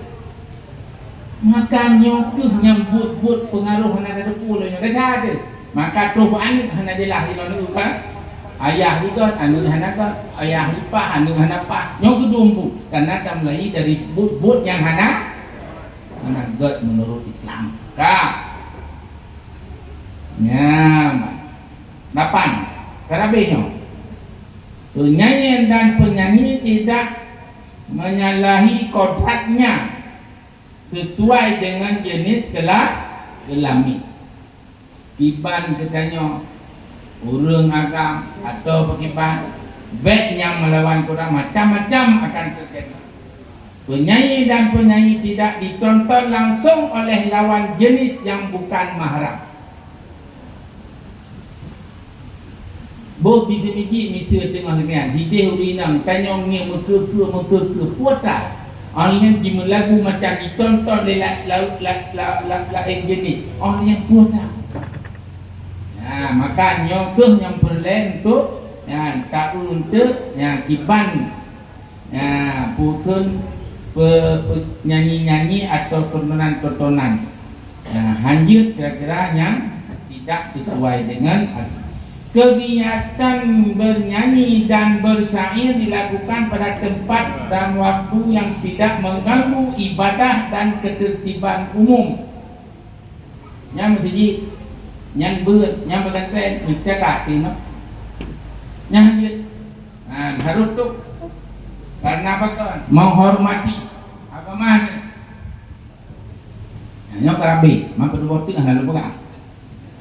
Maka nyokuh nyambut pengaruh hana ada pulanya. Dah ada. Maka tuhan hana jelah ini kan. Ayah juga anu hana kan. Ayah ipah anu hana pak. Nyokuh dumbu. Karena kamu lagi dari but yang hana god menurut Islam. Kak. Nyaman. 8. Karabenya penyanyi dan penyanyi tidak menyalahi kodratnya sesuai dengan jenis kelamin. Kiban katanya urang agam atau pekiban bek yang melawan kurang macam-macam akan terjadi. Penyanyi dan penyanyi tidak ditonton langsung oleh lawan jenis yang bukan mahram. Bos di temiji mitra tengah dengan hidih urinang tanyongnya muka puas tak. Orang yang lagu macam ditonton oleh lain jenis. Orang yang puas tak. Nah, maka nyokeh yang perlen tu yang tak untuk yang kiban pukul nyanyi-nyanyi atau tontonan-tontonan. Nah, hanyut kira-kira yang tidak sesuai dengan kegiatan bernyanyi dan bersyair dilakukan pada tempat dan waktu yang tidak mengganggu ibadah dan ketertiban umum. Yang mesti yang berkaitan menjaga tino. Yang harus tu karena apa kan? Menghormati agama ni. Yang karabi, mampu dua ting ada lupa.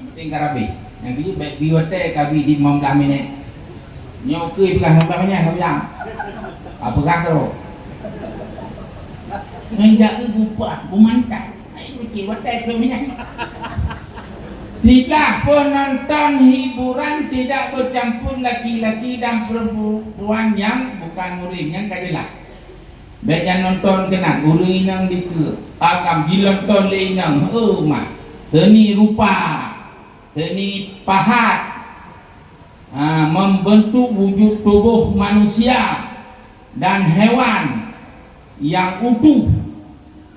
Penting karabi. Yang ini baik biwate kabi di mam lamine. Nyokui belah mam lamine kau bilang. Apa kau? Menjaga bupa, bumantak. Ai mikir wate kau minyak. Tidak penonton hiburan tidak bercampur laki-laki dan perempuan yang bukan murim yang kadilah. Baik nonton kena guru inang dike. Agam dilonton le inang. Mah. Seni rupa, seni pahat. Membentuk wujud tubuh manusia dan hewan yang utuh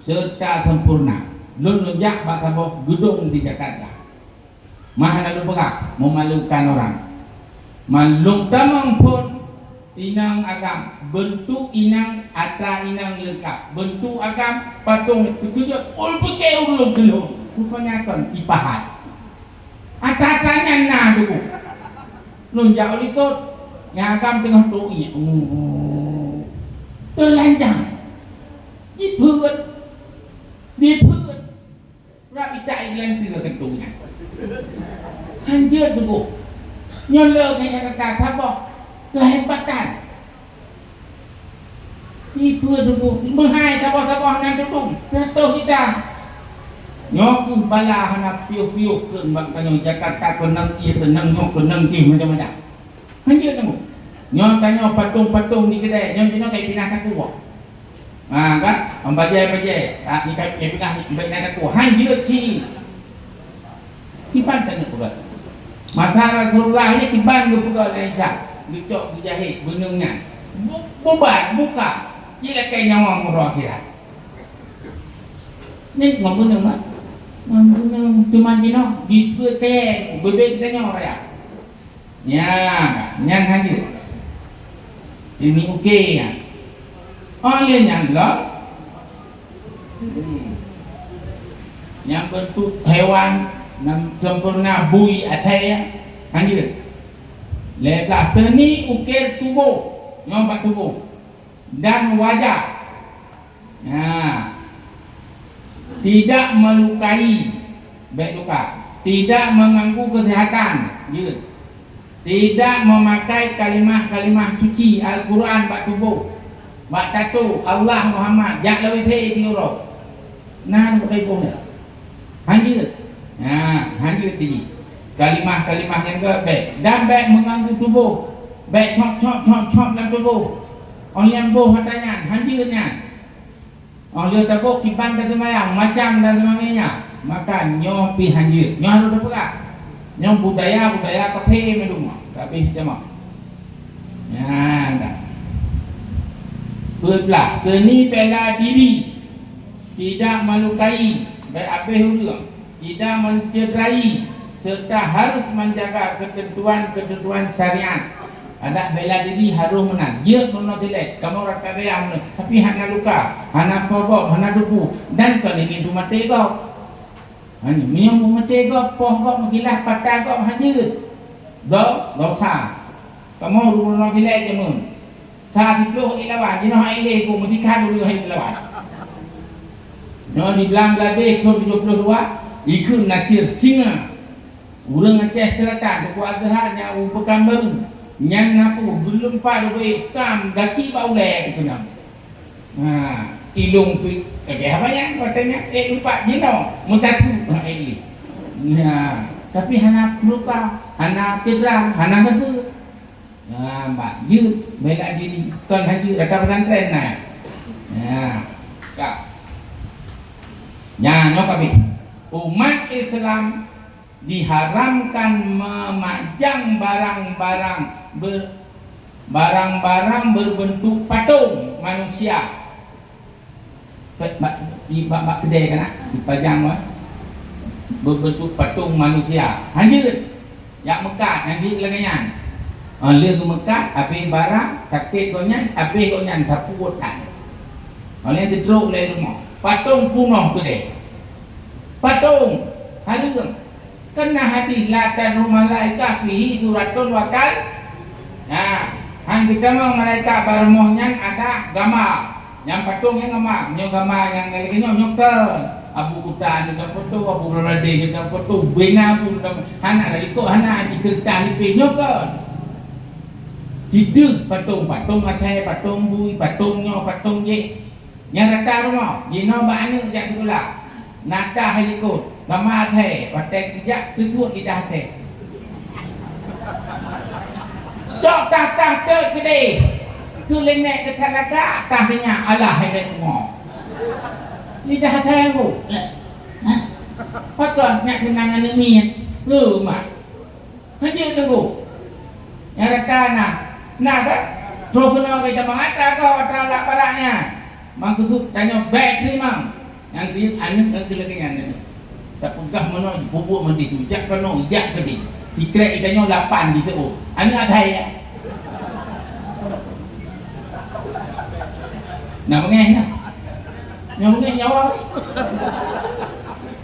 serta sempurna. Lunjak bataboh gedung di Jakarta. Mahal lalu berak memalukan orang. Malung tamang pun inang agam bentuk inang atra inang lengkap. Bentuk agam patung tujuh ul pakai ulung dulu. Rupanya kan ipahat. Atra-atranya nah dulu. Lunjak oli tu yang agam tengah doi. Telanjang. Diperut. Rapi tak ilan tiga ketunya. Anjir tu, nyolok kayak kata apa? Kehebatan. Ibu tu, berhai siapa yang duduk, jatuh kita. Nyok bala hana piuh-piuh ke makanya Jakarta kenang ia kenang nyok kenang ti macam-macam. Anjir tu. Nyok tanya patung-patung di kedai, nyok tanya kayak pindah takua. Kan, bajai-bajai, ni kayak pindah takua. Anjir ci. Kiban tanya pula. Masa Rasulullah ni kiban dia pula Aisyah. Dicok dijahit benengnya. Bubar buka. Dia kayak nyawa murah akhirat. Ni ngomong mah. Ngomong cuma jino di pete bebek kita nyawa ya. Ya, nyang hadir. Ini okey ya. Oh ya nyang lo. Yang bentuk hewan nam sempurna bui atai anjir. Lepas seni ukir tubuh, nyompak tubuh dan wajah. Tidak melukai, baik luka, tidak mengganggu kesehatan, gitu. Tidak memakai kalimah-kalimah suci Al-Quran bak tubuh, bak tato Allah Muhammad, jak lebih teh diurut. Nah, pakai bola, anjir. Hadir tinggi kalimah-kalimah yang baik dan baik mengganggu tubuh, baik cop dalam tubuh. Orang yang boh hatanya, hadirnya. Orang yang tabuk kipan dan semayang, macam dan sebagainya. Maka nyopi hadir, nyoh ada pula. Nyoh budaya kafe meduma, kafe cuma. Dah. Berbelah seni bela diri, tidak melukai, baik apa huruf. Tidak mencederai serta harus menjaga ketentuan syariat. Ada bela diri harus menang. Dia pernah dilek. Kamu rata yang tapi hana luka, hana pobok, hana dupu dan kalau ingin rumah tegok. Ani minum rumah tegok, pohok mengilah patah kok hadir. Dosa. Kamu rumah dilek jemun. Saat itu ilawan, jino haile ku mesti kan dulu ilawan. No di belang belade ke 72 ikut Nasir Singa urang Aceh Selatan buku agaranya Pekan Baru nyan napu belum pak hitam gaki baulek itu nam. Ilung tu kayak apa yang katanya lupa jino mutatu ini. Tapi hana luka, hana cedera, hana apa Mbak Yud bela diri kan haji datang pesantren nah. Kak. Nyok kami. Umat Islam diharamkan memajang barang-barang berbentuk patung manusia. Bak kedai kan dipajang berbentuk patung manusia. Hanya yang mekat nanti lengannya. Dia ke mekat habis barang sakit konyan habis konyan sapu otan. Oleh teruk le rumah. Patung punah kedai. Patung harung kena hadis latan malaikah fihi suratun wakal. Hang kita mau malaikat barmohnya ada gambar. Yang patung yang gambar yang lagi nyokan. Abu Kutan dengan foto, Abu Berade dengan foto, Bena pun hana dah ikut hana di kertas ni nyokan. Tidak patung macam patung bui, patung nyo, patung je. Yang rata rumah, jino bana jak sekolah. Nada hai ikut, gambar the, pakai kijak kesuat lidah the. Cok tah ke kedai. Tu lenek ke talaga tahnya Allah hai semua. Lidah the bu. Patut nak kenangan ni. Mak. Haji tunggu. Yang rata nah kan? Terus kena kita mengata kau terlalu paraknya. Mang kusuk tanya baik ni mang. Yang dia anu kan kelebihan ni. Tak pegah mana bubuk mandi tu. Jak kena jak tadi. Fikret itanya 8 di tu. Anu ada ya. Nak mengai nak. Yang mengai nyawa.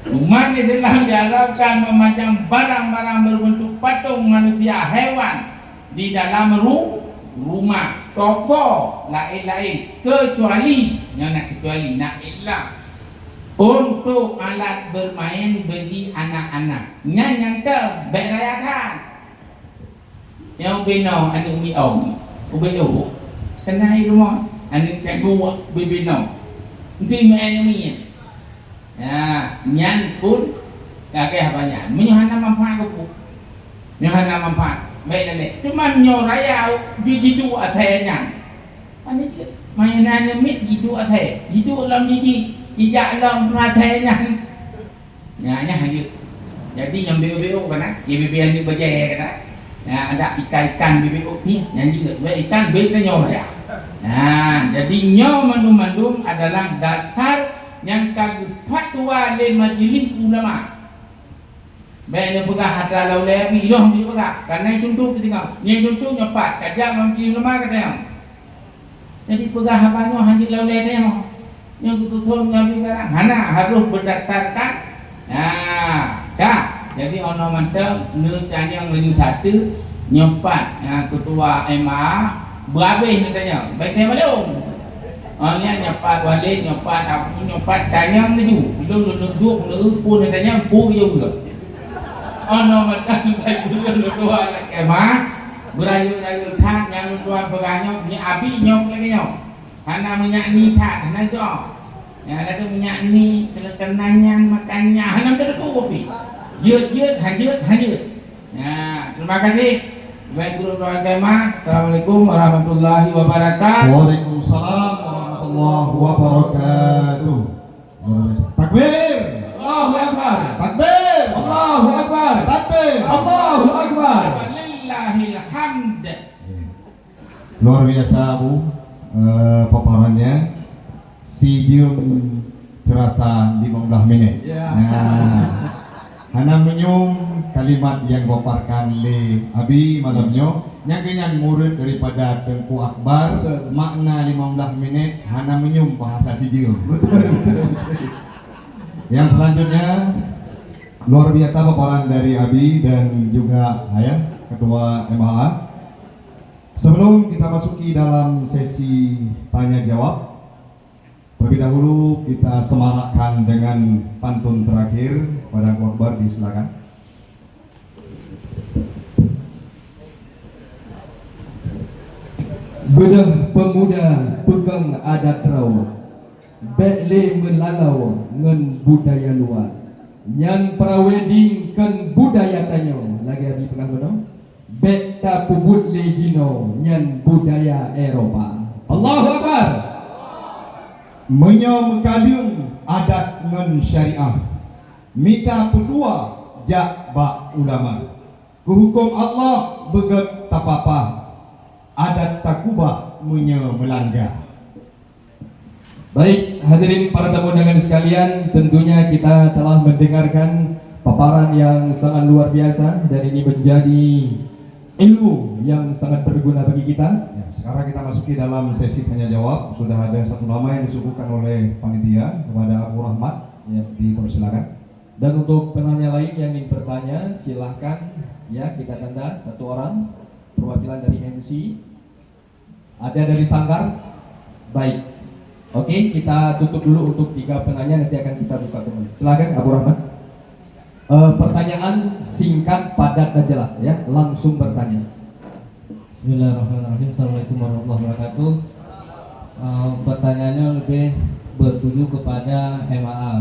Umat Islam diharapkan memajang barang-barang berbentuk patung manusia hewan di dalam rumah, toko, lain-lain kecuali nak ilah untuk alat bermain bagi anak-anak. Yang tu berayakan. Yang bino anu mi om, ubeo. Senai rumah anu cikgu bibino. Itu main mi. Nyan pun kakek apanya. Menyuhana manfaat aku. Menyuhana manfaat. Baik dah. Cuma nyoraya di dua athenya. Ani mainan mit di dua athe. Di dua lam di ijak lam athenya. Nya hanya. Jadi yang beo-beo kan, ibu-ibu ni berjaya kan. Ada ikan beo ni, yang juga ikan beo nyoraya. Jadi nyo mandum-mandum adalah dasar yang kagu fatwa le majlis ulama. Baik dia pegah hatra laulai api ilah dia pegah. Karena contoh kita tengok. Ni contoh nyopat kajak majlis ulama kata. Jadi pegah habanya hanya laulai dia. Yang kututur nabi sekarang hana harus berdasarkan dah. Jadi ono mantap neucan yang lagi satu nyopat ketua MA berhabis katanya. Baik dia belum. Ni nyopat balik, nyopat apa, nyopat tanya menuju. Belum duduk pun tanya pun juga. Ono macam bayu dua nak kemah berayu-rayu tak yang dua beranya ni abi nyok lagi nyok. Hana minyak ni tak hana jo. Ya ada tu minyak ni kenangan makannya hana ada tu kopi. Jut hanyut. Ya, terima kasih. Baik guru agama. Assalamualaikum warahmatullahi wabarakatuh. Waalaikumsalam warahmatullahi wabarakatuh. Takbir. Allahu Akbar. Takbir. Allahu Akbar. Takbir. Allahu Akbar. Walillahil hamd. Luar biasa Bu paparannya. Si Jum terasa 15 menit. Hana menyum kalimat yang paparkan le Abi malamnya. Yang kenyan murid daripada Tengku Akbar. Makna 15 menit hana menyum bahasa si Jum. Yang selanjutnya luar biasa paparan dari Abi dan juga Ayah Ketua MHA. Sebelum kita masuki dalam sesi tanya jawab, terlebih dahulu kita semarakkan dengan pantun terakhir pada Akbar. Disilakan. Bedah pemuda pegang adat rau, bekle melalau ngen budaya luar. Nyan prawedding kan budaya tanyo. Lagi abi pengah beno. beta pubut lejino nyan budaya Eropa. Allahu Akbar. Menyo mekalium adat ngan syariah. Mita pedua jak bak ulama. Kehukum Allah beget tapapa. Adat takubah menyo melanggar. Baik, hadirin para tamu undangan sekalian, tentunya kita telah mendengarkan paparan yang sangat luar biasa dan ini menjadi ilmu yang sangat berguna bagi kita. Ya, sekarang kita masuki dalam sesi tanya jawab. Sudah ada satu nama yang disuguhkan oleh panitia kepada Abu Rahmat. Ya. Dipersilakan. Dan untuk penanya lain yang ingin bertanya, silahkan ya, kita tanda satu orang perwakilan dari MC. Ada dari Sanggar. Baik. Oke, kita tutup dulu untuk 3 penanya, nanti akan kita buka kembali. Silakan Abu Rahmat. Pertanyaan singkat, padat dan jelas ya. Langsung bertanya. Bismillahirrahmanirrahim. Assalamualaikum warahmatullahi wabarakatuh. Pertanyaannya lebih bertuju kepada MAA.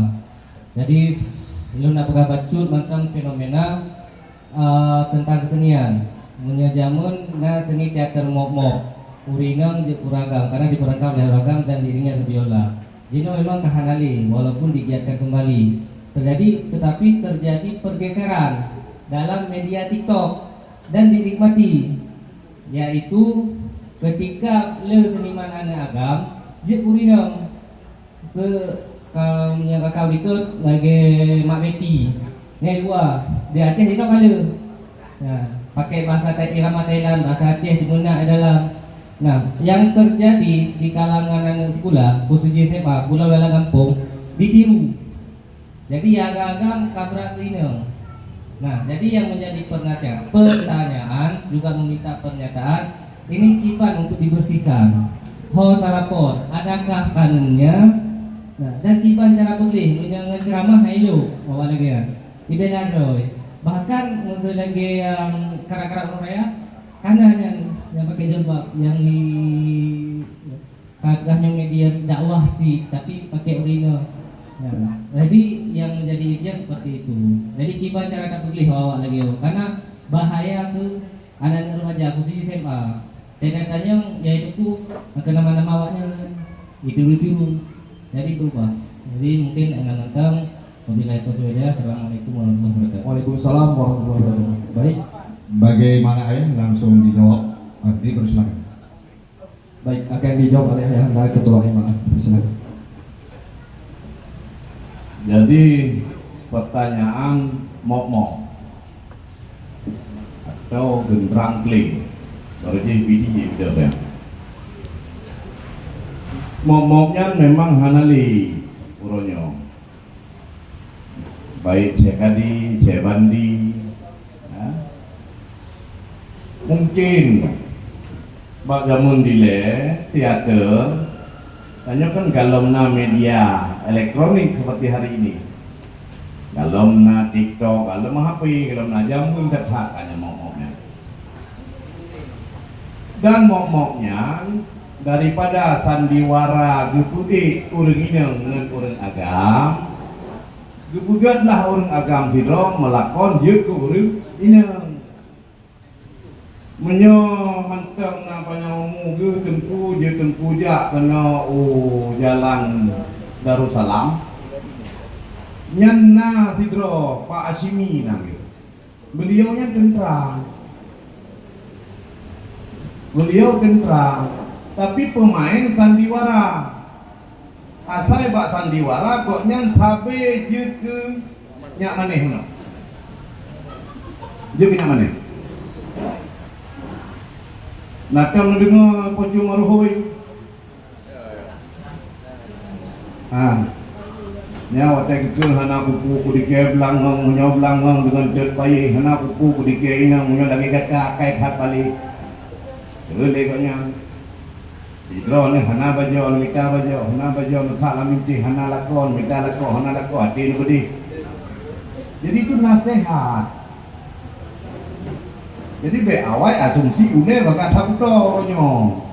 Jadi lu nak bacut tentang fenomena tentang kesenian. Menyajamun na seni teater mok-mok. Urinang je kuragam karena diperankan oleh ragam dan diiringi biola. Jadi memang kahanali walaupun digiatkan kembali. Tetapi terjadi pergeseran dalam media TikTok dan dinikmati, yaitu ketika le seniman anak agam je urinang ke yang kakau dikut lagi Mak Betty ni luar di Aceh itu kala. Nah, pakai bahasa irama Thailand, bahasa Aceh digunakan dalam. Nah, yang terjadi di kalangan anak sekolah, khususnya SMA, pulau dalam kampung, ditiru. Jadi agak-agak kabrak lineng. Nah, jadi yang menjadi pertanyaan juga meminta pernyataan, ini kipan untuk dibersihkan. Ho tarapot, adakah kanunnya? Nah, dan kipan cara boleh menyangan ceramah hailu, bawa lagi ya. Ibeladroy. Bahkan musuh lagi yang karak-karak Korea, karena yang pakai jilbab yang di kagahnya media dakwah sih tapi pakai urino. Nah, jadi yang menjadi intinya seperti itu. Jadi kiban cara tak boleh bawa lagi karena bahaya tuh anak-anak remaja khususnya SMA. Tanya yaitu tuh nama-nama awaknya itu jadi berubah. Jadi mungkin anak-anak wabillahi taufiq. Assalamualaikum warahmatullahi wabarakatuh. Waalaikumsalam warahmatullahi wabarakatuh. Baik. Bagaimana ayah? Langsung dijawab. Dipersilakan. Baik, akan dijawab oleh Anda Ketua MAA. Silakan. Jadi pertanyaan mok-mok atau gendrang kling jadi video ya. Mok-moknya memang hanali uronyo. Baik cekadi, cebandi, ya. Mungkin bak jamun dile teater hanya kan galomna media elektronik seperti hari ini, galomna TikTok, galomna HP, galomna jamun tetap hanya mok-moknya. Dan mok-moknya daripada sandiwara geputi urang ineng dengan urang agam, gebugatlah urang agam sidro melakon je ke urang ineng. Menyo mantang napanya umuge tempu je tempu jak kena jalan Darussalam. Nyanna sidro Pak Hashimi nang. Beliaunya tentrang. Beliau tentrang, tapi pemain sandiwara. Asal bak sandiwara kok nyan sabe je ke nyak maneh no. Je ke nyak maneh. Nakam mendengar pocong maruhoi. Nya watai kecil hana kupu kudike belangang munyo belangang dengan det bayi hana kupu kudike ina munyo lagi kata kai khat bali. Gele konya. Idro ne hana bajo mita bajo hana bajo salam minti hana lakon mita lakon hana lakon hati ni budi. Jadi itu nasihat. Jadi be awai asumsi une bagat hakuto ronyo.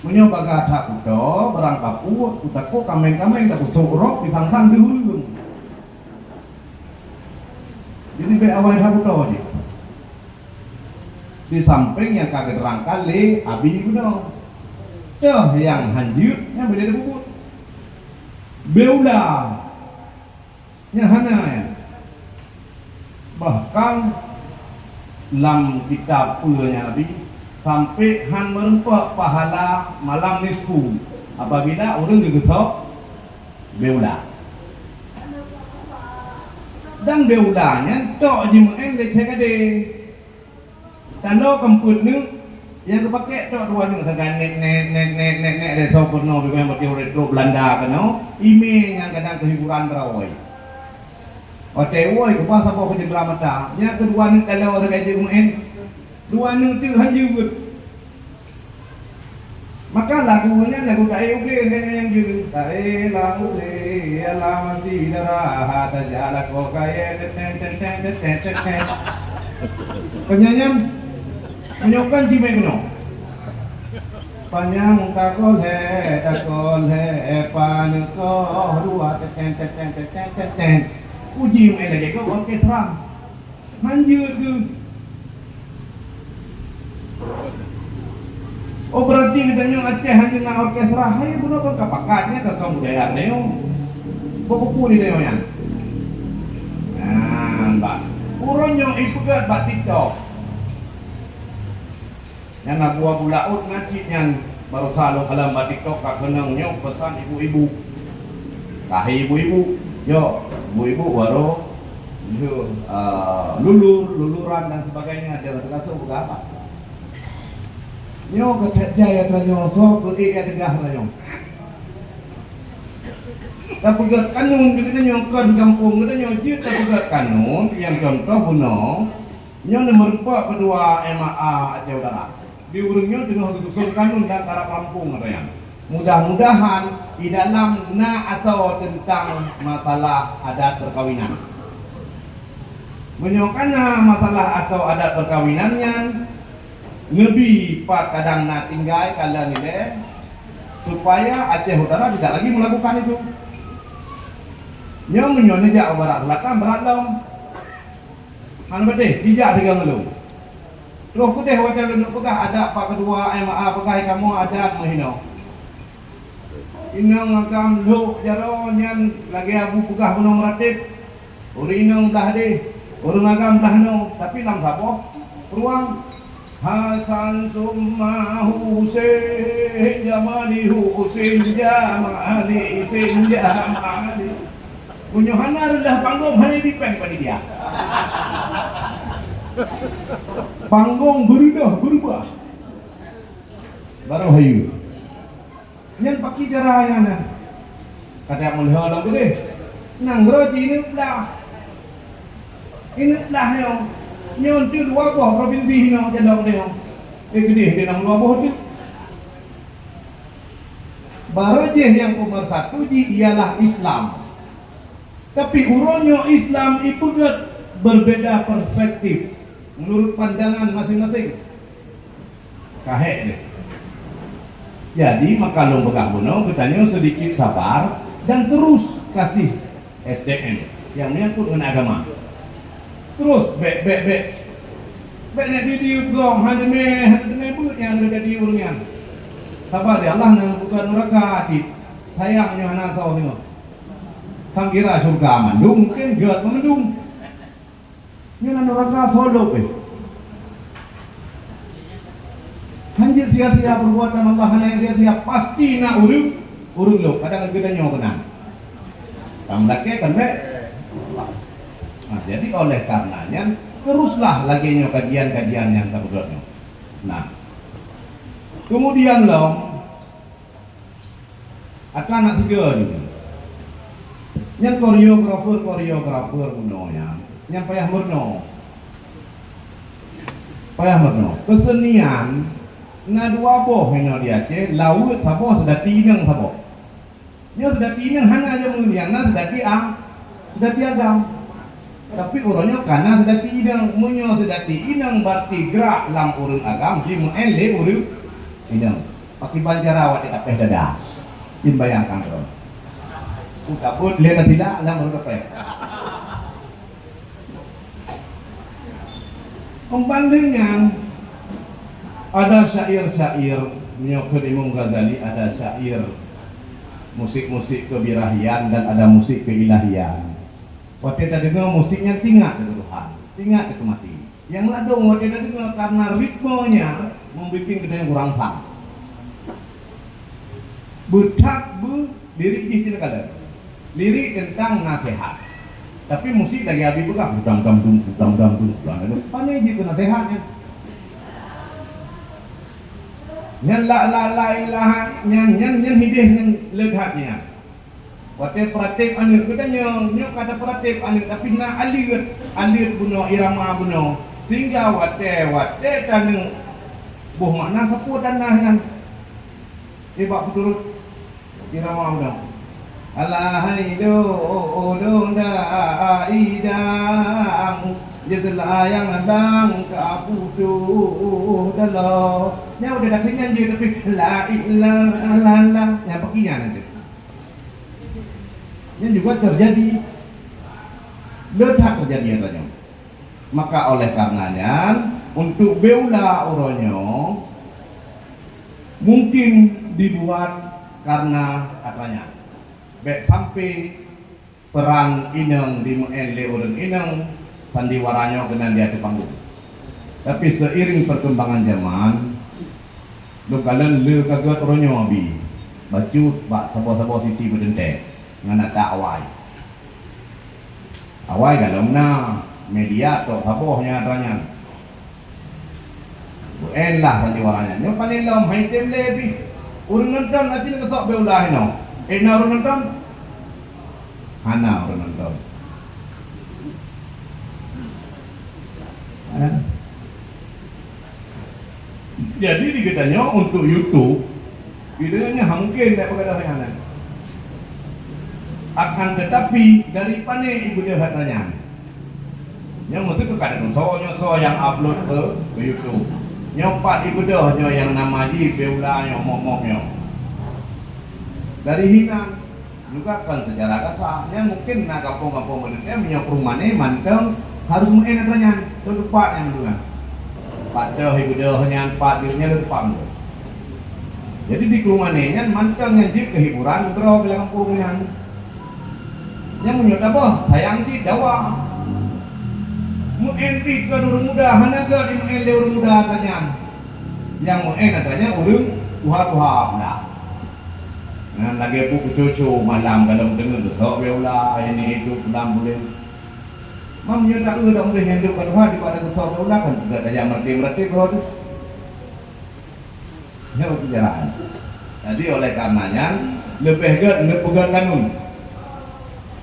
Menyo bagat hakuto barang kapu utako kameng-kameng tak sorok pisang-sang dihulung. Jadi be awai hakuto je. di samping yang kagak terangkan le abi kuno tuh yang hanjut yang boleh dibubut beula yang hana ya bahkan lam kitab punya nabi sampai han merempak pahala malam nisfu apabila orang digesok beula dan beulanya tok jimen de cekade tando kemput nu yang dipakai tok dua nu segan net de sokono bi memang di Belanda kano ime yang kadang kehiburan berawai ote woi ke pas apa ke mata nya kedua nu kalau segan jimen dua nu tu hanjut maka lagunya lagu tae uble yang judul tae lagu le ala masih darah tajala ko kaya ten penyanyian menyokan jime kuno panjang takol he panuko dua ten uji me lagi ko orkestra manjut tu. Oh berarti kita nyong Aceh hanya na orkestra, hai buno ke kapakatnya ke kebudayaan neo, buku ni neo yang, mbak, urun nyong ikut bat TikTok, yang nak buah bulaut ngacit yang baru selalu kalau bat TikTok kak kenang nyong pesan ibu-ibu, kahi ibu-ibu, yo ibu-ibu baru, luluran dan sebagainya dia terasa buka apa? Nyo ketek jaya tanyo so beli ya degah tanyo. Tapi gat kanun kita nyo kan kampung kita nyo jit tapi gat kanun yang contoh buno nyo nomor 4 kedua MAA Aceh Utara. Di urungnya dengan susun kanun dan cara kampung katanya. Mudah-mudahan di dalam na asal tentang masalah adat perkawinan. Menyokana masalah asal adat perkawinannya lebih pat kadang nak tinggal kalian ini supaya Aceh Utara tidak lagi melakukan itu. Nyong menyonya jak barat selatan berat dong. Kan betul, tidak tegang lu. Terus kuteh hotel duduk pegah ada pak kedua MA pegah kamu ada menghino. Inang agam lu jaro nyan lagi abu pegah puno meratip. Urinang dah deh, urung agam dah no, tapi lam sapo ruang Hasan Summa Husain Jamali Husain Jamali Husain Jamali Punyuhana rendah panggung hanya dipeng pada dia panggung berubah baru hayu yang pakai jarayan kata mulai orang boleh nang roti ini dah yang nyon tu dua buah provinsi hino jadok dia. Gede dia nang dua buah tu. Baru je yang nomor 1 ialah Islam. Tapi uronyo Islam itu berbeda perspektif menurut pandangan masing-masing. Kahek deh. Jadi maka lo begah buno bertanya sedikit sabar dan terus kasih SDM yang menyangkut dengan agama. Terus bek nak di gong hanya but yang ada di urungan. Sabar dia Allah nang bukan neraka hati. Sayangnya anak saw ni. Sang kira surga mendung mungkin geut mendung. Nyo neraka solo Hanjir sia-sia perbuatan Allah yang sia-sia pasti nak urung lo kadang kita nyo kenang. Tambah kan bek. Nah, jadi oleh karenanya teruslah lagi nyo kajian-kajian yang terbuatnya. Nah, kemudian loh akan anak 3 juga. Yang koreografer kunonya, yang payah merno. Kesenian na dua boh heno dia ce laut sabo sedati nang sabo. Nyo sedati nang hana aja muliang na sedati agam. Tapi orangnya karena sedati inang munyo sedati inang berarti gerak lam urun agam di menele urun inang pakai banjara awak tak peh dada in bayangkan bro udah pun lihat tidak lam urun peh pembandingnya Ada syair-syair menyokot Imam Ghazali, ada syair musik-musik kebirahian dan ada musik keilahian. Waktu kita dengar musiknya tingkat ke Tuhan, tingkat ke mati. Yang ladong waktu kita dengar karena ritmenya membuat kita kurang sang. Bedak lirik jih kada. Lirik tentang nasihat. Tapi musik lagi habis buka dam dam dum. Pandai je ke nasihatnya. Nyan la ilaha nyan hidih nyan leghatnya. Wate pratik anu kita nyo kata pratik anu tapi na alir buno irama buno sehingga wate tanu buh makna sapu tanah nan iba turut irama buno alahai do da idang jeselayang dang kapudu dalo nya udah datang nyanyi tapi la ilaha nya bagian nanti yang juga terjadi ledak terjadi katanya. Maka oleh karenanya untuk beula uronyo mungkin dibuat karena katanya baik sampai peran ineng di menle urang ineng sandiwaranya kena di atas panggung. Tapi seiring perkembangan zaman lu kalian lu kaget uronyo abi bacut bak sabo-sabo sisi berdente ngana tak awai dalamna media atau sabohnya tanya lah sandiwaranya nyo paling lam haitem lebi urang nonton nanti kesok beulah no urang nonton hana urang nonton jadi dikatanya untuk YouTube videonya mungkin tak berkata akan tetapi dari pane ibu dia hatanya yang mesti ke kadang so yang upload ke YouTube nyopat ibu dia yang nama ji beula momoknya dari hina juga kan secara kasar yang mungkin nak kampung-kampung menengah menyok rumahnya manteng harus main adanya tempat yang dulu pak dah ibu dia hanya pak dia lupa jadi di rumahnya manteng ngajik kehiburan bro bilang kampungnya yang menyudah boh sayang ti dawa mu enti ke urang muda hanaga di mu ende urang muda tanya yang mu en adanya urang tuha dah nah lagi aku cucu malam dalam dengar sok beula ini hidup dalam boleh mam nyudah udah boleh hidup kan tuha daripada sok beula kan juga daya merti bro tu ya pelajaran jadi oleh karenanya lebih pegang kanun.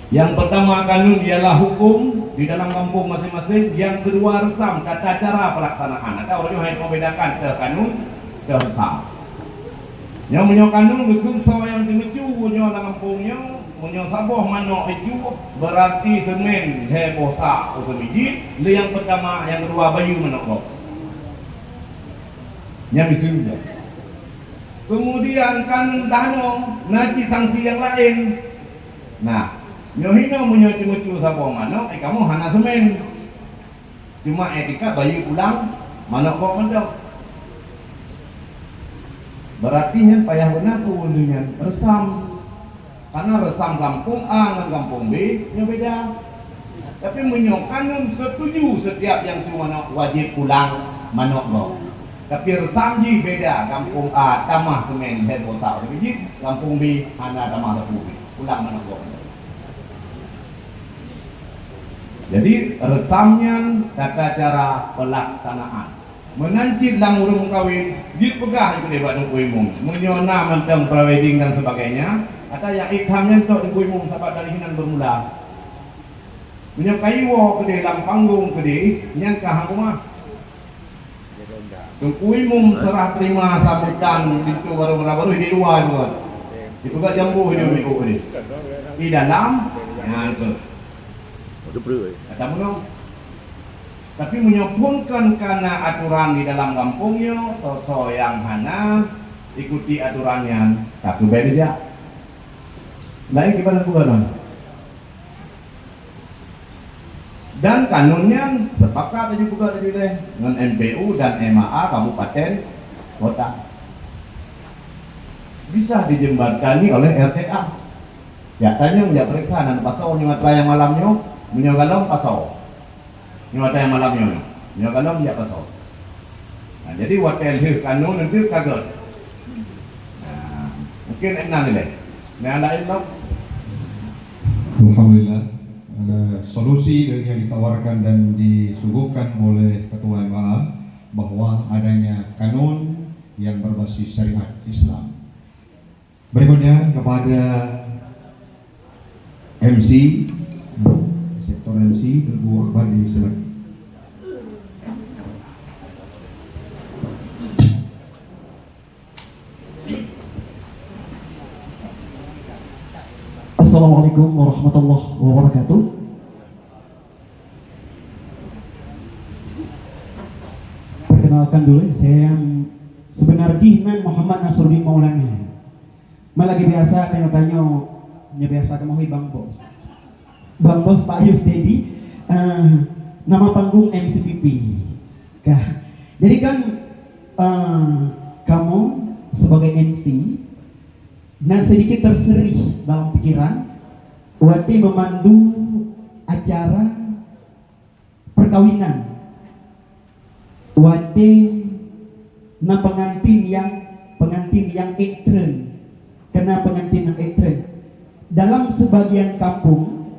Yang pertama kanun ialah hukum di dalam kampung masing-masing. Yang kedua resam tata cara pelaksanaan. Atau orang yang membedakan ke kanun ke resam. Yang menyo kanun betul so yang dimeju menyo dalam kampungnya menyo saboh mano itu berarti semen he bosa usemiji. Yang pertama, yang kedua bayu menokok. Yang disuruh. Kemudian kanun dano naji sanksi yang lain. Nah, nyohino menyocu-mucu saboh manok, kamu hana semen. Cuma etika bayi pulang, manok kok mendok. Berarti yang payah benar tuh resam. Karena resam kampung A dengan kampung B nya beda. Tapi menyokanun setuju setiap yang cuma wajib pulang manok kok. Tapi resam ji beda, kampung A tamah semen hebo sak sebiji, kampung B hana tamah sepuh. Pulang manok kok. Jadi resamnya tata cara pelaksanaan menancit lang urung kawin jid pegah itu debat nukuimung menyona mentang prewedding dan sebagainya atau yang ikhamnya untuk nukuimung sahabat dari hinan bermula menyokaiwo kede lang panggung kede nyan kahang rumah nukuimung serah terima sambutan itu baru di luar juga itu gak jambu ini mikuk ini di dalam ya itu kata menong. Tapi menyempurnakan karena aturan di dalam kampungnya, sosok yang hana ikuti aturannya, tak beda aja. Lain gimana bukan? Dan kanunnya sepakat aja juga tadi deh dengan MPU dan MAA Kabupaten kota. Bisa dijembatani oleh RTA. Ya tanya menjak periksa dan pasau nyuat yang malamnya menyogalong pasau. Nyuat yang malamnya menyogalong menjak pasau. Nah, jadi hotel hiu kanun nanti kaget. Nah, mungkin enak ni deh. Nah, lain dong. Alhamdulillah, solusi dari yang ditawarkan dan disuguhkan oleh Ketua MAA bahwa adanya kanun yang berbasis syariat Islam. Berikutnya kepada MC, sektor MC, Ibu Akbar disilakan. Assalamualaikum warahmatullahi wabarakatuh. Perkenalkan dulu, saya yang sebenarnya Muhammad Nasruddin Maulana. Lagi biasa tanya-tanya, biasa kamu Bang Bos. Bang Bos Pak Yus Dedi, nama panggung MCPP. Jadi kan kamu sebagai MC, nah sedikit terserih dalam pikiran waktu memandu acara perkawinan waktu pengantin yang ekstren, karena pengantin yang ekstren dalam sebagian kampung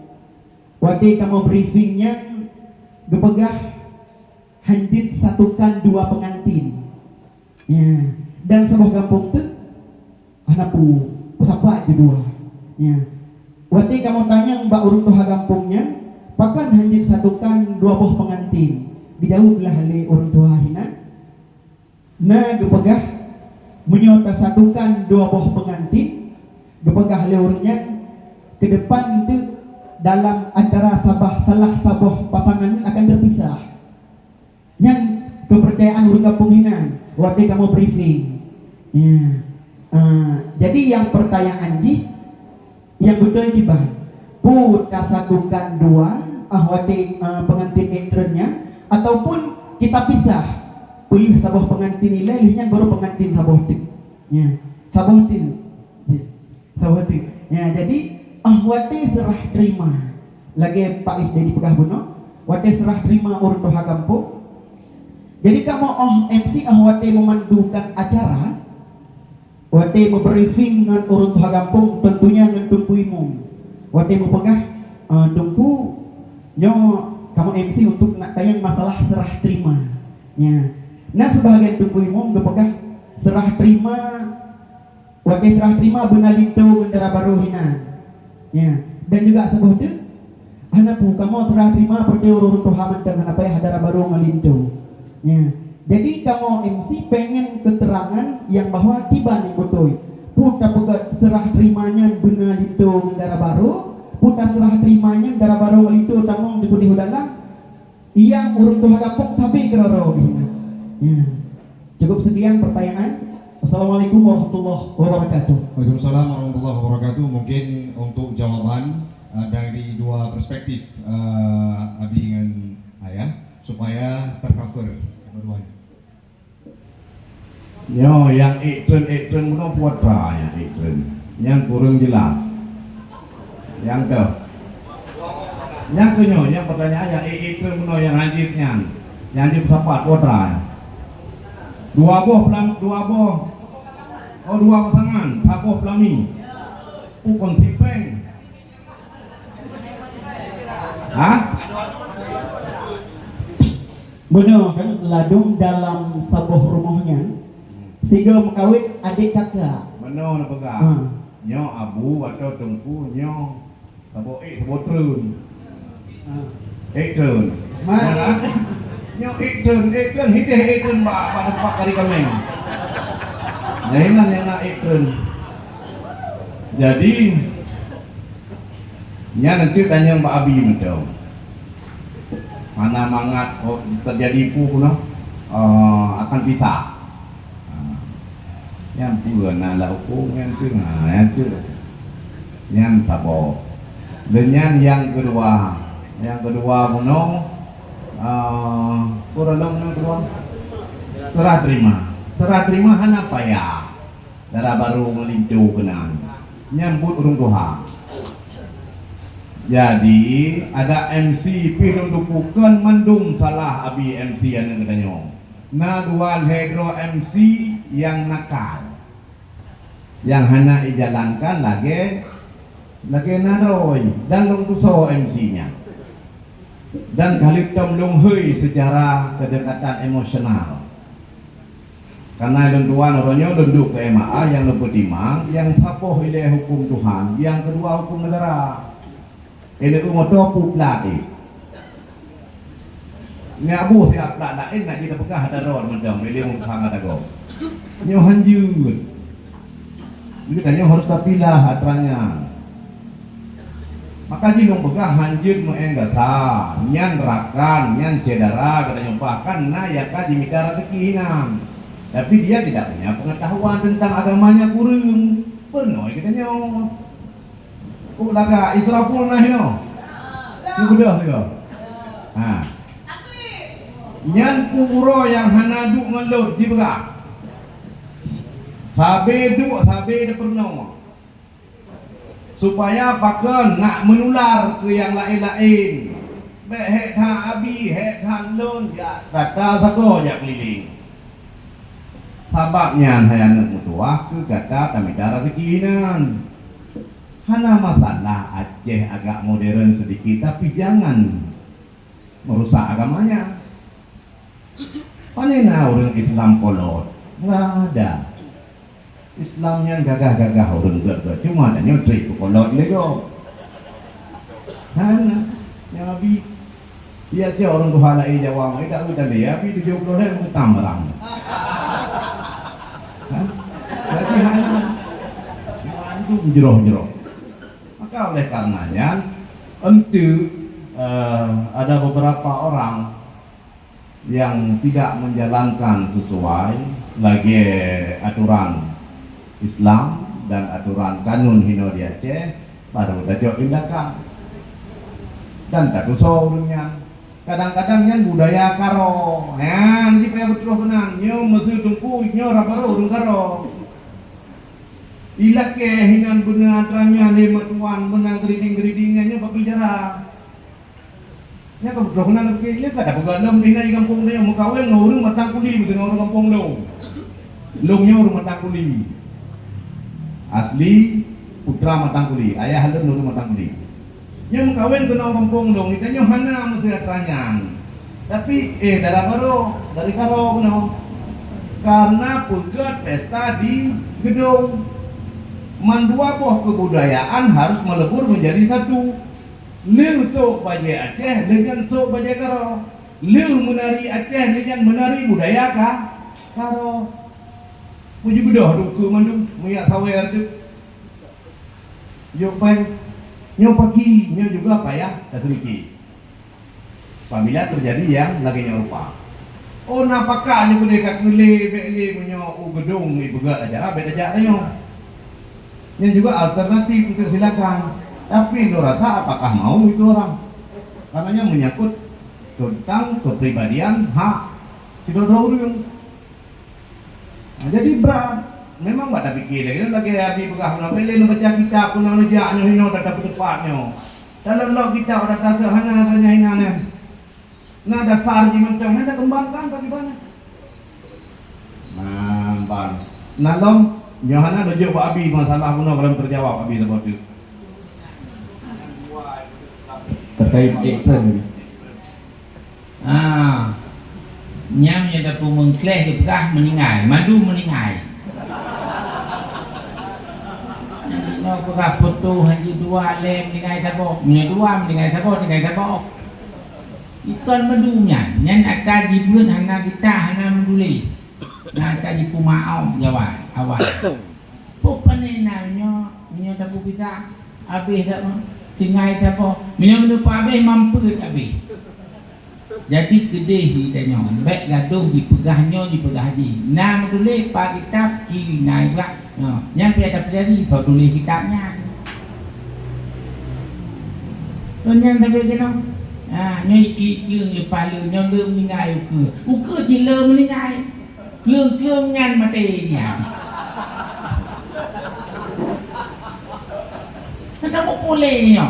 waktu kamu briefingnya gepegah handit satukan dua pengantin ya, dan sebuah kampung tuh anakku siapa aja dua ya. Waktu kamu tanya mbak urut tuha kampungnya pakan hanya satukan dua buah pengantin dijawablah oleh urut tuha hina nah gepegah menyota satukan dua buah pengantin gepegah oleh urutnya ke depan itu dalam antara salah pasangan akan berpisah yang kepercayaan urut kampung hina waktu kamu briefing ya. Jadi yang pertanyaan yang betul gibah putra satukan dua ahwati pengantin eksternnya ataupun kita pisah pilih sabuh pengantin nilainya baru pengantin sabuh ya sabuh ya jadi ahwati serah terima lagi Pak Isdedi Pegah Buno wati serah terima urut toha kampung. Jadi kamu MC ahwati memandukan acara waktu briefing dengan urut tuha kampung tentunya dengan tumpu imum waktu pegah tumpu nyo kamu MC untuk nak tayang masalah serah terima ya. Nah sebagian tumpu imum gepegah serah terima waktu serah terima benalinto bendera baru hina ya. Dan juga sebuah tu anakku kamu serah terima pergi urut tuha dengan apa ya hadara baru ngalinto ya. Jadi kamu MC pengen keterangan yang bahwa tiba nih betul putra pegat serah terimanya benar itu negara baru putra serah terimanya negara baru itu tamong di dalam yang urut tuha kampung tapi keroro ya. Cukup sekian pertanyaan. Assalamualaikum warahmatullahi wabarakatuh. Waalaikumsalam warahmatullahi wabarakatuh. Mungkin untuk jawaban dari dua perspektif Abi dengan Ayah supaya tercover kedua-duanya. Yo, yang ekstren mana putra yang ekstren, yang kurang jelas. Yang ke, yang pertanyaan yang ekstren mana yang hadirnya, yang hadir sapat putra. Dua pasangan, sabuh pelami, ukon sipeng. Hah? Benar kan ladung dalam sabuh rumahnya sehingga mengkawin adik kakak. Mana nak pegang? Nyo abu atau tengku nyo sabo trun. Trun. Mana? Nyo trun hideh pada pak kari kami. Nainan yang nak trun. Jadi nya nanti tanya Mbak Abi betul. Mana mangat terjadi akan pisah. Yang pura lah hukum yang tu yang tabo. Dan yang kedua puno kurang yang kedua serah terima serah terima hana payah. Darah baru melindu kenan. Nyambut urung Tuhan. Jadi ada MC pilih dukukan mendung salah abi MC yang katanya. Na dual hydro MC yang nakal. Yang hana dijalankan lagi naroy dan long tuso MC-nya. Dan kali lumhui secara kedekatan emosional. Karena tuan orangnya duduk ke MA yang lebih timang, yang sapoh ilai hukum Tuhan, yang kedua hukum negara. Ini umoto puplai. Ini abu siap lain nak kita pegah ada ron macam beli sangat ago. Nyohan jud. Jadi tanya harus tapilah atranya. Maka jilong pegah hanjir mengenggasa, nyan rakan, nyan cedera katanya bahkan na ya kaji mikara sekinan. Tapi dia tidak punya pengetahuan tentang agamanya kurang. Pernah katanya. Oh laga israful nah ino. Ini bedah juga. Nah. Nyan puro yang hanadu ngelut di begah. Sabe de pernah. Supaya pakan nak menular ke yang lain-lain. Bek hek ha abi, hek ha lon ya kata sako ya keliling. Sababnya hayang mutuah ke kata tamidara sekinan. Hana masalah Aceh agak modern sedikit, tapi jangan merusak agamanya. Panena orang Islam kolot, nggak ada. Islamnya gagah-gagah orang gagah, cuma ada nyotrik ke kolot lego. Hana, nyabi, dia aja orang Tuhan lagi jawab, tidak udah dia, tapi 70 hari kita merang. Jadi hana, itu jeroh-jeroh. Maka oleh karenanya ada beberapa orang yang tidak menjalankan sesuai lagi aturan Islam dan aturan kanun hino di Aceh baru dajok tindakan dan tak usah urungnya. Kadang-kadang yang budaya karo nanti pria betul benar nyo mesti tungku nyo rabaro urung karo ilak ke hinan benar atranya de matuan benar griding-gridingannya berbicara. Nya ka betul benar ke nya kada begalam dina di kampung dia mau kawin ngurung matang kuli dengan orang kampung lo. Longnya urung matang kuli. Asli putra matang kuli, ayah halun urung matang kuli. Yang kawin ke orang kampung dong, itanya hana mesti atranya. Tapi dari karo kuno. Karena pegat pesta di gedung. Mandua boh kebudayaan harus melebur menjadi satu. Leu sok baje Aceh dengan sok baje karo. Leu menari Aceh dengan menari budaya karo. Puji bedah duku mandum muyak sawer tu. Yo pen nyo pagi, nyo juga payah dan sedikit. Apabila terjadi yang lagi nyorupa. Oh napakah nyo dekat ngele bele punyo gedung ni begat acara beda acara nyo. Yang juga alternatif untuk silakan. Tapi lo rasa apakah mau itu orang? Karenanya menyangkut tentang kepribadian hak si dodorung. Nah, jadi berat. Memang tak pikir lagi habis begah nak beli nak baca kitab pun nak lejaknya hino tak dapat tepatnya. Dalam lo kita ada dasar hana tanya hina ni. Nah dasar je macam ada kembangkan bagaimana? Nampak. Nalom Yohana dojo pak abi masalah pun kalau terjawab abi sebab tu. Terkait ekstern. Nyam yang dapat mengkleh ke begah meninggal, madu meninggal. No pegah foto haji dua lem dengan tabo, punya dua dengan tabo. Ikan medunya, nyan ada jibun hana kita hana menduli. Nah ada jipu maau jawab awal. Pokoknya nanya, minyak tabo kita habis tak tinggal tabo. Minyak menupa habis mampu habis. Jadi kedih ditanya, baik gaduh dipegahnya dipegah haji. Nah menduli pak kitab kiri naik lah. Yang tidak terjadi, kau tulis kitabnya. Yang tapi kena, nyai kikung lepas lu, nyai meninggal uka cila meninggal. Keung-keung ngan matenya. Kenapa boleh nyo?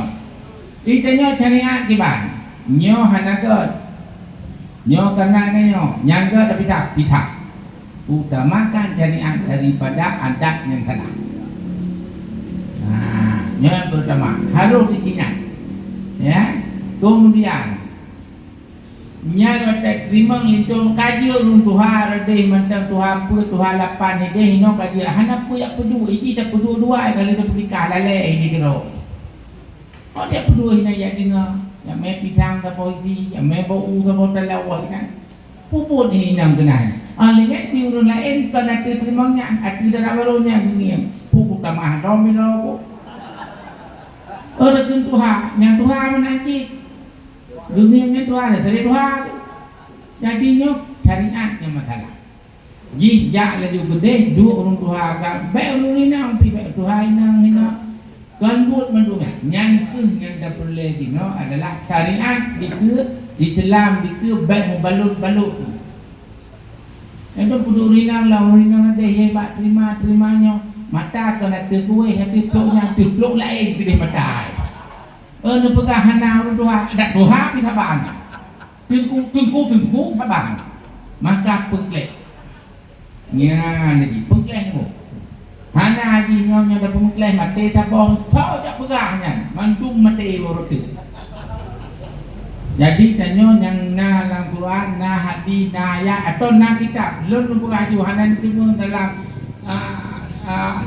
Ditanya syariat kiban. Nyo hanagot. Nyo kena nyo. Nyangga tapi tak pitah. Utamakan syariat daripada adat yang salah. Nah, yang pertama harus diingat. Ya. Kemudian nyara tak terima lindung kaji urun Tuhan radeh mantang Tuhan apa Tuhan lapan ini hino kaji hana apa yang pedua ini tak pedua dua kalau dia perikah lalai ini kira. Oh dia pedua hina yang dengar yang main pisang ke polisi yang main bau ke botol lawak kan. Puput hina kenal. Alingat di urun lain kena terimanya hati darah barunya gini. Puput tamah domin rokok. Ada Tuhan yang Tuhan menanci. Dunia Tuhan ada dari Tuhan. Jadinya syariat yang masalah. Jijak lagi gede dua orang Tuhan agak baik orang ini nanti baik Tuhan ini. Gambut menduga nyangkeh yang tak perlu lagi no adalah syariat dike Islam dike baik membalut-balut. Itu kudu rinang lah rinang ada hebat terimanya mata kena terkuih hati peluknya peluk lain pilih mata. Ni pegahana orang Tuhan ada Tuhan kita bang. Tunggu sabar. Maka peklek. Nya ni peklek tu. Hana haji nyomnya ada peklek mati tabong saja pegahnya mandum mati orang. Jadi tanyo yang na dalam Quran, na hadis, na ayat atau na kitab, belum bukan Yohanan itu dalam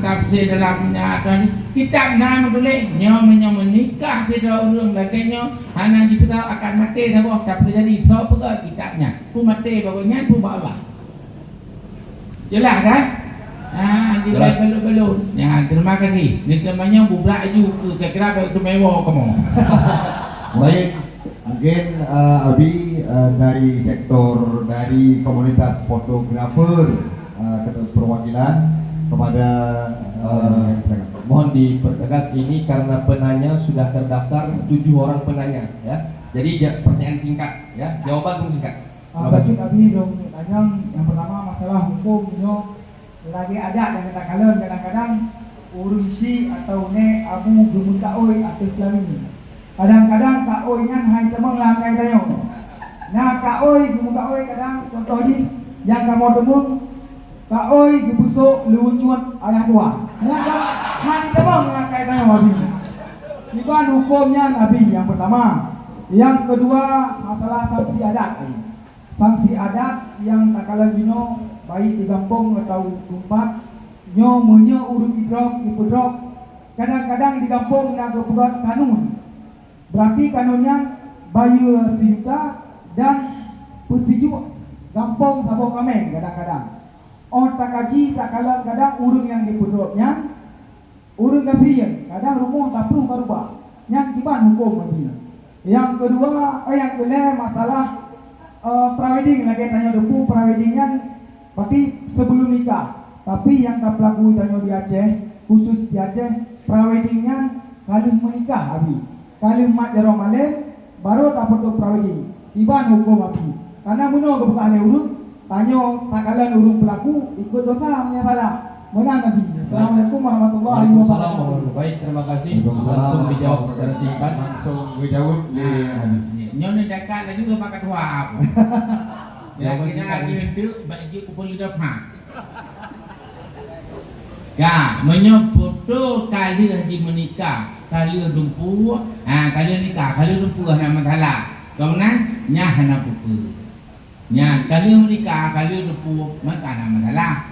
tafsir dalamnya atau kitab na boleh nyo menikah tidak urung laganya hana kita akan mati sabah tak jadi so pega kitabnya. Pu mati bagusnya pu bawa. Jelas kan? Jelas belum. Ya, terima kasih. Ni namanya bubrak ju ke kira itu mewah kamu. Baik. Mungkin Abi dari sektor dari komunitas fotografer perwakilan kepada mohon dipertegas ini karena penanya sudah terdaftar 7 orang penanya ya. Jadi pertanyaan singkat ya, jawaban pun singkat. Bagi Abi dong tanya yang pertama masalah hukumnya lagi ada dan kadang-kadang urung si atau ne abu belum kaoi atau kelamin. Kadang-kadang kaoi nya hai temang lah kai tayo. Nah kaoi gum kaoi kadang contoh ni yang kamu demung kaoi gubusuk lucuan ayah dua. Nah hai temang lah kai tayo Abi. Iban hukumnya Nabi yang pertama. Yang kedua masalah sanksi adat. Sanksi adat yang tak kalah gino baik di kampung atau tempat nyo menyo urut idrok ipudrok kadang-kadang di kampung nak buat kanun. Berarti kanunnya bayu sejuta dan persiju gampang sabuk kameng kadang-kadang. Tak kaji tak kalah kadang urung yang dipudroknya urung kasih kadang rumah tak perlu berubah. Yang kiban hukum lagi. Yang kedua yang kedua masalah prawedding lagi tanya depu praweddingnya berarti sebelum nikah. Tapi yang tak pelaku tanya di Aceh khusus di Aceh praweddingnya kali menikah Abi. Kali mak jaro malam baru tak perlu prawedding. Iban hukum Abi. Karena muno kebukaan urut tanya tak kalah urung pelaku ikut dosa punya salah. Menang Nabi. Assalamualaikum warahmatullahi wabarakatuh. Baik, terima kasih. Langsung dijawab secara singkat. Langsung dijawab di Nyonya dekat lagi juga pakai dua apa. Ya kita lagi itu bagi kupon lidah ha. Ya, menyebutu kali haji menikah, kali dumpu, kali nikah, kali dumpu hana masalah. Kemudian nya hana pupu. Nya kali menikah, kali dumpu maka hana masalah.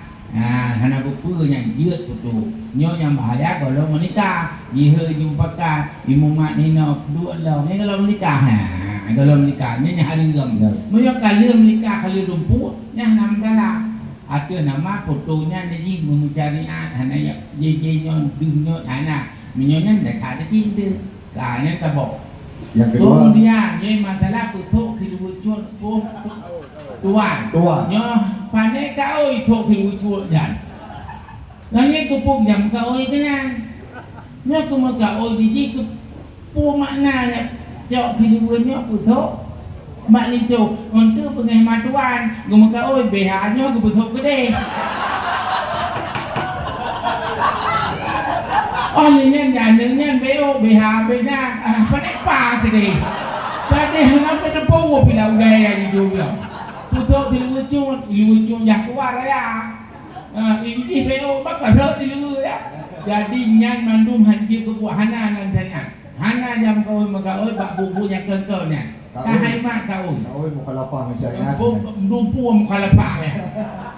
Hana pupu yang jiut putu. Nyo yang bahaya kalau menikah, jihe jumpakan, imumat nina dua law. Ni kalau menikah kalau menikah ni hari gam. Menyo kali menikah, kali dumpu, nya hana masalah. Ada nama fotonya ni mencarian hana ya nyo dungnya anak menyonya dah ada cinta kanya tabok. Yang kedua kemudian ye masalah pusuk si lucu tuan nyo pandai kau itu si lucu jan nanya kupuk jam kau kenan nyo kuma kau di ku pu makna nya jok si lucu pusuk mak lintu untuk penghematan gumaka oi BH-nya betul gede. Oh ini jangan BO BH bena apa nek pa tadi. Tadi hendak berdepu bila udah yang juga. Putuk lucu yang keluar ya. Ini BO bakal dulu ya. Jadi nyan mandum hanji ke buah hana nan jana. Hana jam kau maka oi bak bubunya kentelnya. Kahai mak kau. Kau mukhalafah misalnya. Dumpu mukhalafah ya.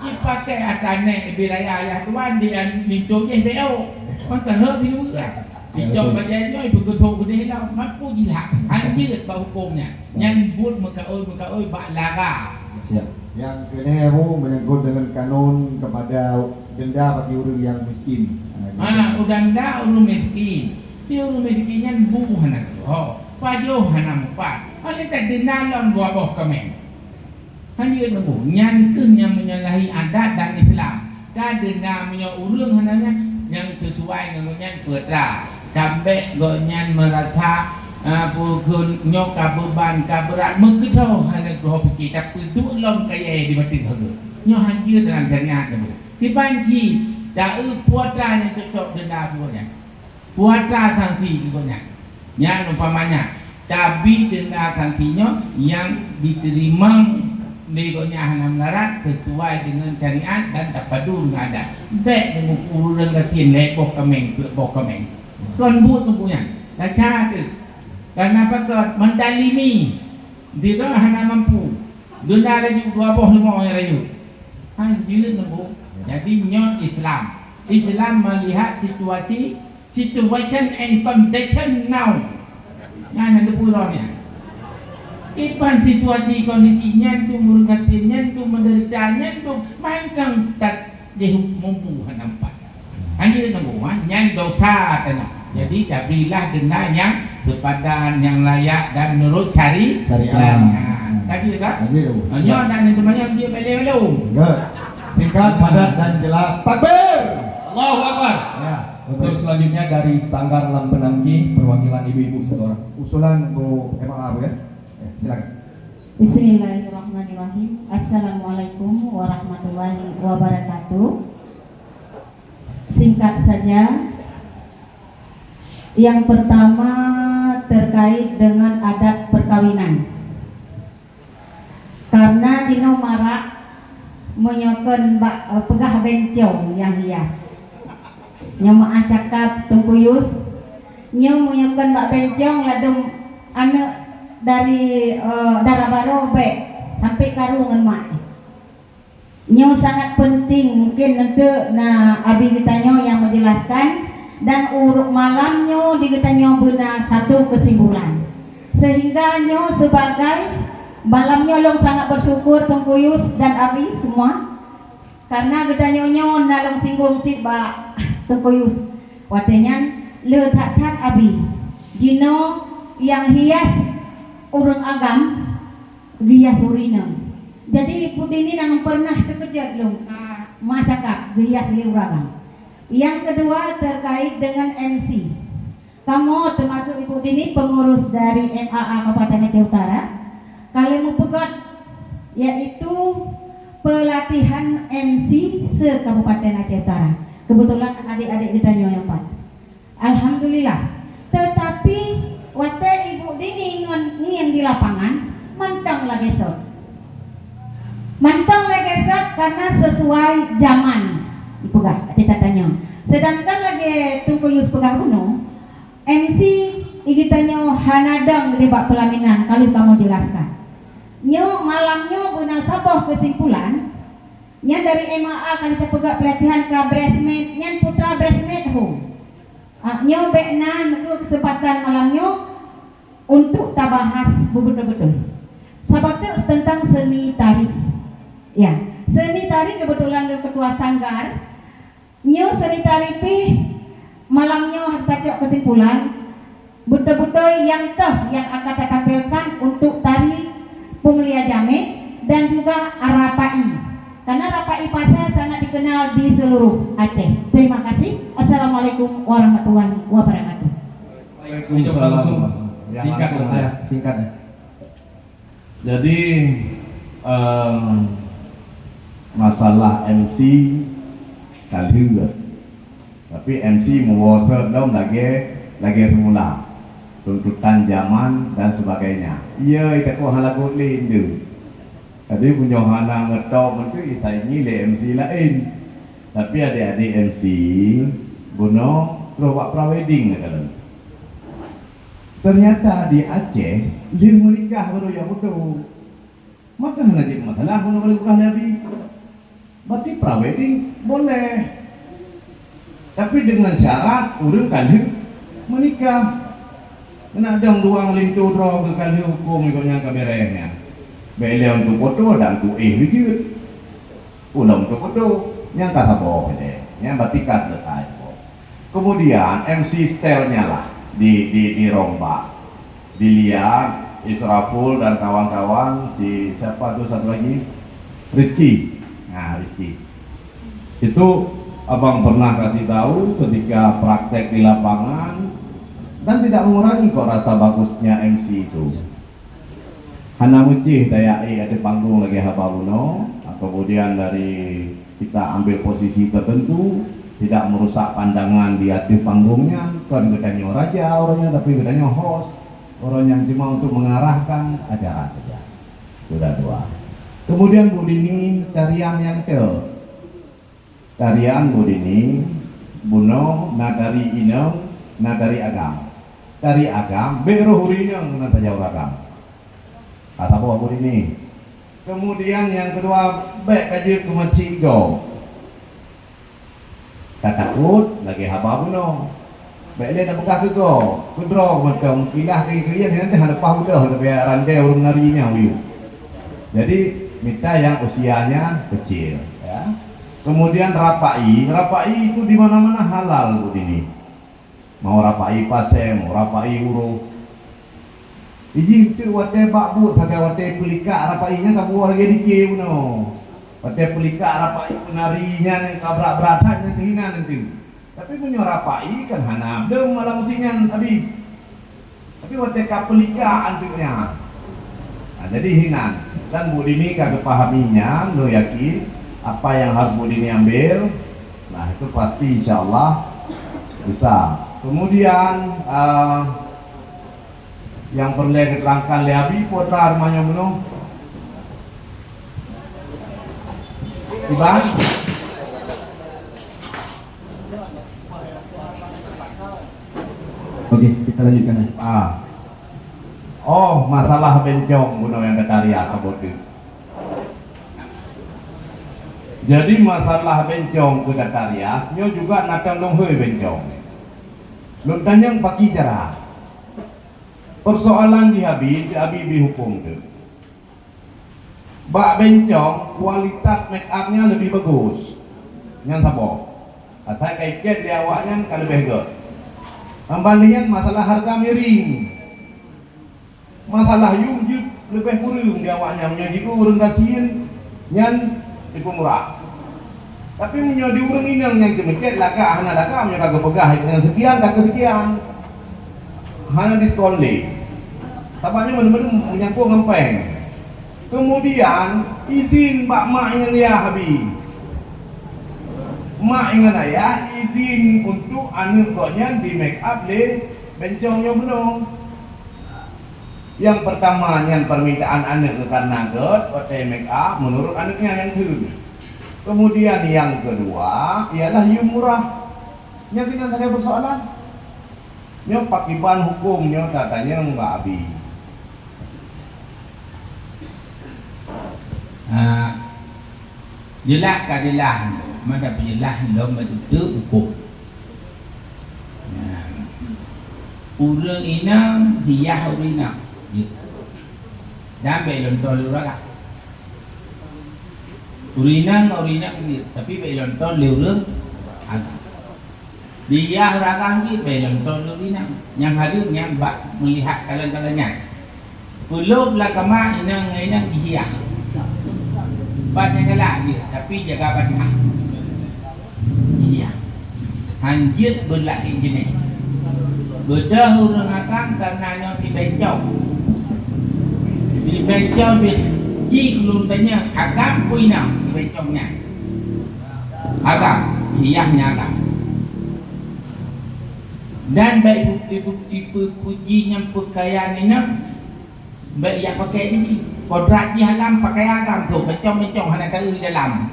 Ipakai atane biraya ya tuan dia mintonya BO. Maka hak dulu ya. Dicok bajanya ibu ketua gede lah mampu gila. Hanjir bau hukumnya. Nyan but maka oi bak lara. Siap. Yang kedua menyangkut dengan kanun kepada denda bagi orang yang miskin. Udah ndak urun miskin. Dia urun miskinnya bubuh anak tu. Pajo hanam pak. Oleh tak dinalan buah kemen. Hanya itu nyan yang menyalahi adat dan Islam. Dan denda punya urun hananya yang sesuai dengan nyan perda. Sampai gonyan merasa pukul nyok beban berat mengkedau hanya dua pikir tapi dua lom kaya di mati harga. Nyok hancur dalam jannah tu. Dibanci dah puatra yang cocok denda punya. Puatra sanksi punya. Yang umpamanya tapi denda sanksinya yang diterima legonya hanam larat sesuai dengan syariat dan tak padu dengan adat. Baik dengan urang katin lebok kemeng bok kemeng. Kon buat punya. Baca ke. Kenapa kau mendalimi? Dia hana mampu. Denda lagi 25 orang rayu. Anjir nampu. Jadi nyot Islam. Islam melihat situation and condition now. Yang ada puranya. Ipan situasi kondisinya tu murgatinnya tu menderitanya tu macam tak dia mampu nampak. Anjir nampu. Yang dosa tanah. Jadi berilah denda yang sepadan, yang layak dan menurut syariat. Tadi kan? Hanya dan namanya dia belu-belu. Singkat, padat dan jelas. Takbir. Allahu Akbar. Ya. Untuk selanjutnya dari Sanggar Lampenangki perwakilan ibu-ibu satu orang. Usulan Bu MA ya. Silakan. Bismillahirrahmanirrahim. Assalamualaikum warahmatullahi wabarakatuh. Singkat saja. Yang pertama terkait dengan adat perkawinan. Karena dino marak menyokon pegah bencong yang hias. Nyama cakap tungkuyus, nyo menyokon bak bencong ladum anak dari darabaro be sampai karungan mak. Nyo sangat penting mungkin nanti abi kita nyo yang menjelaskan. Dan urut malamnya diketanya benar satu kesimpulan sehingga nyo sebagai malamnya long sangat bersyukur Tungkuyus dan Abi semua karena getanya nyo nalong singgung cik ba Tungkuyus watenya le tak Abi jino yang hias urang agam hias urina jadi pudini nang pernah terkejut long masyarakat hias le urang. Yang kedua terkait dengan MC. Kamu termasuk Ibu Dini pengurus dari MAA Kabupaten Aceh Utara. Kalian pegat yaitu pelatihan MC se-Kabupaten Aceh Utara. Kebetulan adik-adik kita yang 4. Alhamdulillah. Tetapi waktu Ibu Dini ngien di lapangan mantang lagi gesot. Mantang lagi gesot karena sesuai zaman. Pegah, kita tanya. Sedangkan lagi Tungkuyus pegah kuno, MC igitanyo hanadang di bak pelaminan kalau kamu jelaskan. Nyo malamnya benar sabah kesimpulan. Nya dari MAA kan kita pegah pelatihan ke breastmate, nyan putra breastmate home. Nyo beknan ke kesempatan malamnya untuk tabahas betul-betul. Sabatu tentang seni tari. Ya, seni tari kebetulan ketua sanggar. Nyo seni tari pi malamnya kita kesimpulan betul-betul yang akan ditampilkan untuk tari Punglia Jame dan juga Arapai karena Arapai Pasar sangat dikenal di seluruh Aceh. Terima kasih. Assalamualaikum warahmatullahi wabarakatuh. Waalaikumsalam. Singkat ya. Jadi masalah MC kalhunga, tapi MC mewasa dong lagi semula tuntutan zaman dan sebagainya. Iya, itu kok halaku lindu. Tadi punya hana ngetop itu isai ni le MC lain. Tapi adik-adik MC buno terus prawedding kan. Ternyata di Aceh dia menikah baru ya betul. Maka hana jadi masalah buno kalau bukan Nabi. Berarti prawedding boleh. Tapi dengan syarat urang kalih menikah. Kena dong duang lintu dro ke kalih hukum ikutnya kameranya. Bele untuk foto dan untuk bijut. Ulang untuk foto yang kasabo deh. Yang berarti kas selesai. Kemudian MC style-nya lah dirombak. Dilihat Israful dan kawan-kawan, si siapa tuh satu lagi? Rizky. Nah, Rizky. Itu abang pernah kasih tahu ketika praktek di lapangan dan tidak mengurangi kok rasa bagusnya MC itu. Hana mujih dayai ada panggung lagi hababuno, kemudian dari kita ambil posisi tertentu, tidak merusak pandangan di hati panggungnya, kan gedanya raja orangnya, tapi gedanya host, orang yang cuma untuk mengarahkan acara saja. Sudah dua. Kemudian Bu Dini tarian yang tarian Bu Dini, Buno, nadari inem, nadari agam. Tari agam, beroh rineng nata jauh agam. Kata Bu Dini. Kemudian yang kedua, baik kaji kemacigo. Takut lagi haba buno. Baik dia nak buka kego, kudro macam kilah kirian nanti ada pahu dah, ada biar randai orang narinya wiu. Jadi minta yang usianya kecil, ya. Kemudian rapai itu di mana-mana halal Bu Dini. Mau rapai pasem, mau rapai huruf. Iji tu wate bakbut, hagai wate pelika rapainya kabu lagi dikeu no. Wate pelika rapai penarinya yang kabrak-beratak yang kehina nanti. Tapi punya rapai kan hana belum malam musingan tapi wate kapelika antuknya. Nah, jadi hinan. Dan Bu Dini kagak pahaminya, lo yakin apa yang harus Bu Dini ambil. Nah itu pasti insya Allah bisa. Kemudian yang perlu diterangkan Leabi putra rumahnya belum Iban. Oke, kita lanjutkan. Oh, masalah bencong buno yang ketaria sebutin. Jadi masalah bencong ke Datarias, nyo juga natang longhoi bencong. Luntanyang paki jarah. Persoalan di Habib hukum tu. Bak bencong kualitas make upnya lebih bagus. Yang sabo. Asal kaiket di awaknya kan lebih good. Pembandingan masalah harga miring. Masalah yujud lebih kurang di awaknya menyajiku urang kasihin nyan ibu murah. Tapi menjadi urang inang yang cemecet laka hana laka menyo kagak pegah dengan sekian kagak sekian. Hana diskon deh. Tapaknya benar-benar menyangkut ngempeng. Kemudian izin Pak Mak ingin dia habis. Mak ingin ayah izin untuk anak koknya di make up le bencongnya benar. Yang pertama yang permintaan anak ke karena hotel make up menurut anaknya yang dulu. Kemudian yang kedua ialah you murah. Yang tinggal saya persoalan. Nyo pakiban hukumnya katanya enggak habis. Jelas keadilan, maka jelas belum betul hukum. Urang inang hiyah urina. Dan belum tahu lurah. Urina gitu, tapi belum tahu lurah. Dia rakan gitu belum tahu urina. Yang hadirnya bak melihat kalian-kaliannya. Belum lah kama inang hiyah. Banyak lagi, tapi jaga badan. Iya. Hanjit berlain jenis. Bedah urang akan karena yang si bencong. di bencong ji belum tanya agam puina di bencongnya agam hiasnya agam dan baik ibu pujinya pakaian ini baik yang pakai ini kodrat ji agam pakai agam tu bencong hanya tahu dalam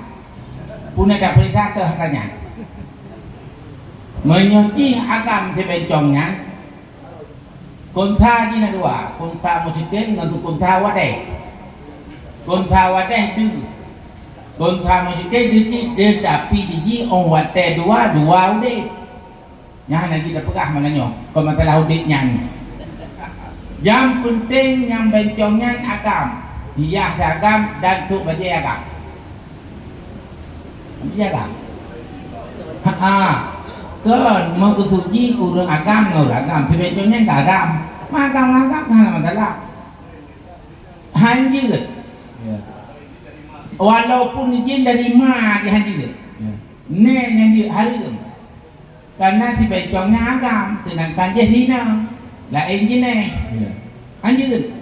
pun ada perintah ke katanya menyuci agam si bencongnya konsa ni dua konsa musyitin dengan konsa wadai tu konsa musyitin dia tapi diji orang wadai dua udah yang nak kita pegah mananya kalau masalah udiknya yang penting yang bencongnya agam hias agam dan sup baca agam agam kan mau ketuji urang agam ngau agam sebenarnya tak agam agam kan masalah hanjir walaupun izin dari ma dihanjir yang diharum karena si bencongnya agam sedangkan dia hina lah izin hanjir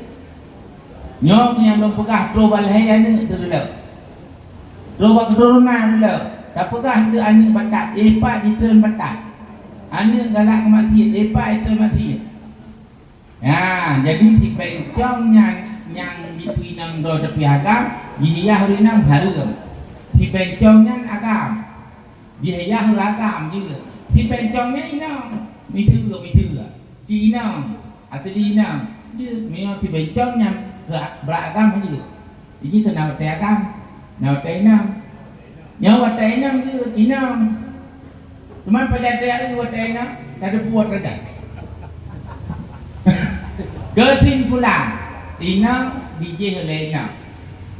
nyok yang belum pegah trobal hayana dulu trobal keturunan dulu tak pegah dia anak batat epak ditern batat anak galak kematian epak ditern matian ya jadi si bencong yang dipinang do tepi agam dia harinang harum si bencongnya agam dia agam juga si bencongnya inang mitu ci inang atau di inang dia memang si bencongnya beragam juga jadi kenapa te agam kenapa te inang nyawa tainang dia inang cuma pada dia tainang tak ada buat kerja kesimpulan inang DJ helena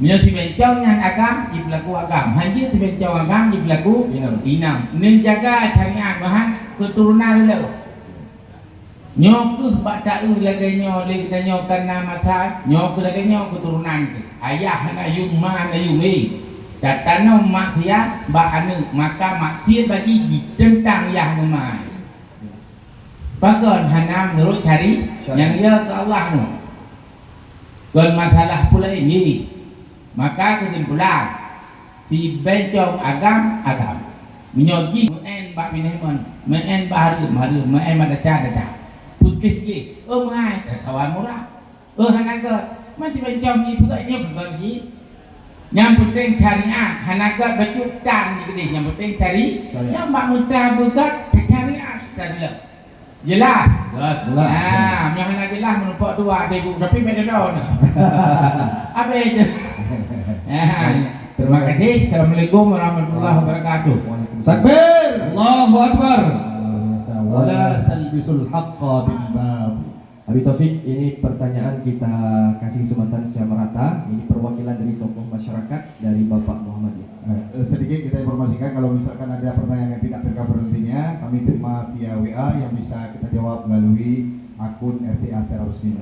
dia si bencong yang agam di pelaku agam hanya si bencong agam di pelaku inang menjaga syariat bahan keturunan dulu nyok badak lagi nyok karena masa nyok lagi nyok keturunan ayah na yung ma na yung datang maksiat maka maksiat bagi ditentang yang memai. Bahkan hana menurut cari yang dia ke Allah no. Dan masalah pula ini maka kesimpulan di bencong agam menyogi men bak binehman men baharu men madaca putih je mai kawan murah hana ke mati bencong ni pula ini bukan ji yang penting syariat hanaga bacutan ni yang penting cari yang mak muntah begat syariat tadi jelas yang hana jelas menumpak dua ibu tapi beda daun apa itu terima kasih. Assalamualaikum warahmatullahi wabarakatuh. Takbir Allahu Akbar. Wala talbisul haqqa bil batil. Habib Taufik, ini pertanyaan kita kasih kesempatan secara merata. Ini perwakilan dari tokoh masyarakat dari Bapak Muhammad. Sedikit kita informasikan kalau misalkan ada pertanyaan yang tidak tercover nantinya, kami terima via WA yang bisa kita jawab melalui akun RTA secara resmi.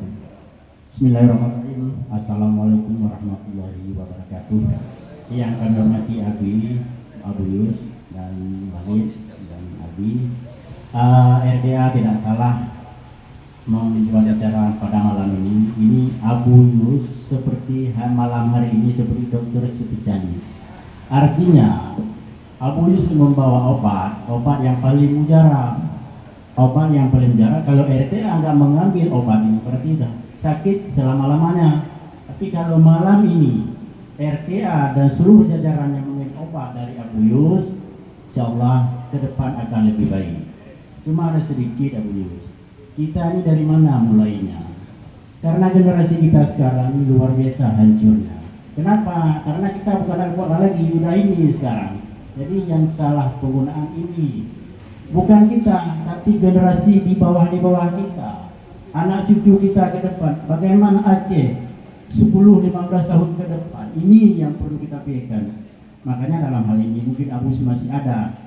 Bismillahirrahmanirrahim. Assalamualaikum warahmatullahi wabarakatuh. Yang kami hormati Abu Yus dan Walid dan Abi, RTA tidak salah membuat acara pada malam ini. Ini Abu Yus seperti malam hari ini seperti dokter spesialis. Artinya Abu Yus membawa obat yang paling mujarab. Obat yang paling mujarab. Kalau RTA nggak mengambil obat ini berarti dah sakit selama-lamanya. Tapi kalau malam ini RTA dan seluruh jajaran yang mengambil obat dari Abu Yus, insyaallah ke depan akan lebih baik. Cuma ada sedikit Abu Yus. Kita ini dari mana mulainya? Karena generasi kita sekarang ini luar biasa hancurnya. Kenapa? Karena kita bukan Al-Quran lagi, udah ini sekarang. Jadi yang salah penggunaan ini bukan kita, tapi generasi di bawah kita. Anak cucu kita ke depan. Bagaimana Aceh 10-15 tahun ke depan? Ini yang perlu kita pikirkan. Makanya dalam hal ini mungkin Abu masih ada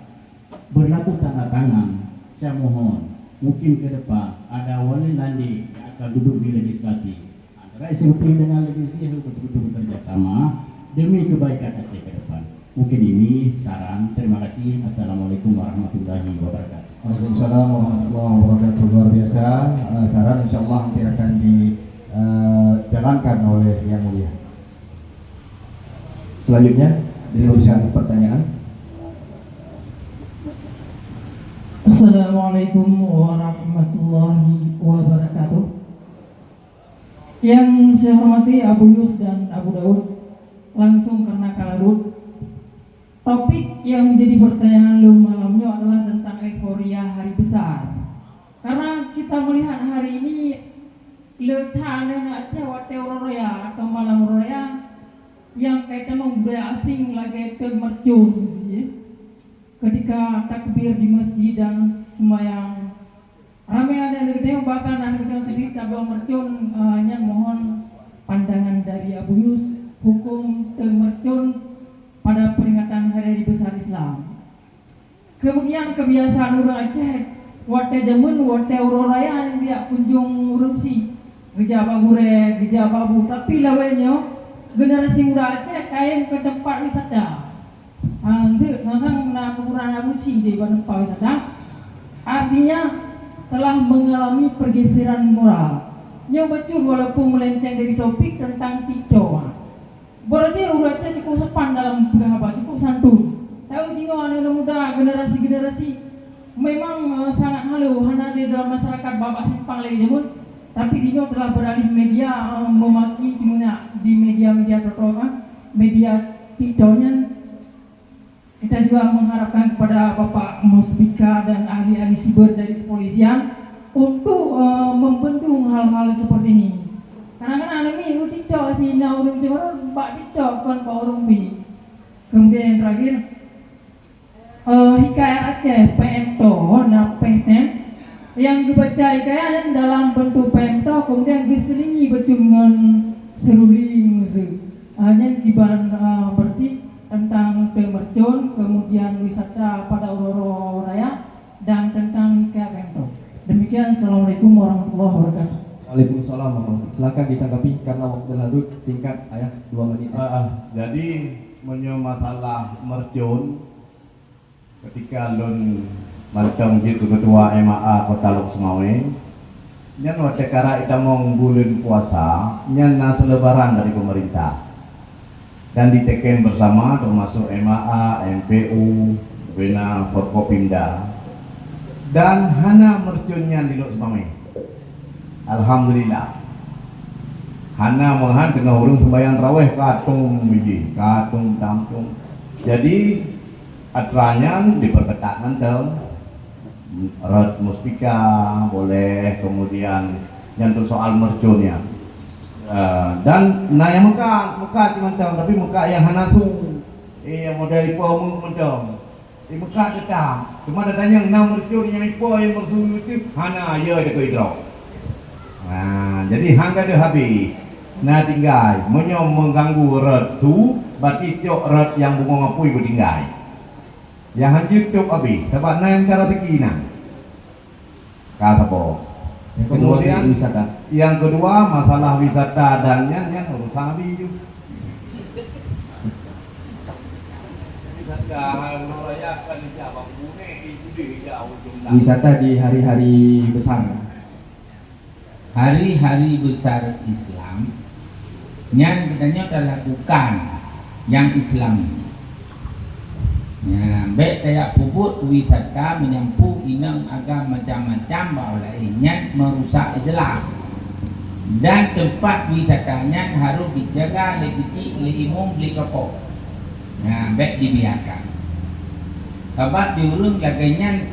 berlaku tanda tangan. Saya mohon mungkin ke depan ada wali nanti yang akan duduk di legislatif antara eksekutif dengan legislatif betul-betul bekerja sama demi kebaikan Aceh ke depan. Mungkin ini saran. Terima kasih. Assalamualaikum warahmatullahi wabarakatuh. Waalaikumsalam warahmatullahi wabarakatuh. Luar biasa saran, insyaallah nanti akan diterangkan oleh Yang Mulia. Selanjutnya diteruskan pertanyaan. Assalamualaikum warahmatullahi wabarakatuh. Yang saya hormati Abu Yus dan Abu Daud, langsung karena kalarut, topik yang menjadi pertanyaan lu malamnya adalah tentang euforia hari besar. Karena kita melihat hari ini letana Aceh Wateo Raya atau Malam Raya yang kaitan budaya asing lagi termercun ketika takbir di masjid dan sembahyang ramai ada yang bahkan anak yang sendiri tak belum mercun. Hanya mohon pandangan dari Abu Yus hukum termercun pada peringatan hari besar Islam. Kemudian kebiasaan orang Aceh wate jamun wate raya yang dia kunjung urunsi geja bagure geja babu, tapi lawannya generasi muda Aceh kain ke tempat wisata. Untuk tentang kuburan Abu Si di tempat wisata, artinya telah mengalami pergeseran moral. Yang betul walaupun melenceng dari topik tentang Tito. Berarti orang Aceh cukup sepan dalam berapa, cukup santun. Tahu jino anak muda generasi memang sangat halu hana di dalam masyarakat babak simpang lagi jamun. Tapi jino telah beralih media memaki gimana di media-media terutama media Titonya. Kita juga mengharapkan kepada Bapak Musbika dan ahli-ahli siber dari kepolisian untuk membendung hal-hal seperti ini. Karena ini tidak sih urung cemara Pak tidak kan Pak urung bi. Kemudian yang terakhir hikayat Aceh PMTO napehnya yang dibaca hikayat dalam bentuk PMTO kemudian diselingi dengan seruling hanya kiban berarti tentang pemercon, kemudian wisata pada Aurora Raya dan tentang hikayat PMTO. Demikian, Assalamualaikum warahmatullahi wabarakatuh. Waalaikumsalam warahmatullahi wabarakatuh. Silakan ditanggapi karena waktu lalu singkat ayah 2 menit. Jadi masalah mercun ketika lon maltong jitu ketua MAA Kota Lok Semawe nyan wate kara ita mong bulan puasa nyan na selebaran dari pemerintah dan diteken bersama termasuk MAA, MPU, Bena Forkopimda dan hana mercunnya di Lok Semawe. Alhamdulillah hana mengan tengah urung sembahyang raweh katung biji, katung tampung. Jadi aturannya diperketat nanti Rod Muspika boleh, kemudian nyantur soal mercunnya. Dan yang Mekah cuma tahu, tapi Mekah yang hanasu model ipo mendong Mekah tetap cuma datanya yang mercun yang ipo yang mersun itu hana ya ada keidro. Jadi hangga dia habis tinggal mengganggu rod su berarti cok rod yang bunga ngapui bertinggal yang hancur cok habis sebab yang cara tekina kata po. Kemudian yang kedua masalah wisata dan yang urusan nabi itu. Wisata di hari-hari besar. Hari-hari besar Islam yang katanya telah lakukan yang Islam. Ya, baik kayak puput wisata menyampu inang agak macam-macam bahawa ingat merusak Islam dan tempat wisatanya harus dijaga oleh kecil, oleh imum, oleh kapok. Nah, baik dibiarkan. Sebab diurung laganya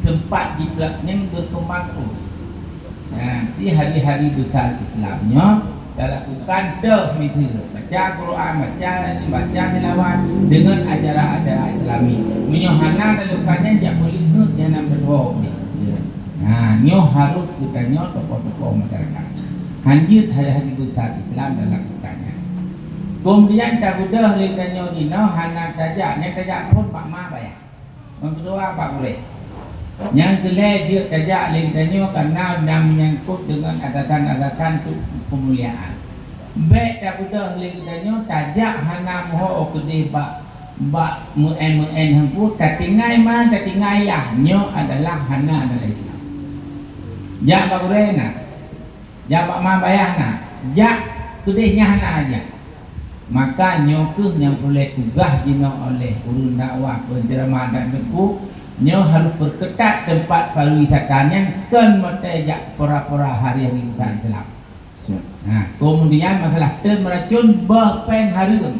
tempat di belakangnya berkembang terus. Nah, di hari-hari besar Islamnya lakukan baca Quran, baca tilawat dengan acara-acara Islami. Menyohana lakukannya jak melihat yang berdoa. Nah, nyo harus kitanya tokoh-tokoh masyarakat. Hanjir hari-hari besar Islam lakukannya. Kemudian tak udah lihatnya dino hana tajak pun Pak Ma bayar. Berdoa Pak boleh. Yang kelai dia tajak lihatnya karena menyangkut dengan adatan-adatan pemuliaan. Baik tak udah lihatnya tajak hana moho kede bak muen hampu tatingai man tatingai yahnya adalah hana adalah Islam. Jak Pak Urena, jak Pak Ma bayar nak. jak tudihnya anak aja. Maka nyokeh yang boleh tugas dina oleh urun dakwah penceramah dan beku nyo harus berketat tempat pariwisatanya kan metejak pura-pura hari yang insan telah. Nah, kemudian masalah meracun berpen harum.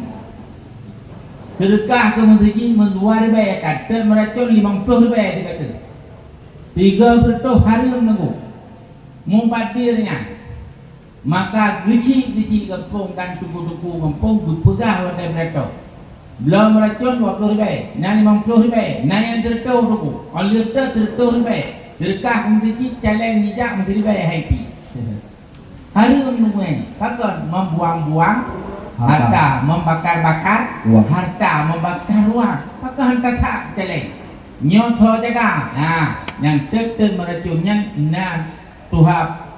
Sedekah ke masjid menjual riba kata meracun 50 riba dia kata. 30 harum nunggu. Mumpatirnya. Maka geci kampung dan tuku-tuku kampung berpegah pada mereka. Belum meracun 20 ribu, na 50 ribu, na yang tertuh tuku. Oleh tertuh ribu, terkah kemudian caleng nijak menteri ribu Haiti. Harum nungguin, takkan membuang-buang harta, membakar-bakar harta, membakar uang. Maka hantar tak caleng. Nyoto jaga. Nah, yang tertuh meracunnya na Tuhan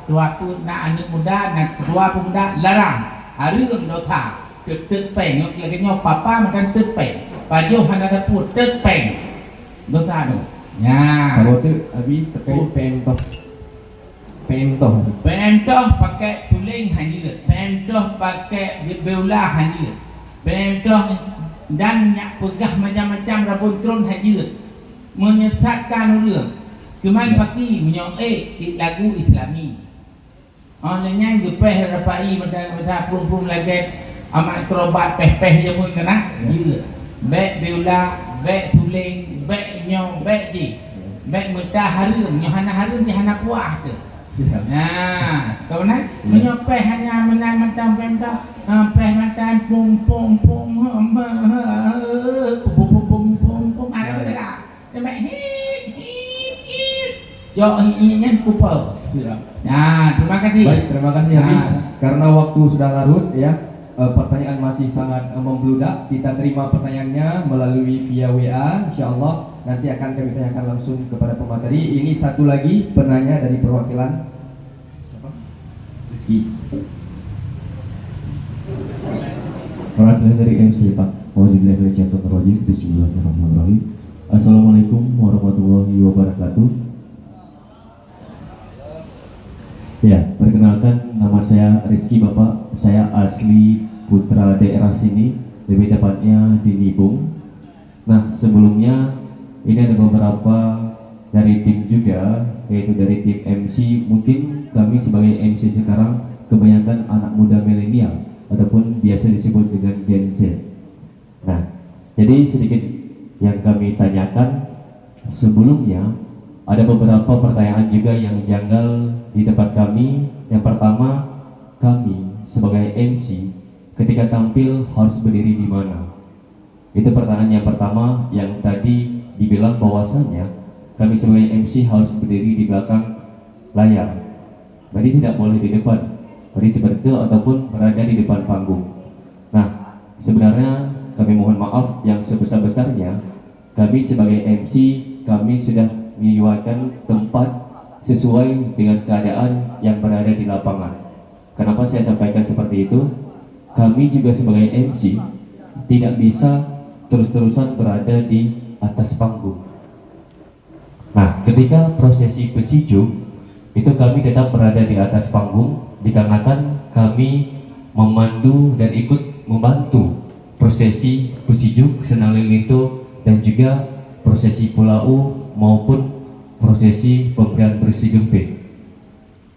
nak anak muda, nak tua pemuda larang. Harum dosa. Terpeng, lagi nyok papa makan terpeng. Pajuh hana dapur terpeng. Dosa tu. Ya. Sama tu abi terkait pentoh. Pentoh pakai tuling hanyut. Pentoh pakai beula hanyut. Pentoh dan nak pegah macam-macam rabun tron hanyut. Menyesatkan orang. Cuman pakai menyok lagu Islami. Orangnya gepeh rapai pada pun lagi amat kerobat peh-peh je pun kena. Ya. Bek beula, bek tuling, bek nyong, bek ji. Bek mentah harum, nyong hana harum je hana kuah tu. Nah, kau nak menyok peh hanya menang mentang pentah, peh mentang pum ada tak? Demek hit. Yo ini kupau. Nah, terima kasih. Baik, terima kasih Abi. Karena waktu sudah larut ya, pertanyaan masih sangat membludak. Kita terima pertanyaannya melalui via WA. Insyaallah nanti akan kami tanyakan langsung kepada pemateri. Ini satu lagi penanya dari perwakilan siapa? Rizky. Perwakilan dari MC Pak. Bismillahirrahmanirrahim. Assalamualaikum warahmatullahi wabarakatuh. Ya, perkenalkan nama saya Rizky Bapak. Saya asli putra daerah sini, lebih tepatnya di Nibung. Nah, sebelumnya ini ada beberapa dari tim juga, yaitu dari tim MC. Mungkin kami sebagai MC sekarang kebanyakan anak muda milenial ataupun biasa disebut dengan Gen Z. Nah, jadi sedikit yang kami tanyakan sebelumnya, ada beberapa pertanyaan juga yang janggal di tempat kami. Yang pertama, kami sebagai MC ketika tampil harus berdiri di mana? Itu pertanyaan yang pertama, yang tadi dibilang bahwasannya kami sebagai MC harus berdiri di belakang layar. Berarti tidak boleh di depan. Berarti seperti itu ataupun berada di depan panggung. Nah, sebenarnya kami mohon maaf yang sebesar-besarnya. Kami sebagai MC, kami sudah menyediakan tempat sesuai dengan keadaan yang berada di lapangan. Kenapa saya sampaikan seperti itu? Kami juga sebagai MC tidak bisa terus-terusan berada di atas panggung. Nah, ketika prosesi pesijuk itu kami tetap berada di atas panggung dikarenakan kami memandu dan ikut membantu prosesi pesijuk, senalilito dan juga prosesi pulau maupun prosesi pemberian bersih gempit.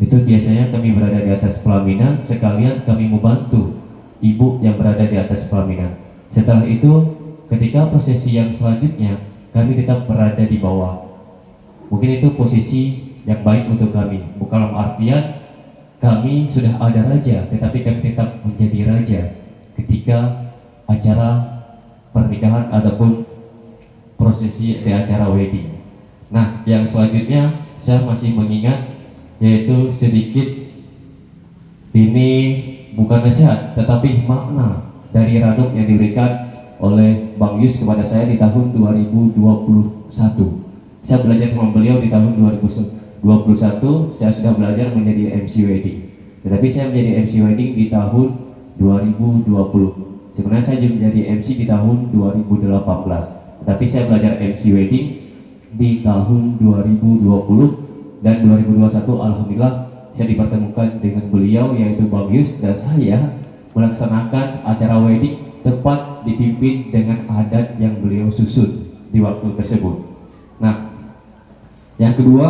Itu biasanya kami berada di atas pelaminan, sekalian kami membantu ibu yang berada di atas pelaminan. Setelah itu, ketika prosesi yang selanjutnya, kami tetap berada di bawah. Mungkin itu posisi yang baik untuk kami. Bukan dalam artian kami sudah ada raja, tetapi kami tetap menjadi raja ketika acara pernikahan ataupun prosesi di acara wedding. Nah, yang selanjutnya saya masih mengingat, yaitu sedikit ini bukan nasihat tetapi makna dari ranum yang diberikan oleh Bang Yus kepada saya di tahun 2021. Saya belajar sama beliau di tahun 2021. Saya sudah belajar menjadi MC wedding, tetapi saya menjadi MC wedding di tahun 2020. Sebenarnya saya juga menjadi MC di tahun 2018, tetapi saya belajar MC wedding di tahun 2020 dan 2021. Alhamdulillah saya dipertemukan dengan beliau yaitu Bang Yus, dan saya melaksanakan acara wedding tepat dipimpin dengan adat yang beliau susun di waktu tersebut. Nah, yang kedua,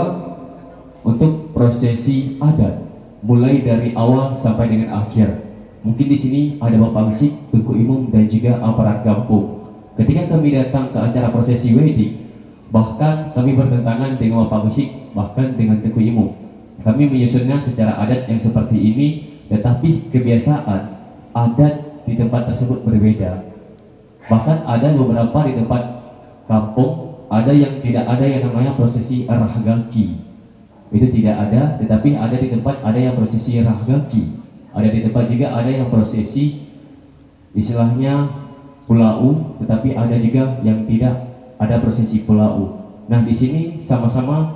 untuk prosesi adat mulai dari awal sampai dengan akhir. Mungkin di sini ada Bapak Wisik, Tunku Imum, dan juga aparat kampung. Ketika kami datang ke acara prosesi wedding, bahkan kami bertentangan dengan Bapak Wisik, bahkan dengan Tunku Imum. Kami menyusunnya secara adat yang seperti ini, tetapi kebiasaan adat di tempat tersebut berbeda. Bahkan ada beberapa di tempat kampung, ada yang tidak ada yang namanya prosesi rahgaki. Itu tidak ada, tetapi ada di tempat ada yang prosesi rahgaki. Ada di tempat juga ada yang prosesi istilahnya pulau, tetapi ada juga yang tidak ada prosesi pulau. Nah, di sini sama-sama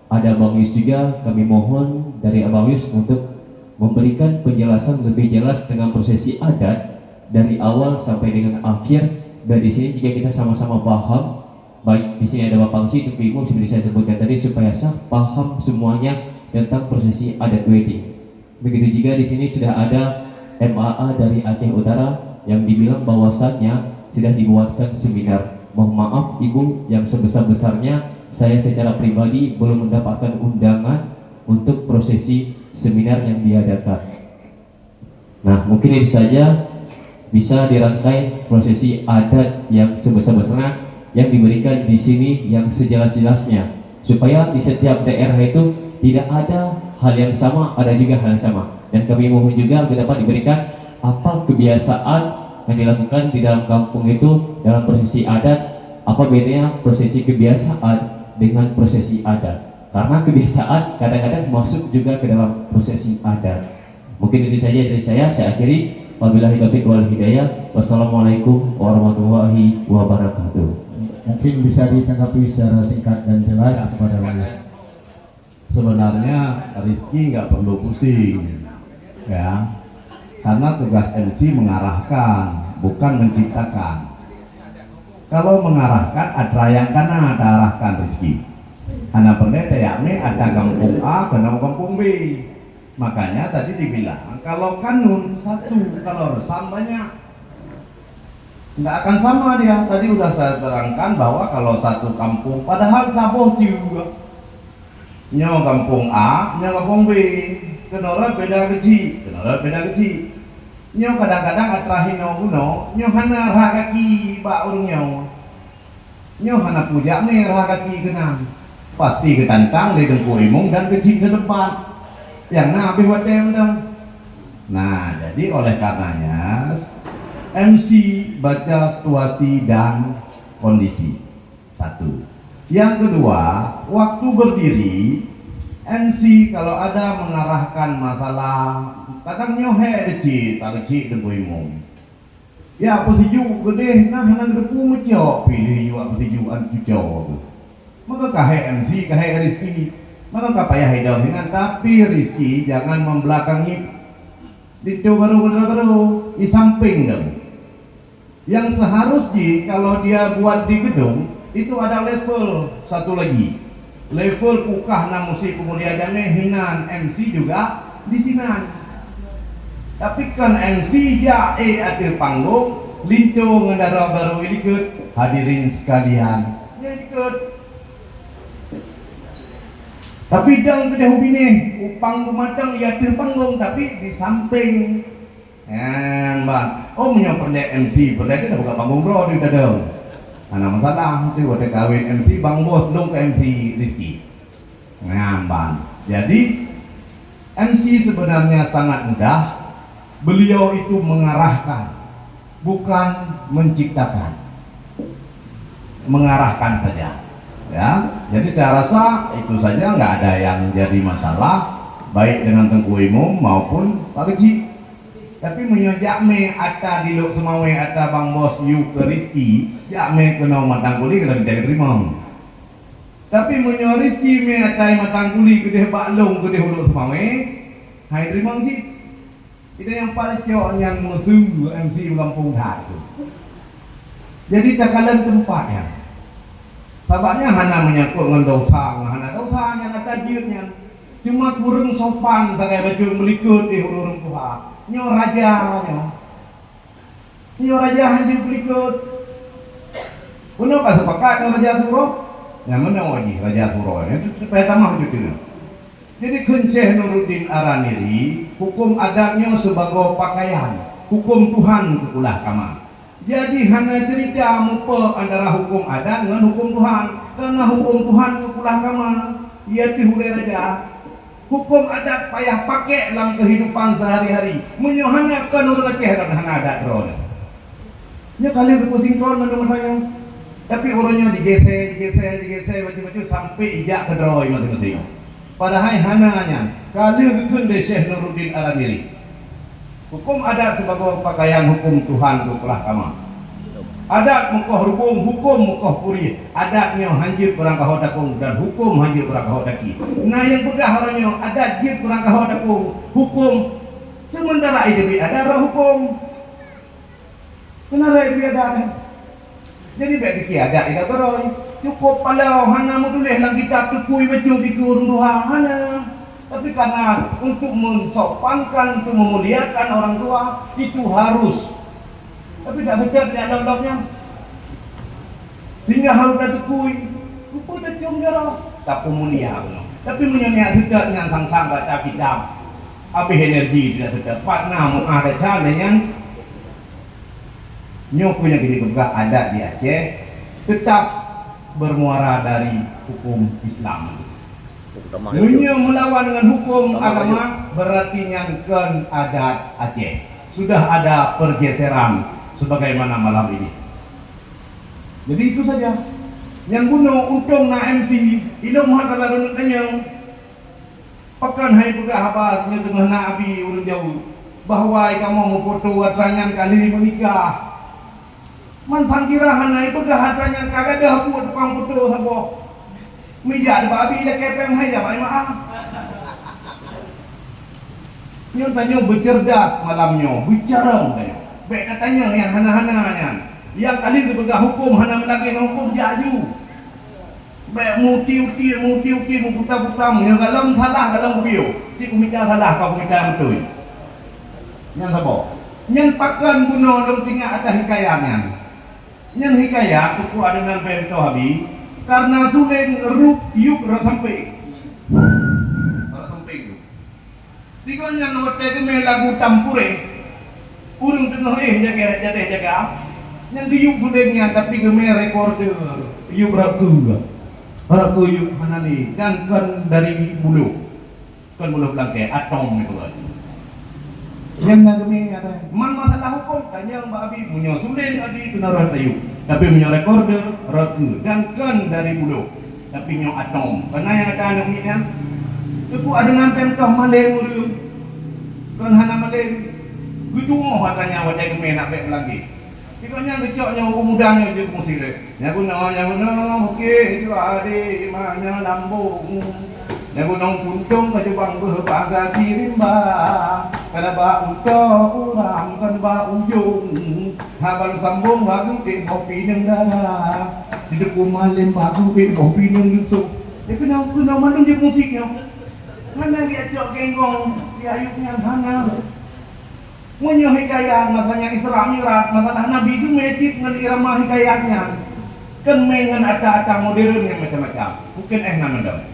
ada Bang Yus juga, kami mohon dari Abang Yus untuk memberikan penjelasan lebih jelas dengan prosesi adat dari awal sampai dengan akhir. Dan di sini jika kita sama-sama paham, baik di sini ada Bapak Yus, Tunku Imum seperti saya sebutkan tadi, supaya sah paham semuanya tentang prosesi adat wedding. Begitu juga di sini sudah ada MAA dari Aceh Utara yang dibilang bahwasannya sudah dibuatkan seminar. Mohon maaf Ibu, yang sebesar-besarnya saya secara pribadi belum mendapatkan undangan untuk prosesi seminar yang diadakan. Nah, mungkin itu saja bisa dirangkai prosesi adat yang sebesar-besarnya yang diberikan di sini yang sejelas-jelasnya, supaya di setiap daerah itu tidak ada hal yang sama, ada juga hal yang sama. Dan kami mohon juga agar dapat diberikan apa kebiasaan yang dilakukan di dalam kampung itu dalam prosesi adat, apa bedanya prosesi kebiasaan dengan prosesi adat, karena kebiasaan kadang-kadang masuk juga ke dalam prosesi adat. Mungkin itu saja dari saya akhiri. Wabillahi taufiq wal hidayah. Wassalamualaikum warahmatullahi wabarakatuh. Mungkin bisa ditanggapi secara singkat dan jelas kepada Bapak. Sebenarnya Rizky nggak perlu pusing, ya, karena tugas MC mengarahkan, bukan menciptakan. Kalau mengarahkan ada yang kana ada arahkan Rizky. Karena pendeta yakni ada kampung A kena kampung B. Makanya tadi dibilang kalau kanun satu, kalau resam banyak. Nggak akan sama dia. Tadi udah saya terangkan bahwa kalau satu kampung, padahal saboh juga. Nyo kampung A, nyo kampung B, kenora beda kecil, Nyo kadang-kadang atrahino kuno, nyo hana rahakaki ba urungnya. Nyo hana puja me rahakaki kenang. Pasti ketantang di Tunku Imum dan kecil sedepan. Yang nabi watem dong. Nah, jadi oleh karenanya MC baca situasi dan kondisi. Satu. Yang kedua, waktu berdiri MC kalau ada mengarahkan masalah kadang nyohe kecil Tunku Imum. Ya posiju gede nah nang depu mejo pilih juga posiju an cuco. Maka kahe MC kahe Rizky, maka kapaya hidahinan, tapi Rizky jangan membelakangi itu baru di samping dong. Yang seharusnya kalau dia buat di gedung itu ada level satu lagi, level pukah na musik kemudian jane hinan MC juga di sinan. Tapi kan MC ya ada panggung linto ngendara baru ikut hadirin sekalian ya ikut. Tapi dang kedeh hubine upang pematang ya ada panggung tapi di samping. Bang, oh punya pendek MC, pendek itu buka panggung bro di dadang. Karena masalah itu ada kawin MC Bang Bos dong ke MC Rizky. Bang. Jadi MC sebenarnya sangat mudah. Beliau itu mengarahkan, bukan menciptakan. Mengarahkan saja. Ya, jadi saya rasa itu saja, nggak ada yang jadi masalah baik dengan Tunku Imum maupun Pak Kecil. Tapi menyojak me ada di lok semawe ada Bang Bos yu ke Rizky, ya me kena matang kuli kena diterima. Tapi menyo Rizky me ada matang kuli kedeh baklong kedeh lok semawe, hai terima sih. Itu yang paling cowok yang musuh MC Lampung Hatu. Jadi takalan tempatnya. Sabaknya hana menyangkut dengan dosa, hana dosa yang ada tajirnya. Cuma kurang sopan sakai baju melikut di urung Tuhan. Nyo raja hanya melikut. Puno ka sepakat nyo raja suruh. Yang mana lagi raja suruh? Itu pertama gitu. Jadi Kun Syekh Nuruddin Araniri, hukum adatnya sebagai pakaian, hukum Tuhan keulah kama. Jadi hanya cerita mupa antara hukum adat dengan hukum Tuhan. Karena hukum Tuhan keulah kama, ia tihule raja. Hukum adat payah pakai dalam kehidupan sehari-hari. Menyohana kan orang Aceh dan hana adat drone. Nya kali pusing drone mandung-mandung. Tapi orangnya digeser baju-baju sampai ijak ke drone masing-masing. Padahal hananya kali kun de Syekh Nuruddin Araniri. Hukum adat sebagai pakaian hukum Tuhan keulah kama. Adat mukoh rubung, hukum mukoh puri. Adatnya hanjir kurang kahot dakung dan hukum hanjir kurang kahot daki. Nah yang pegah orangnya adat jir kurang kahot dakung, hukum sementara ini ada hukum. Kenapa dia ada? Jadi baik adat ini terus cukup palau hana moduleh lang kitab tukui baju di kurung Tuhan hana. Tapi karena untuk mensopankan, untuk memuliakan orang tua itu harus. Tapi tak sedar di dalam-dalamnya sehingga harus dah tukui rupa dah cium jarah tak pemulia tapi menyanyiak sedar dengan sang-sang baca kitab habis energi tidak sedar partner ada caranya nyo punya gini kebegah adat di Aceh tetap bermuara dari hukum Islam. Nyo melawan dengan hukum agama berarti nyankan adat Aceh sudah ada pergeseran sebagaimana malam ini. Jadi itu saja. Yang bunuh untung na MC hidung maha kalau tanya pakan hai pegah apa nya tengah nabi ulun jauh bahwa kamu mau foto atranyan kali menikah. Man sangkira hanai pegah atranyan kagak dah buat tukang foto sabo. Mija de babi le kepem hai ja bai maaf. Nyo tanya bercerdas malamnya, bicara tanya. Baik tanya yang hana-hananya yang kali berpegang hukum hana melagi hukum jaju baik muti-uti muputar-putar yang galam salah galam bio cik kumita salah kau kumita betul yang apa yang pakan bunuh dong tinggal atas hikayatnya yang hikayat tuku adenan pento habi karena suling rup yuk sampai tiga yang nomor tiga lagu tampure urung tengah jaga yang diuk sudengnya tapi geme recorder yuk raku yuk hanani dan kan dari bulu belangke atom itu kan yang geme ada man masalah hukum tanya Mbak Abi punya sudeng adi kenaran tayu tapi punya recorder raku dan kan dari bulu tapi nyo atom karena yang ada anak ini kan itu adenan pemtoh maleng urung kan hana maleng Guduh katanya wajah kami nak baik lagi. Tikanya kecoknya mudanya je musire. Nya guna okey itu ade imanya lambung. Nya gunung puncung ke Jepang berbaga kirimba. Kana ba unto urang kan ba ujung. Haban sambung bagu ke kopi nang dara. Di deku malim bagu ke kopi nang dusuk. Dia kena mandung je musiknya. Mana dia cok genggong dia ayuknya hana. Punya hikayat masanya Isra Mi'raj masalah Nabi itu medit dengan irama hikayatnya kan mengen ada modern yang macam-macam mungkin namanya.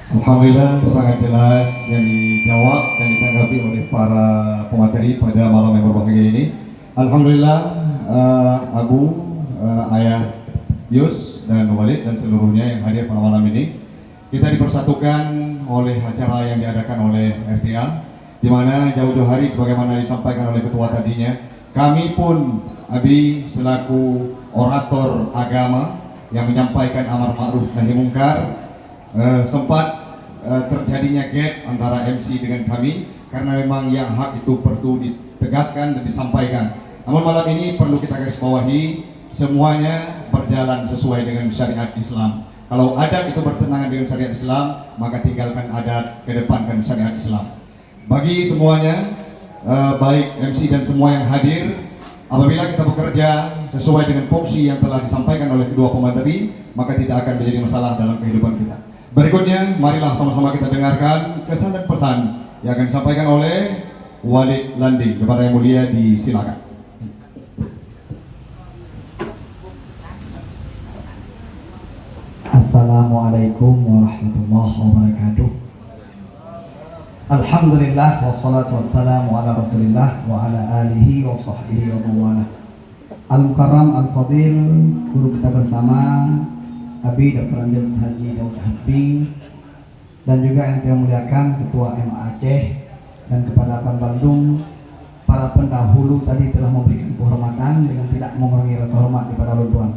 Alhamdulillah sangat jelas yang dijawab dan ditanggapi oleh para pemateri pada malam yang berbahagia ini. Alhamdulillah Abu, Ayah Yus dan Walid dan seluruhnya yang hadir pada malam ini kita dipersatukan oleh acara yang diadakan oleh RTA di mana jauh-jauh hari sebagaimana disampaikan oleh ketua tadinya kami pun Abi selaku orator agama yang menyampaikan amar ma'ruf nahi mungkar sempat terjadinya gap antara MC dengan kami karena memang yang hak itu perlu ditegaskan dan disampaikan. Namun malam ini perlu kita garis bawahi semuanya berjalan sesuai dengan syariat Islam. Kalau adat itu bertentangan dengan syariat Islam maka tinggalkan adat, kedepankan syariat Islam. Bagi semuanya, baik MC dan semua yang hadir, apabila kita bekerja sesuai dengan fungsi yang telah disampaikan oleh kedua pemateri, maka tidak akan menjadi masalah dalam kehidupan kita. Berikutnya, marilah sama-sama kita dengarkan kesan dan pesan yang akan disampaikan oleh Walid Landing. Kepada Yang Mulia disilakan. Assalamualaikum warahmatullahi wabarakatuh. Alhamdulillah wassalatu wassalamu ala Rasulillah wa ala alihi wa sahbihi wa mawalah. Al-Mukarram Al-Fadil, guru kita bersama Abi Dr. Andes Haji Daud Hasbi, dan juga yang saya muliakan Ketua MA Aceh, dan kepada Pan Bandung, para pendahulu tadi telah memberikan kehormatan dengan tidak mengurangi rasa hormat kepada Tuan.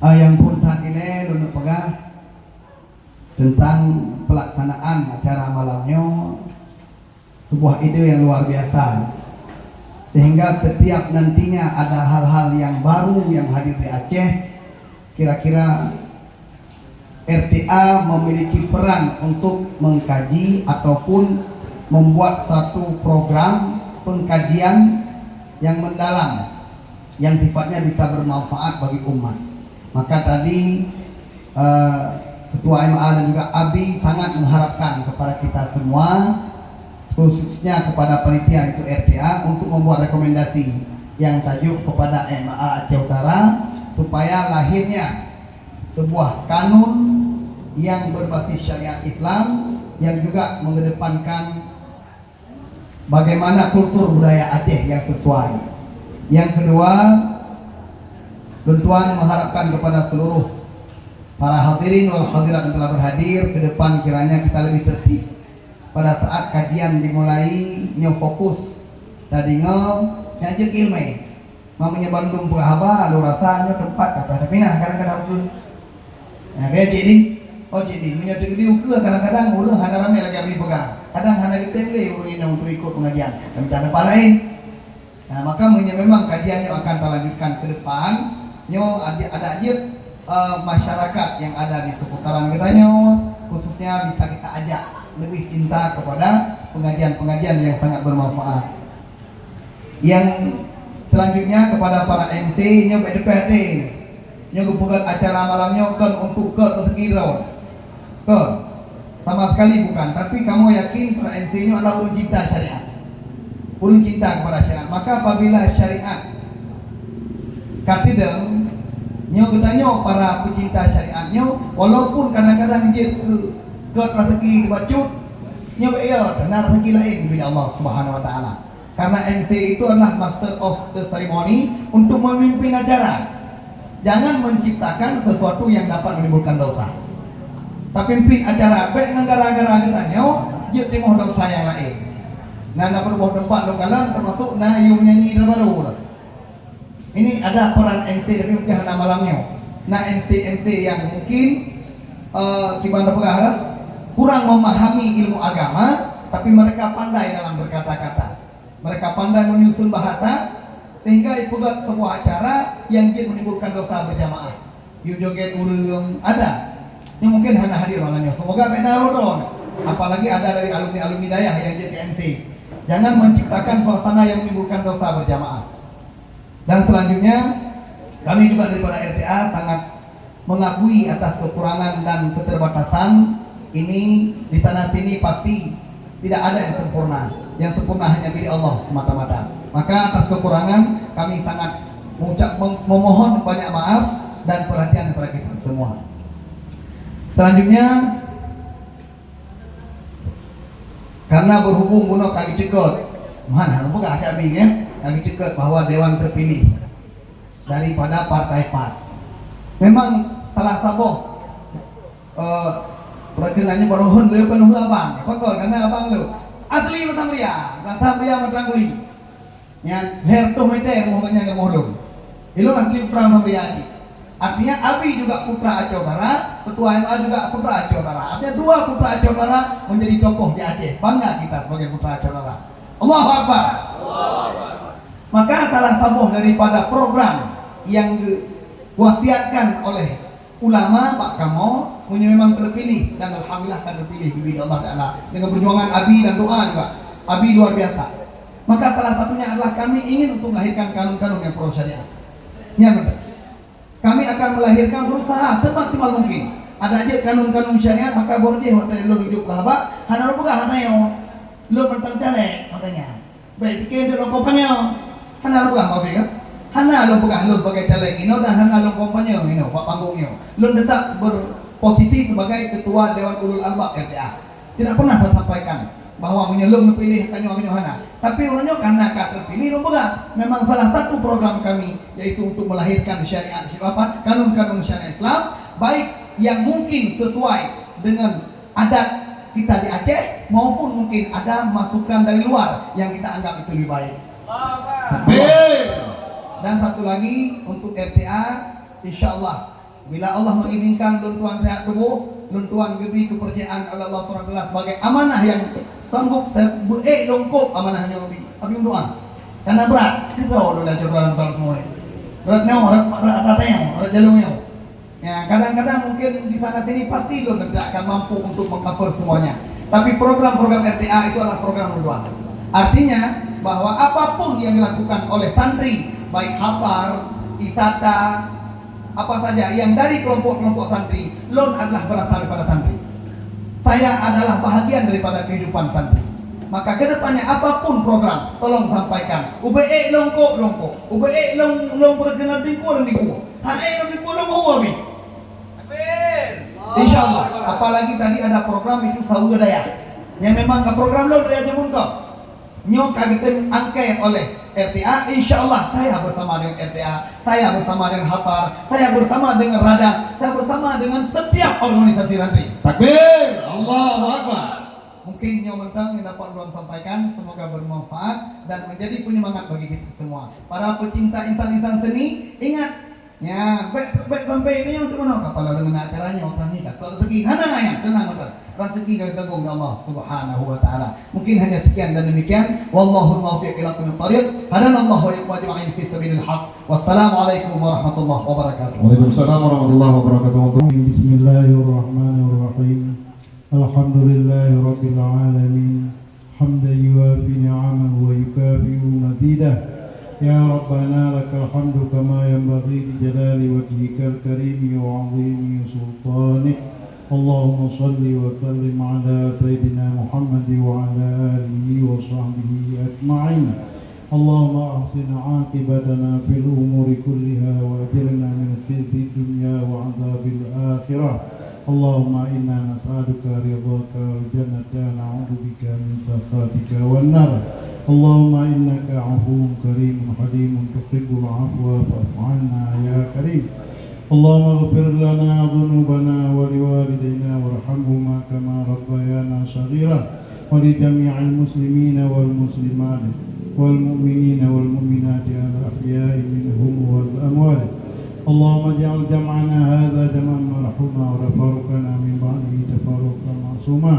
Yang pun tak ini Lunu Pegah tentang pelaksanaan acara malamnya, sebuah ide yang luar biasa, sehingga setiap nantinya ada hal-hal yang baru yang hadir di Aceh. Kira-kira RTA memiliki peran untuk mengkaji ataupun membuat satu program pengkajian yang mendalam, yang sifatnya bisa bermanfaat bagi umat. Maka tadi Ketua MA dan juga Abi sangat mengharapkan kepada kita semua, khususnya kepada panitia itu RTA, untuk membuat rekomendasi yang tajuk kepada MA Aceh Utara, supaya lahirnya sebuah kanun yang berbasis syariat Islam yang juga mengedepankan bagaimana kultur budaya Aceh yang sesuai. Yang kedua, Tuan mengharapkan kepada seluruh para hadirin wal hadirat yang telah berhadir ke depan, kiranya kita lebih tertib pada saat kajian dimulai. Nyo fokus tadi ngajak ilmu mamanya Bandung Purhaba, lu rasanya tempat kata tapi nah kadang-kadang ke nah kayak jadi menyatu di uke kadang-kadang urang hana rame lagi abdi pegang, kadang hana ditembel urang ini untuk ikut pengajian dan cara lain. Nah maka memang kajiannya akan kita lanjutkan ke depan. Nyo ada aja masyarakat yang ada di seputaran kita nyo, khususnya bisa kita ajak lebih cinta kepada pengajian-pengajian yang sangat bermanfaat. Yang selanjutnya kepada para MC nyo BDPD nyo gupegat acara malamnya kan untuk ke sekira ke sama sekali bukan, tapi kamu yakin para MC nyo adalah urun cinta syariat, urun cinta kepada syariat. Maka apabila syariat katideng nyo getanyo para pecinta syariatnya, walaupun kadang-kadang je ke rezeki dibacut nyo beya dan rezeki lain di Allah Subhanahu wa taala. Karena MC itu adalah master of the ceremony untuk memimpin acara. Jangan menciptakan sesuatu yang dapat menimbulkan dosa. Tapi pimpin acara baik negara-negara getanyo je timoh dosa yang lain. Nah berbuah tempat lokalan termasuk na yung nyanyi baru. Ini ada peran MC tapi mungkin hanya malamnya. Nah MC yang mungkin gimana pegah kurang memahami ilmu agama, tapi mereka pandai dalam berkata-kata, mereka pandai menyusun bahasa, sehingga ipugat sebuah acara yang menimbulkan dosa berjamaah. Yu joget urung ada, yang mungkin hanya hadir malamnya. Semoga benar dong. Apalagi ada dari alumni dayah yang jadi MC. Jangan menciptakan suasana yang menimbulkan dosa berjamaah. Dan selanjutnya kami juga daripada RTA sangat mengakui atas kekurangan dan keterbatasan ini. Di sana sini pasti tidak ada yang sempurna. Yang sempurna hanya milik Allah semata-mata. Maka atas kekurangan kami sangat memohon banyak maaf dan perhatian kepada kita semua. Selanjutnya, karena berhubung bunuh kaki cekot, mana bukan asyabi ya, kaki cekot bahwa dewan terpilih daripada partai PAS. Memang salah satu perkenannya baruhun beliau penuh abang, pokok karena abang lu asli matang ria matang guli, yang hertuh meter mohonnya ke mohdong, itu asli putra matang ria aji. Artinya Abi juga putra Aceh Utara, Ketua MA juga putra Aceh Utara. Artinya dua putra Aceh Utara menjadi tokoh di Aceh. Bangga kita sebagai putra Aceh Utara. Allahu Akbar. Maka salah satu daripada program yang diwasiatkan oleh ulama Pak Kamo memang terpilih, dan alhamdulillah terpilih di Allah Taala dengan perjuangan Abi dan doa juga. Abi luar biasa. Maka salah satunya adalah kami ingin untuk melahirkan kanun-kanun yang pro syariat. Ya benar. Kami akan melahirkan berusaha semaksimal mungkin ada aja kanun-kanun syariat maka boleh hotel lo hidup lah hana lo pegah hana yo lo mentang caleg katanya baik pikir lo kompanya hana lo pegah maaf ya hana lo pegah lo sebagai caleg ini dan hana lo kompanya ini pak panggungnya lo tetap berposisi sebagai ketua Dewan Ulul Albab RTA tidak pernah saya sampaikan bahwa menyelum pilih kanyo hana tapi orangnya karena terpilih lo pegah memang salah satu program kami yaitu untuk melahirkan syariat kanun-kanun syariat Islam baik yang mungkin sesuai dengan adat kita di Aceh maupun mungkin ada masukan dari luar yang kita anggap itu lebih baik. Dan satu lagi untuk RTA, insya Allah bila Allah mengizinkan luntuan sehat tubuh, luntuan gebi kepercayaan oleh Allah SWT sebagai amanah yang sanggup saya longkok amanahnya lebih. Tapi doa karena berat kita udah coba semua. Beratnya berat jalurnya. Ya, kadang-kadang mungkin di sana sini pasti lo tidak akan mampu untuk mengcover semuanya. Tapi program-program RTA itu adalah program doa. Artinya bahwa apapun yang dilakukan oleh santri, baik hafar, isata, apa saja yang dari kelompok-kelompok santri, loan adalah berasal daripada santri. Saya adalah bahagian daripada kehidupan santri. Maka kedepannya apapun program, tolong sampaikan. UBE longko, UBE long berkenal dingku. HE long huwabi. Insya Allah. Apalagi tadi ada program itu sawu daya. Yang memang ke program lo dari aja munkah. Nyok kagetin angkai oleh RTA. Insya Allah saya bersama dengan RTA, saya bersama dengan Hatar, saya bersama dengan Rada, saya bersama dengan setiap organisasi santri. Takbir, Allahu Akbar. Mungkin yang mentang yang dapat Tuhan sampaikan semoga bermanfaat dan menjadi penyemangat bagi kita semua. Para pecinta insan-insan seni, ingat ya, baik sampai ini untuk mana kapal dengan acaranya orang ini kalau rezeki hana ayam tenang betul rezeki dari tanggung Allah Subhanahu wa taala. Mungkin hanya sekian dan demikian. Wallahu muwaffiq ila aqwamit thariq. Hadanallahu wa iyyakum ajma'in fi sabilil haq. Wassalamualaikum warahmatullahi wabarakatuh. Waalaikumsalam warahmatullahi wabarakatuh. Bismillahirrahmanirrahim. Alhamdulillahi rabbil alamin. Hamdan yuwafi ni'amahu wa yukafi'u mazidah. يا ربنا لك الحمد كما ينبغي لجلال وجهك الكريم وعظيم سلطانك اللهم صل وسلم على سيدنا محمد وعلى آله وصحبه أجمعين اللهم أحسن عاقبتنا في الأمور كلها وأجرنا من خزي الدنيا وعذاب الآخرة اللهم إنا نسألك رضاك والجنة ونعوذ بك من سخطك والنار اللهم إنك عفو كريم حليم تحب العفو فاعف عنا يا كريم اللهم اغفر لنا ذنوبنا ولوالدينا وارحمهما كما ربيانا صغيرا ولجميع المسلمين والمسلمات والمؤمنين والمؤمنات الأحياء منهم والأموات اللهم اجعل جمعنا هذا جمعا مرحوما وتفرقنا من بعده تفرقا معصوما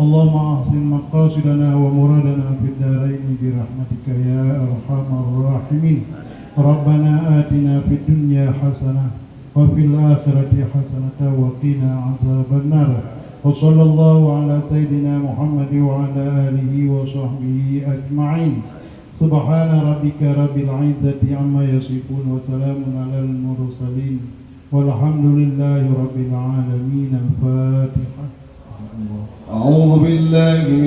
اللهم أحسن مقاصدنا ومرادنا في الدارين برحمتك يا أرحم الراحمين ربنا آتنا في الدنيا حسنة وفي الآخرة حسنة وقنا عذاب النار وصلى الله على سيدنا محمد وعلى آله وصحبه أجمعين سبحان ربك رب العزة عما يصفون وسلام على المرسلين والحمد لله رب العالمين. الفاتحة. أعوذ بالله من